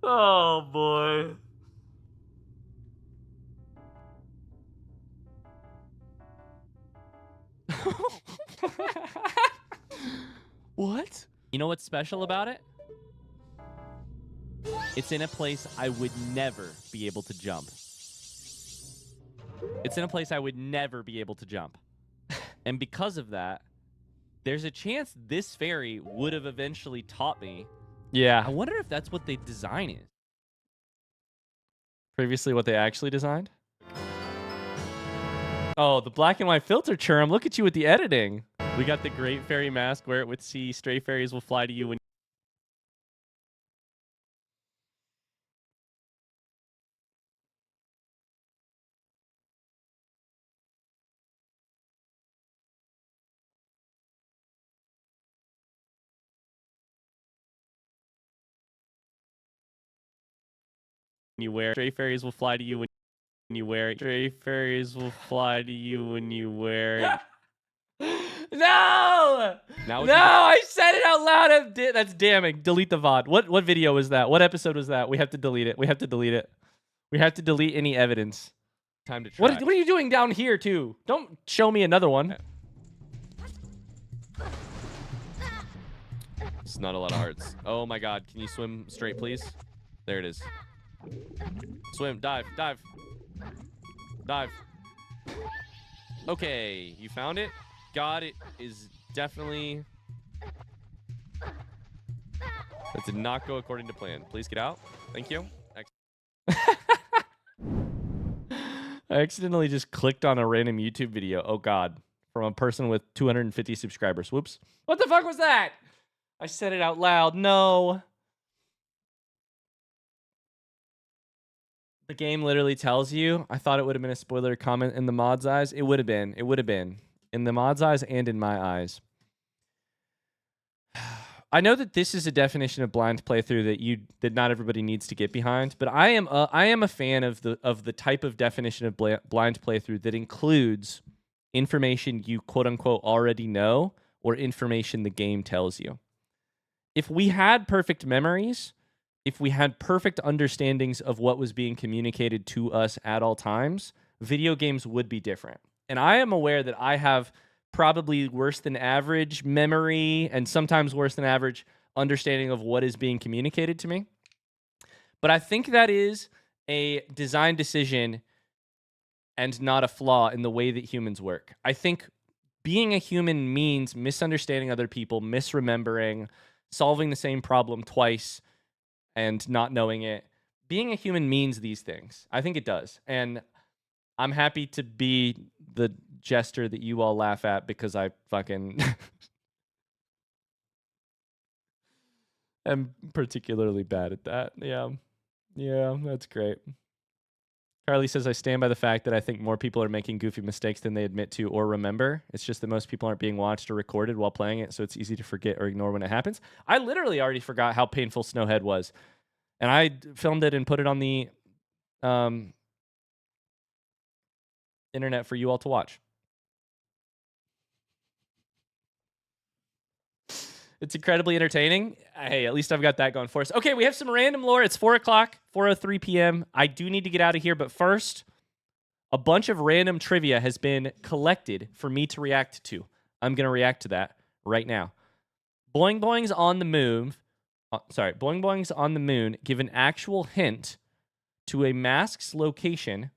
Oh, boy. What? You know what's special about it? It's in a place I would never be able to jump. It's in a place I would never be able to jump. And because of that, there's a chance this fairy would have eventually taught me. Yeah. I wonder if that's what the design is. Previously what they actually designed? Oh, the black and white filter, Churm. Look at you with the editing. We got the Great Fairy Mask. Wear it with C. Stray fairies will fly to you when you wear. Stray fairies will fly to you when you wear it. Stray fairies will fly to you when you wear it. No! No, I said it out loud. That's damning. Delete the VOD. What video was that? What episode was that? We have to delete it. We have to delete it. We have to delete any evidence. Time to try. What are you doing down here, too? Don't show me another one. It's not a lot of hearts. Oh, my God. Can you swim straight, please? There it is. Swim. Dive. Dive. Dive. Okay. You found it? God, it is definitely... That did not go according to plan. Please get out. Thank you. I I accidentally just clicked on a random YouTube video. Oh, God. From a person with 250 subscribers. Whoops. What the fuck was that? I said it out loud. No. The game literally tells you. I thought it would have been a spoiler comment in the mod's eyes. It would have been. It would have been. In the mod's eyes and in my eyes. I know that this is a definition of blind playthrough that not everybody needs to get behind, but I am a fan of the type of definition of blind playthrough that includes information you quote unquote already know or information the game tells you. If we had perfect memories, if we had perfect understandings of what was being communicated to us at all times, video games would be different. And I am aware that I have probably worse than average memory and sometimes worse than average understanding of what is being communicated to me. But I think that is a design decision and not a flaw in the way that humans work. I think being a human means misunderstanding other people, misremembering, solving the same problem twice and not knowing it. Being a human means these things. I think it does. And I'm happy to be the jester that you all laugh at because I fucking am particularly bad at that. Yeah. Yeah, that's great. Carly says, I stand by the fact that I think more people are making goofy mistakes than they admit to or remember. It's just that most people aren't being watched or recorded while playing it, so it's easy to forget or ignore when it happens. I literally already forgot how painful Snowhead was. And I filmed it and put it on the internet for you all to watch. It's incredibly entertaining. Hey, at least I've got that going for us. Okay, we have some random lore. It's 4 o'clock, 4:03 p.m. I do need to get out of here, but first, a bunch of random trivia has been collected for me to react to. I'm going to react to that right now. Boing Boings on the Moon. Boing Boings on the Moon give an actual hint to a mask's location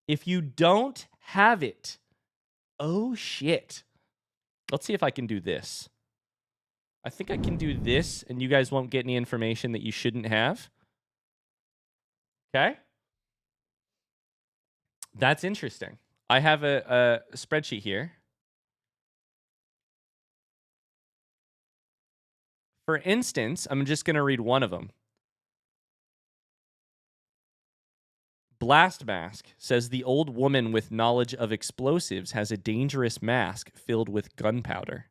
if you don't have it. Oh, shit. Let's see if I can do this. I think I can do this, and you guys won't get any information that you shouldn't have. Okay? That's interesting. I have a spreadsheet here. For instance, I'm just going to read one of them. Blast Mask says the old woman with knowledge of explosives has a dangerous mask filled with gunpowder.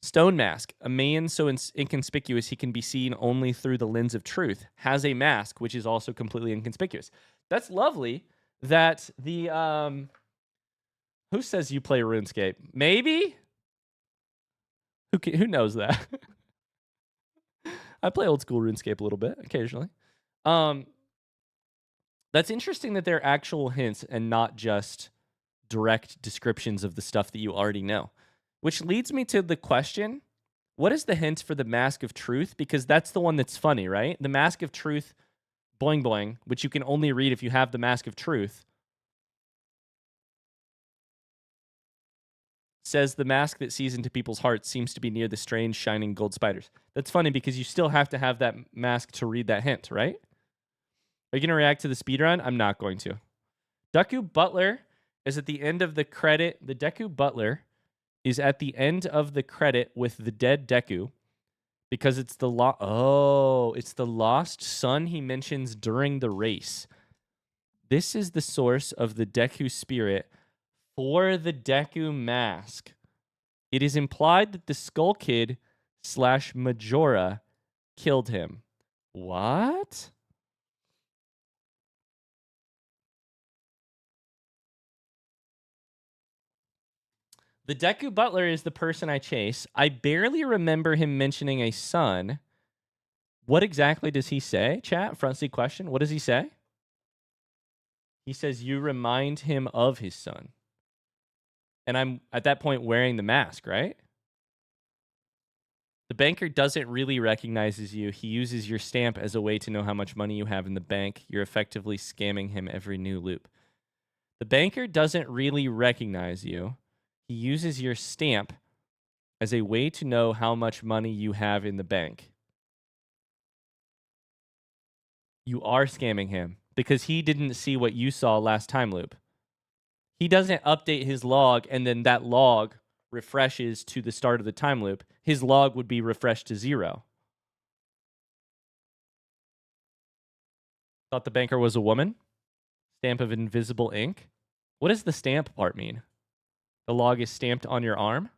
Stone Mask, a man so inconspicuous he can be seen only through the lens of truth, has a mask which is also completely inconspicuous. That's lovely that the... who says you play RuneScape? Maybe? Who knows that? I play old school RuneScape a little bit, occasionally. That's interesting that they're actual hints and not just direct descriptions of the stuff that you already know. Which leads me to the question, what is the hint for the Mask of Truth? Because that's the one that's funny, right? The Mask of Truth, boing boing, which you can only read if you have the Mask of Truth, says the mask that sees into people's hearts seems to be near the strange shining gold spiders. That's funny because you still have to have that mask to read that hint, right? Are you going to react to the speedrun? I'm not going to. Deku Butler is at the end of the credit. The Deku Butler is at the end of the credit with the dead Deku because it's the it's the lost son he mentions during the race. This is the source of the Deku spirit for the Deku mask. It is implied that the Skull Kid / Majora killed him. What? The Deku Butler is the person I chase. I barely remember him mentioning a son. What exactly does he say, chat? Front seat question. What does he say? He says, you remind him of his son. And I'm, at that point, wearing the mask, right? The banker doesn't really recognize you. He uses your stamp as a way to know how much money you have in the bank. You're effectively scamming him every new loop. The banker doesn't really recognize you. He uses your stamp as a way to know how much money you have in the bank. You are scamming him. because he didn't see what you saw last time loop. He doesn't update his log and then that log refreshes to the start of the time loop. His log would be refreshed to 0. Thought the banker was a woman? Stamp of invisible ink? What does the stamp part mean? The log is stamped on your arm?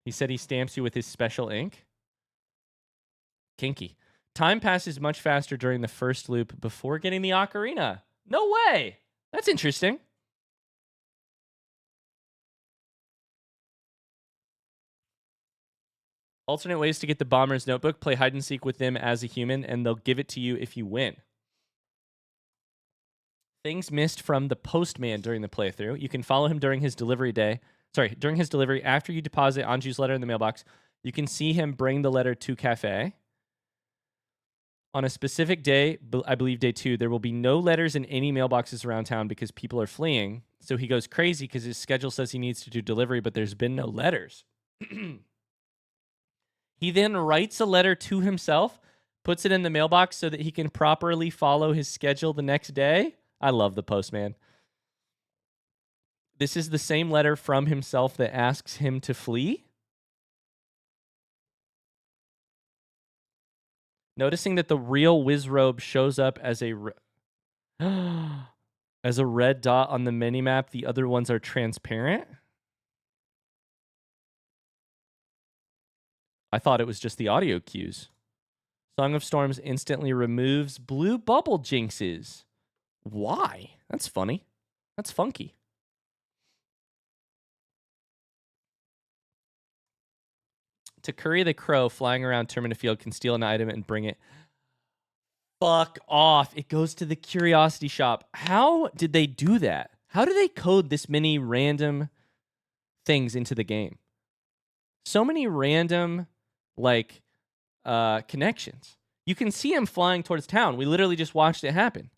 He said he stamps you with his special ink? Kinky. Time passes much faster during the first loop before getting the ocarina. No way! That's interesting. Alternate ways to get the Bomber's Notebook. Play hide and seek with them as a human, and they'll give it to you if you win. Things missed from the postman during the playthrough. You can follow him during his delivery day. During his delivery, after you deposit Anju's letter in the mailbox, you can see him bring the letter to Kafei. On a specific day, I believe day 2, there will be no letters in any mailboxes around town because people are fleeing. So he goes crazy because his schedule says he needs to do delivery, but there's been no letters. He then writes a letter to himself, puts it in the mailbox so that he can properly follow his schedule the next day. I love the postman. This is the same letter from himself that asks him to flee. Noticing that the real Wizrobe shows up as a as a red dot on the minimap, the other ones are transparent. I thought it was just the audio cues. Song of Storms instantly removes blue bubble jinxes. Why? That's funny. That's funky. Takuri the crow flying around Termina Field can steal an item and bring it. Fuck off. It goes to the curiosity shop. How did they do that? How do they code this many random things into the game? So many random, like, connections. You can see him flying towards town. We literally just watched it happen.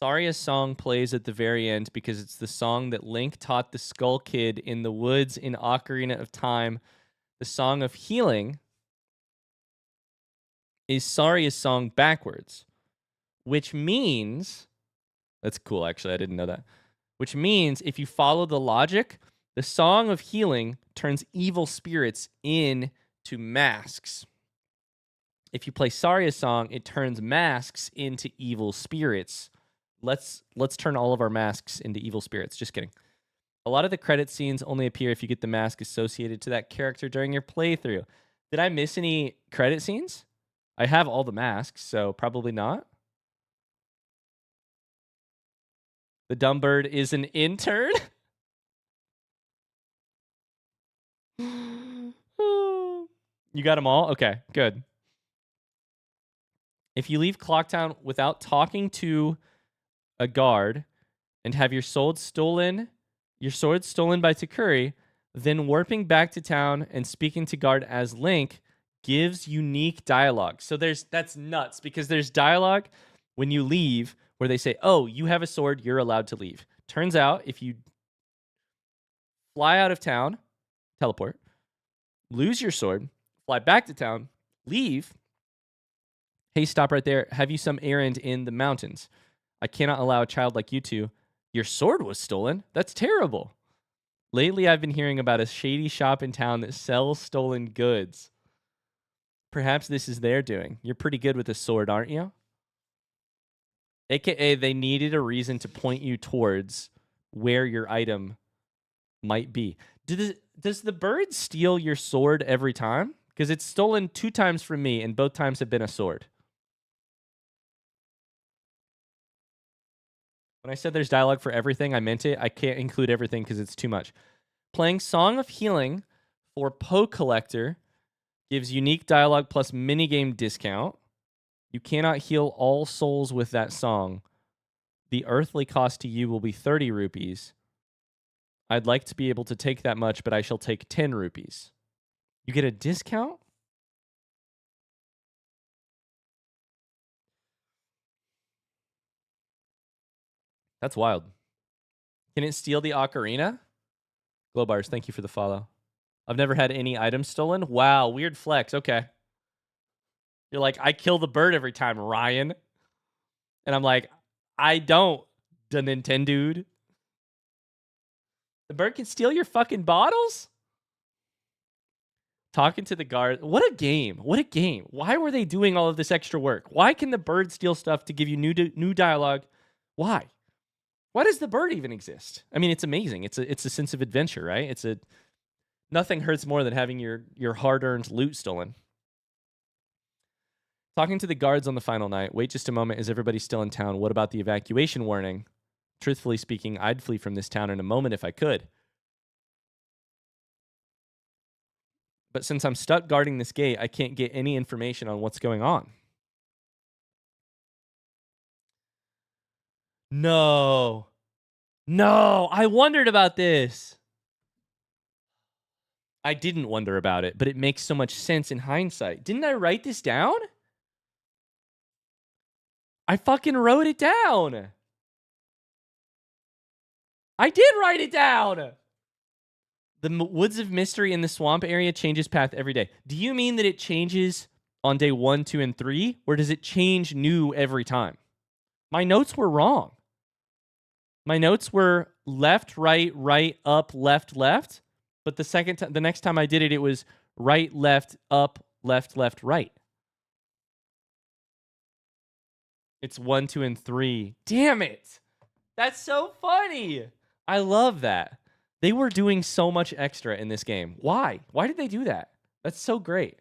Saria's song plays at the very end because it's the song that Link taught the Skull Kid in the woods in Ocarina of Time. The Song of Healing is Saria's song backwards, which means... That's cool, actually. I didn't know that. Which means if you follow the logic, the Song of Healing turns evil spirits into masks. If you play Saria's song, it turns masks into evil spirits. Let's turn all of our masks into evil spirits. Just kidding. A lot of the credit scenes only appear if you get the mask associated to that character during your playthrough. Did I miss any credit scenes? I have all the masks, so probably not. The dumb bird is an intern. You got them all? Okay, good. If you leave Clocktown without talking to a guard and have your sword stolen by Takuri, then warping back to town and speaking to guard as Link gives unique dialogue. So that's nuts because there's dialogue when you leave where they say, oh, you have a sword, you're allowed to leave. Turns out if you fly out of town, teleport, lose your sword, fly back to town, leave, hey, stop right there, have you some errand in the mountains? I cannot allow a child like you to. Your sword was stolen? That's terrible. Lately, I've been hearing about a shady shop in town that sells stolen goods. Perhaps this is their doing. You're pretty good with a sword, aren't you? AKA, they needed a reason to point you towards where your item might be. Does the bird steal your sword every time? Because it's stolen 2 times from me, and both times have been a sword. When I said there's dialogue for everything, I meant it. I can't include everything because it's too much. Playing Song of Healing for Poe Collector gives unique dialogue plus minigame discount. You cannot heal all souls with that song. The earthly cost to you will be 30 rupees. I'd like to be able to take that much, but I shall take 10 rupees. You get a discount? That's wild. Can it steal the ocarina? Glowbars, thank you for the follow. I've never had any items stolen. Wow, weird flex. Okay. You're like, I kill the bird every time, Ryan. And I'm like, I don't, the Nintendo. The bird can steal your fucking bottles? Talking to the guard. What a game. What a game. Why were they doing all of this extra work? Why can the bird steal stuff to give you new dialogue? Why? Why does the bird even exist? I mean, it's amazing. It's a sense of adventure, right? Nothing hurts more than having your hard-earned loot stolen. Talking to the guards on the final night. Wait just a moment. Is everybody still in town? What about the evacuation warning? Truthfully speaking, I'd flee from this town in a moment if I could. But since I'm stuck guarding this gate, I can't get any information on what's going on. No. No, I wondered about this. I didn't wonder about it, but it makes so much sense in hindsight. Didn't I write this down? I fucking wrote it down. I did write it down. The Woods of Mystery in the swamp area changes path every day. Do you mean that it changes on day 1, 2, and 3? Or does it change new every time? My notes were wrong. My notes were left, right, right, up, left, left. But the next time I did it, it was right, left, up, left, left, right. It's 1, 2, and 3. Damn it. That's so funny. I love that. They were doing so much extra in this game. Why? Why did they do that? That's so great.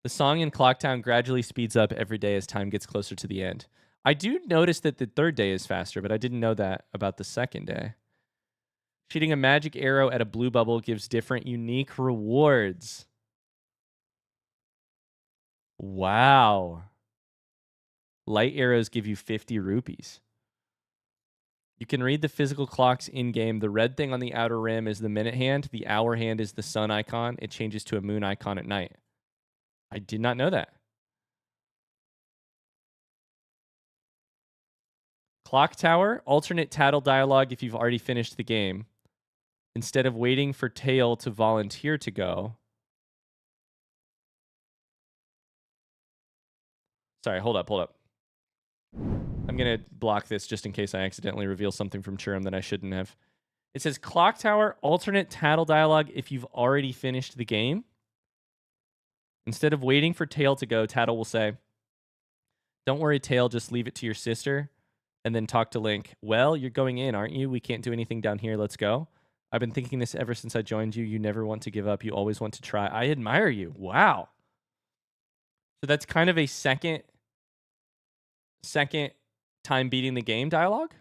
The song in Clocktown gradually speeds up every day as time gets closer to the end. I do notice that the third day is faster, but I didn't know that about the second day. Shooting a magic arrow at a blue bubble gives different unique rewards. Wow. Light arrows give you 50 rupees. You can read the physical clocks in-game. The red thing on the outer rim is the minute hand. The hour hand is the sun icon. It changes to a moon icon at night. I did not know that. Clock Tower, alternate tattle dialogue if you've already finished the game. Instead of waiting for Tail to volunteer to go. Sorry, hold up. I'm going to block this just in case I accidentally reveal something from Churum that I shouldn't have. It says Clock Tower, alternate tattle dialogue if you've already finished the game. Instead of waiting for Tail to go, Tattle will say, "Don't worry, Tail, just leave it to your sister." And then talk to Link. "Well, you're going in, aren't you? We can't do anything down here. Let's go. I've been thinking this ever since I joined you. You never want to give up. You always want to try. I admire you." Wow. So that's kind of a second time beating the game dialogue.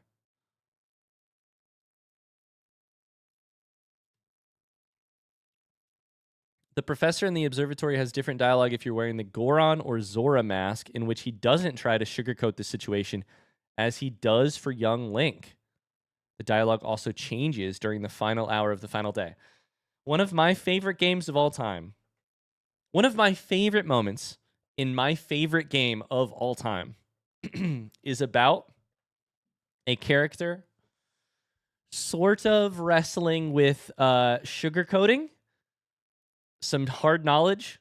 The professor in the observatory has different dialogue if you're wearing the Goron or Zora mask, in which he doesn't try to sugarcoat the situation as he does for young Link. The dialogue also changes during the final hour of the final day. One of my favorite games of all time. One of my favorite moments in my favorite game of all time is about a character sort of wrestling with sugarcoating some hard knowledge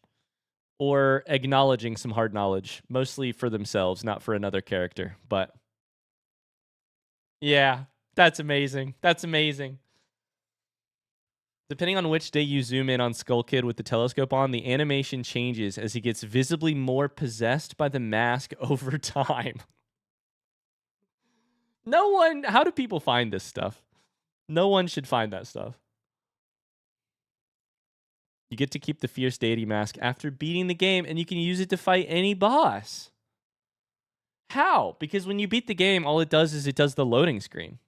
or acknowledging some hard knowledge, mostly for themselves, not for another character. But yeah, that's amazing. That's amazing. Depending on which day you zoom in on Skull Kid with the telescope on, the animation changes as he gets visibly more possessed by the mask over time. How do people find this stuff? No one should find that stuff. You get to keep the Fierce Deity mask after beating the game, and you can use it to fight any boss. How? Because when you beat the game, all it does is it does the loading screen.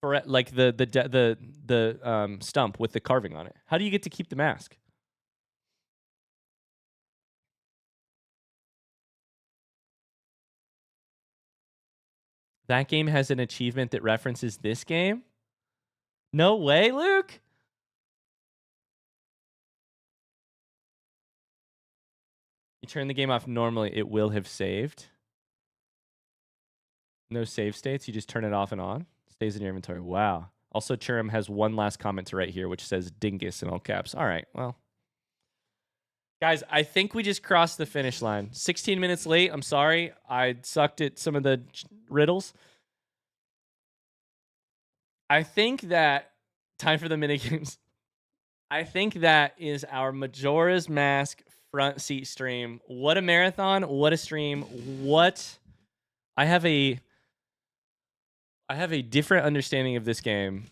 For like the stump with the carving on it. How do you get to keep the mask? That game has an achievement that references this game? No way, Luke? You turn the game off normally, it will have saved. No save states. You just turn it off and on. Stays in your inventory. Wow. Also, Churum has one last comment to write here, which says dingus in all caps. All right. Well, guys, I think we just crossed the finish line. 16 minutes late. I'm sorry. I sucked at some of the riddles. I think that time for the minigames. I think that is our Majora's Mask front seat stream. What a marathon. What a stream. What I have a different understanding of this game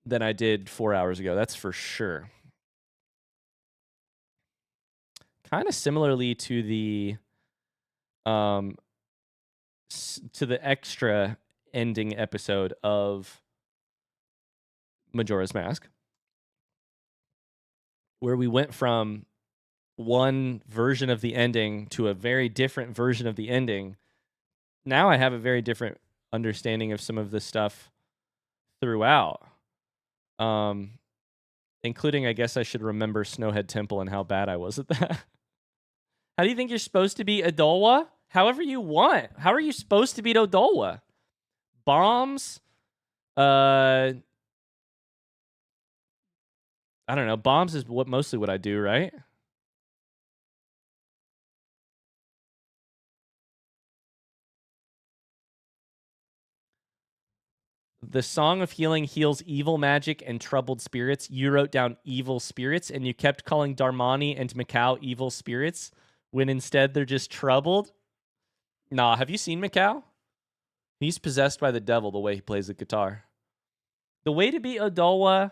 than I did 4 hours ago. That's for sure. Kind of similarly to the extra ending episode of Majora's Mask, where we went from one version of the ending to a very different version of the ending. Now I have a very different understanding of some of the stuff throughout. Including, I guess I should remember Snowhead Temple and how bad I was at that. How do you think you're supposed to beat Adolwa? However you want. How are you supposed to beat Adolwa? Bombs? I don't know. Bombs is mostly what I do, right? The Song of Healing heals evil magic and troubled spirits. You wrote down evil spirits, and you kept calling Darmani and Macau evil spirits, when instead they're just troubled. Nah, have you seen Macau? He's possessed by the devil the way he plays the guitar. The way to beat Odolwa...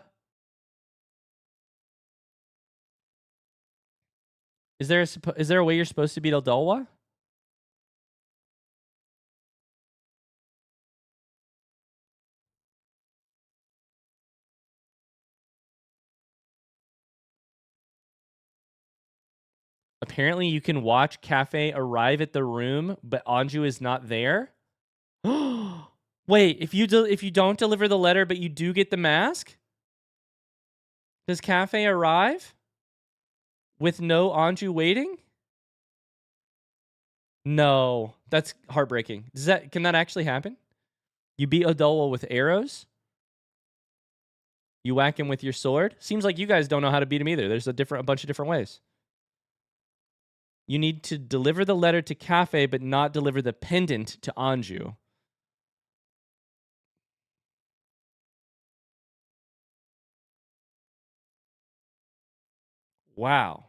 Is there a way you're supposed to beat Odolwa? Apparently, you can watch Kafei arrive at the room, but Anju is not there. Wait, if you don't deliver the letter, but you do get the mask, does Kafei arrive with no Anju waiting? No, that's heartbreaking. Can that actually happen? You beat Odolwa with arrows. You whack him with your sword. Seems like you guys don't know how to beat him either. There's a bunch of different ways. You need to deliver the letter to Kafei, but not deliver the pendant to Anju. Wow.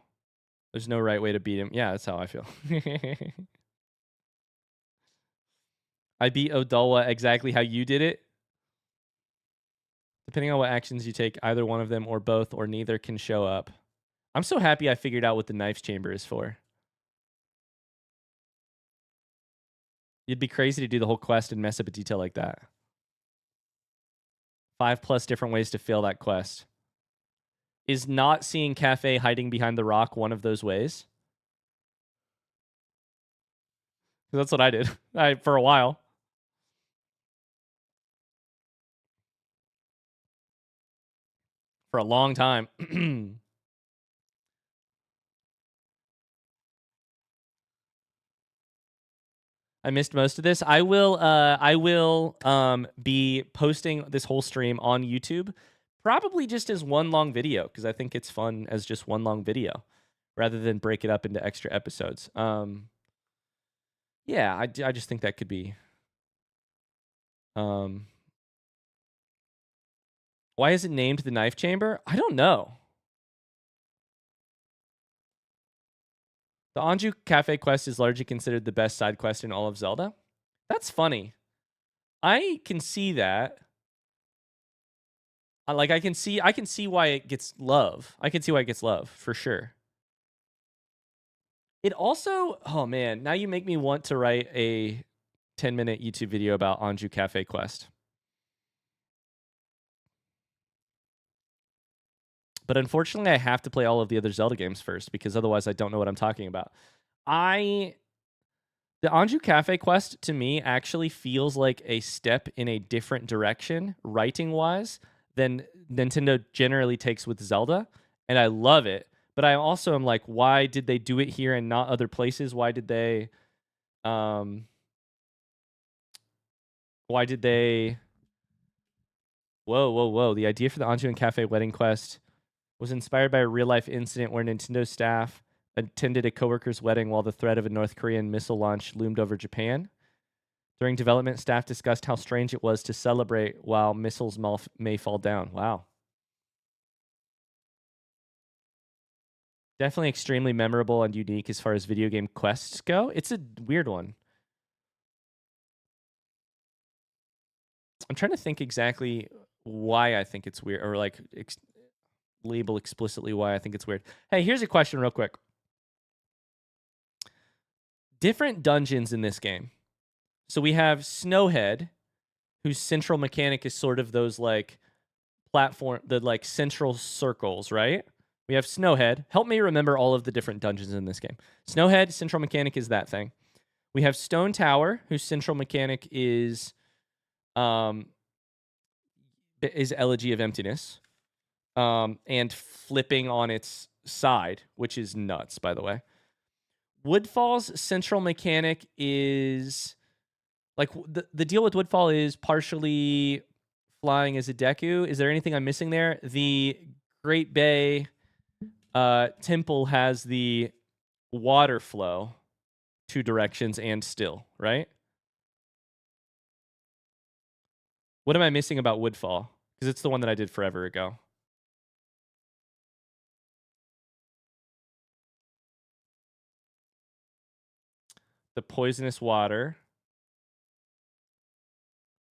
There's no right way to beat him. Yeah, that's how I feel. I beat Odolwa exactly how you did it. Depending on what actions you take, either one of them or both or neither can show up. I'm so happy I figured out what the knife's chamber is for. It'd be crazy to do the whole quest and mess up a detail like that. 5+ different ways to fail that quest. Is not seeing Kafei hiding behind the rock one of those ways? That's what I did for a while. For a long time. I missed most of this. I will be posting this whole stream on YouTube, probably just as one long video, because I think it's fun as just one long video rather than break it up into extra episodes. Yeah, I just think that could be. Why is it named the knife chamber? I don't know. The Anju Kafei quest is largely considered the best side quest in all of Zelda. That's funny. I can see that. Like I can see why it gets love. I can see why it gets love for sure. It also, oh man, now you make me want to write a 10-minute YouTube video about Anju Kafei quest. But unfortunately, I have to play all of the other Zelda games first because otherwise I don't know what I'm talking about. The Anju Kafei quest to me actually feels like a step in a different direction, writing-wise, than Nintendo generally takes with Zelda, and I love it. But I also am like, why did they do it here and not other places? Why did they Why did they... Whoa, whoa, whoa. The idea for the Anju and Kafei wedding quest was inspired by a real-life incident where Nintendo staff attended a coworker's wedding while the threat of a North Korean missile launch loomed over Japan. During development, staff discussed how strange it was to celebrate while missiles may fall down. Wow. Definitely extremely memorable and unique as far as video game quests go. It's a weird one. I'm trying to think exactly why I think it's weird, or like label explicitly why I think it's weird. Hey, here's a question real quick. Different dungeons in this game. So we have Snowhead, whose central mechanic is sort of those like platform, the like central circles, right? We have Snowhead. Help me remember all of the different dungeons in this game. Snowhead, central mechanic is that thing. We have Stone Tower, whose central mechanic is Elegy of Emptiness, and flipping on its side, which is nuts, by the way. Woodfall's central mechanic is like the deal with Woodfall is partially flying as a Deku. Is there anything I'm missing there? The Great Bay temple has the water flow 2 directions and still, right? What am I missing about Woodfall? Because it's the one that I did forever ago. The poisonous water.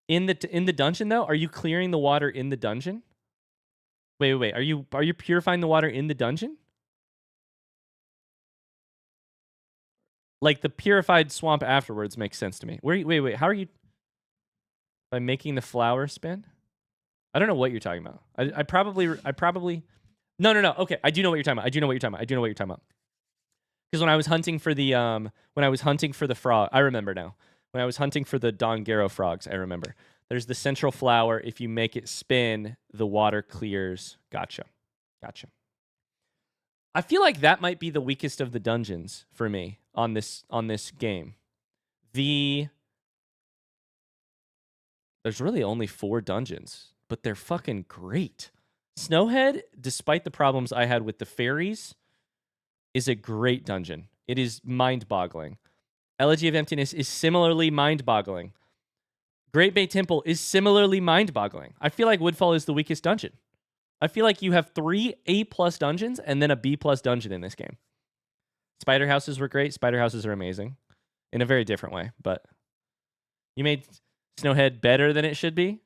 In the dungeon though, are you clearing the water in the dungeon? Wait. Are you purifying the water in the dungeon? Like the purified swamp afterwards makes sense to me. Wait. How are you? By making the flower spin? I don't know what you're talking about. I probably. No. Okay, I do know what you're talking about. Because when I was hunting for the frog, I remember now. When I was hunting for the Dongero frogs, I remember. There's the central flower. If you make it spin, the water clears. Gotcha. I feel like that might be the weakest of the dungeons for me on this game. There's really only 4 dungeons, but they're fucking great. Snowhead, despite the problems I had with the fairies, is a great dungeon. It is mind-boggling. Elegy of Emptiness is similarly mind-boggling. Great Bay Temple is similarly mind-boggling. I feel like Woodfall is the weakest dungeon. I feel like you have 3 A+ dungeons and then a B+ dungeon in this game. Spider houses were great. Spider houses are amazing in a very different way, but you made Snowhead better than it should be.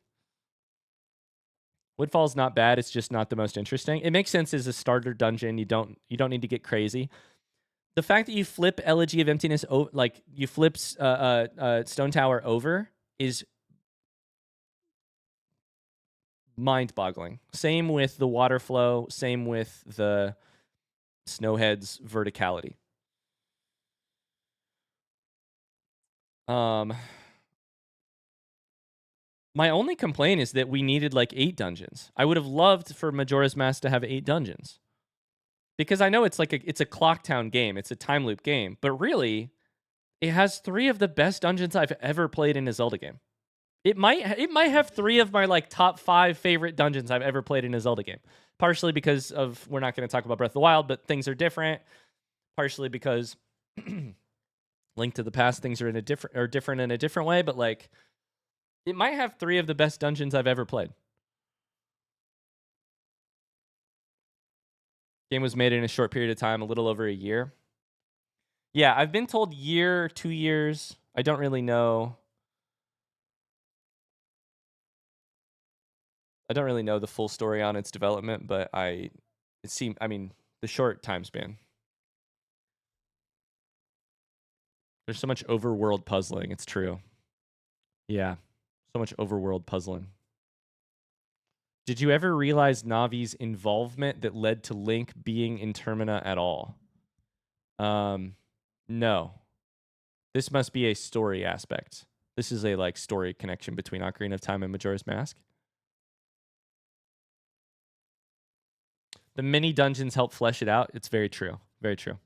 Woodfall's not bad. It's just not the most interesting. It makes sense as a starter dungeon. You don't need to get crazy. The fact that you flip Elegy of Emptiness, like you flip Stone Tower over, is mind-boggling. Same with the water flow. Same with the Snowhead's verticality. My only complaint is that we needed like 8 dungeons. I would have loved for Majora's Mask to have 8 dungeons. Because I know it's like it's a Clocktown game. It's a time loop game. But really, it has 3 of the best dungeons I've ever played in a Zelda game. It might have 3 of my like top 5 favorite dungeons I've ever played in a Zelda game. Partially because of, we're not going to talk about Breath of the Wild, but things are different. Partially because Link to the Past, things are different in a different way, but like it might have 3 of the best dungeons I've ever played. Game was made in a short period of time, a little over a year. Yeah, I've been told year, 2 years. I don't really know. I don't really know the full story on its development, but the short time span. There's so much overworld puzzling. It's true. Yeah, so much overworld puzzling. Did you ever realize Navi's involvement that led to Link being in Termina at all? No. This must be a story aspect. This is a like story connection between Ocarina of Time and Majora's Mask. The mini dungeons help flesh it out. It's very true. Very true.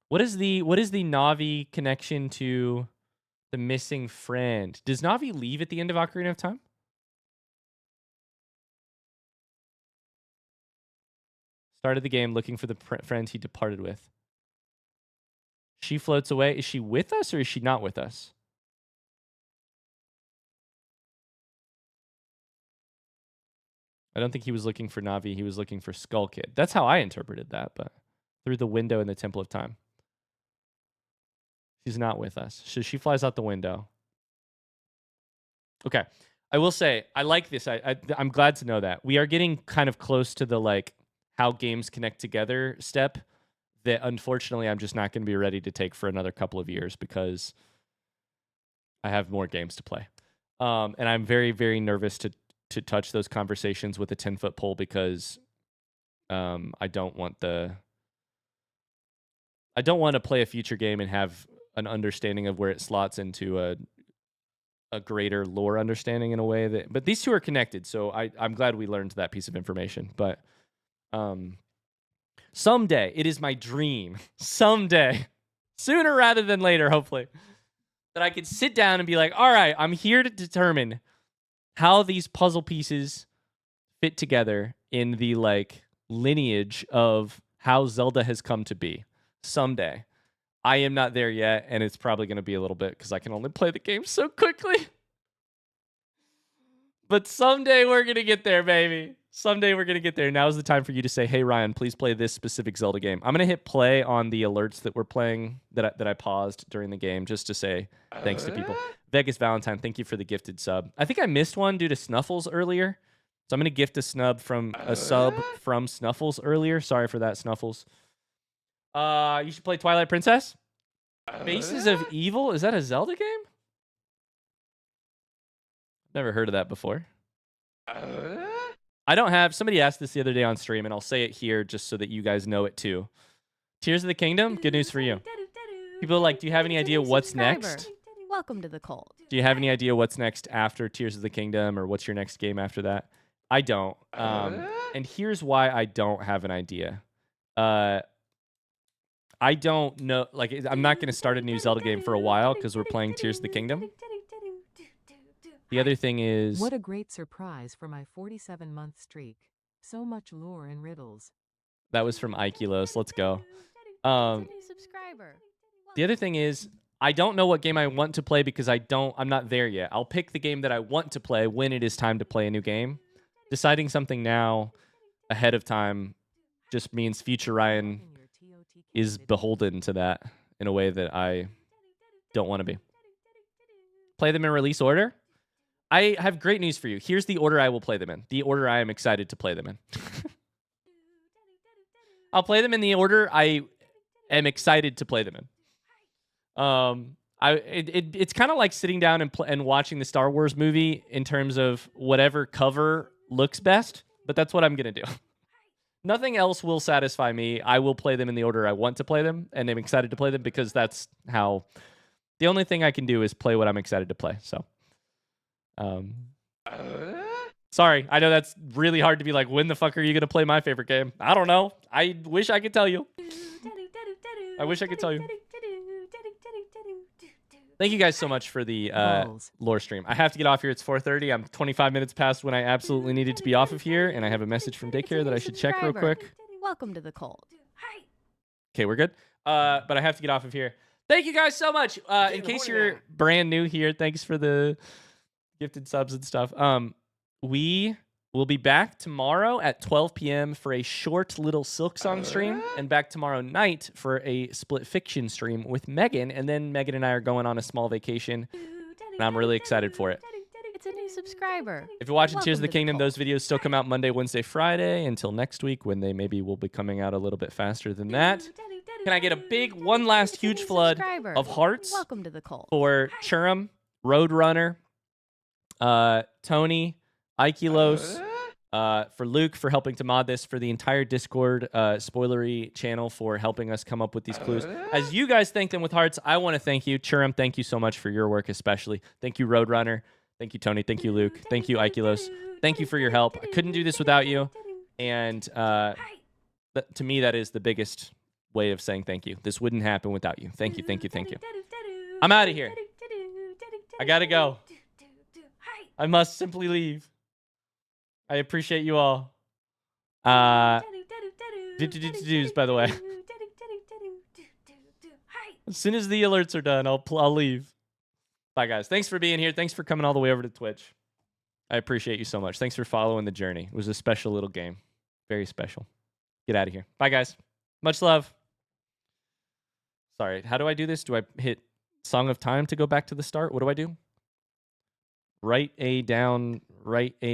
What is the Navi connection to the missing friend? Does Navi leave at the end of Ocarina of Time? Started the game looking for the friend he departed with. She floats away. Is she with us or is she not with us? I don't think he was looking for Navi. He was looking for Skull Kid. That's how I interpreted that, but through the window in the Temple of Time. She's not with us. So she flies out the window. Okay. I will say, I like this. I'm glad to know that. We are getting kind of close to the, like, how games connect together step that, unfortunately, I'm just not going to be ready to take for another couple of years because I have more games to play. And I'm very, very nervous to touch those conversations with a 10-foot pole because I don't want to play a future game and have an understanding of where it slots into a greater lore understanding in a way that, but these two are connected. So I'm glad we learned that piece of information, but someday, it is my dream, someday, sooner rather than later, hopefully, that I could sit down and be like, all right, I'm here to determine how these puzzle pieces fit together in the, like, lineage of how Zelda has come to be. Someday. I am not there yet, and it's probably going to be a little bit because I can only play the game so quickly. But someday we're going to get there, baby. Someday we're going to get there. Now is the time for you to say, hey, Ryan, please play this specific Zelda game. I'm going to hit play on the alerts that we're playing that I paused during the game just to say thanks to people. Vegas Valentine, thank you for the gifted sub. I think I missed one due to Snuffles earlier. So I'm going to gift a sub from Snuffles earlier. Sorry for that, Snuffles. You should play Twilight Princess. Faces of Evil? Is that a Zelda game? Never heard of that before. I don't have... Somebody asked this the other day on stream, and I'll say it here just so that you guys know it too. Tears of the Kingdom? Good news for you. People are like, do you have any idea what's next? Welcome to the cult. Do you have any idea what's next after Tears of the Kingdom, or what's your next game after that? I don't. And here's why I don't have an idea. I don't know. Like, I'm not going to start a new Zelda game for a while because we're playing Tears of the Kingdom. The other thing is... What a great surprise for my 47-month streak. So much lore and riddles. That was from Ikelos. Let's go. Subscriber. The other thing is, I don't know what game I want to play because I'm not there yet. I'll pick the game that I want to play when it is time to play a new game. Deciding something now ahead of time just means future Ryan is beholden to that in a way that I don't want to be. Play them in release order? I have great news for you. Here's the order I will play them in. The order I am excited to play them in. I'll play them in the order I am excited to play them in. It's kind of like sitting down and watching the Star Wars movie in terms of whatever cover looks best, but that's what I'm going to do. Nothing else will satisfy me. I will play them in the order I want to play them, and I'm excited to play them because that's how... The only thing I can do is play what I'm excited to play, so... Sorry, I know that's really hard to be like, when the fuck are you going to play my favorite game? I don't know. I wish I could tell you. I wish I could tell you. Thank you guys so much for the lore stream. I have to get off here. It's 4:30. I'm 25 minutes past when I absolutely needed to be off of here, and I have a message from daycare that I should check real quick. Welcome to the cult. Okay, we're good. But I have to get off of here. Thank you guys so much. In case you're brand new here, thanks for the gifted subs and stuff. We will be back tomorrow at 12 p.m. for a short little Silk Song stream, and back tomorrow night for a Split Fiction stream with Megan. And then Megan and I are going on a small vacation, and I'm really excited for it. It's a new subscriber. If you're watching Tears of the Kingdom, those videos still come out Monday, Wednesday, Friday until next week when they maybe will be coming out a little bit faster than that. Can I get a big, one last huge flood of hearts? Welcome to the cult. For Churum, Roadrunner, Tony, Ikelos, for Luke for helping to mod this, for the entire Discord spoilery channel for helping us come up with these clues. As you guys thank them with hearts, I want to thank you. Churum, thank you so much for your work especially. Thank you, Roadrunner. Thank you, Tony. Thank you, Luke. Thank you, Ikelos. Thank you for your help. I couldn't do this without you. And to me, that is the biggest way of saying thank you. This wouldn't happen without you. Thank you, thank you, thank you. I'm outta here. I gotta go. I must simply leave. I appreciate you all. Do's, by the way. As soon as the alerts are done, I'll leave. Bye, guys. Thanks for being here. Thanks for coming all the way over to Twitch. I appreciate you so much. Thanks for following the journey. It was a special little game. Very special. Get out of here. Bye, guys. Much love. Sorry, how do I do this? Do I hit Song of Time to go back to the start? What do I do? Write a down, write a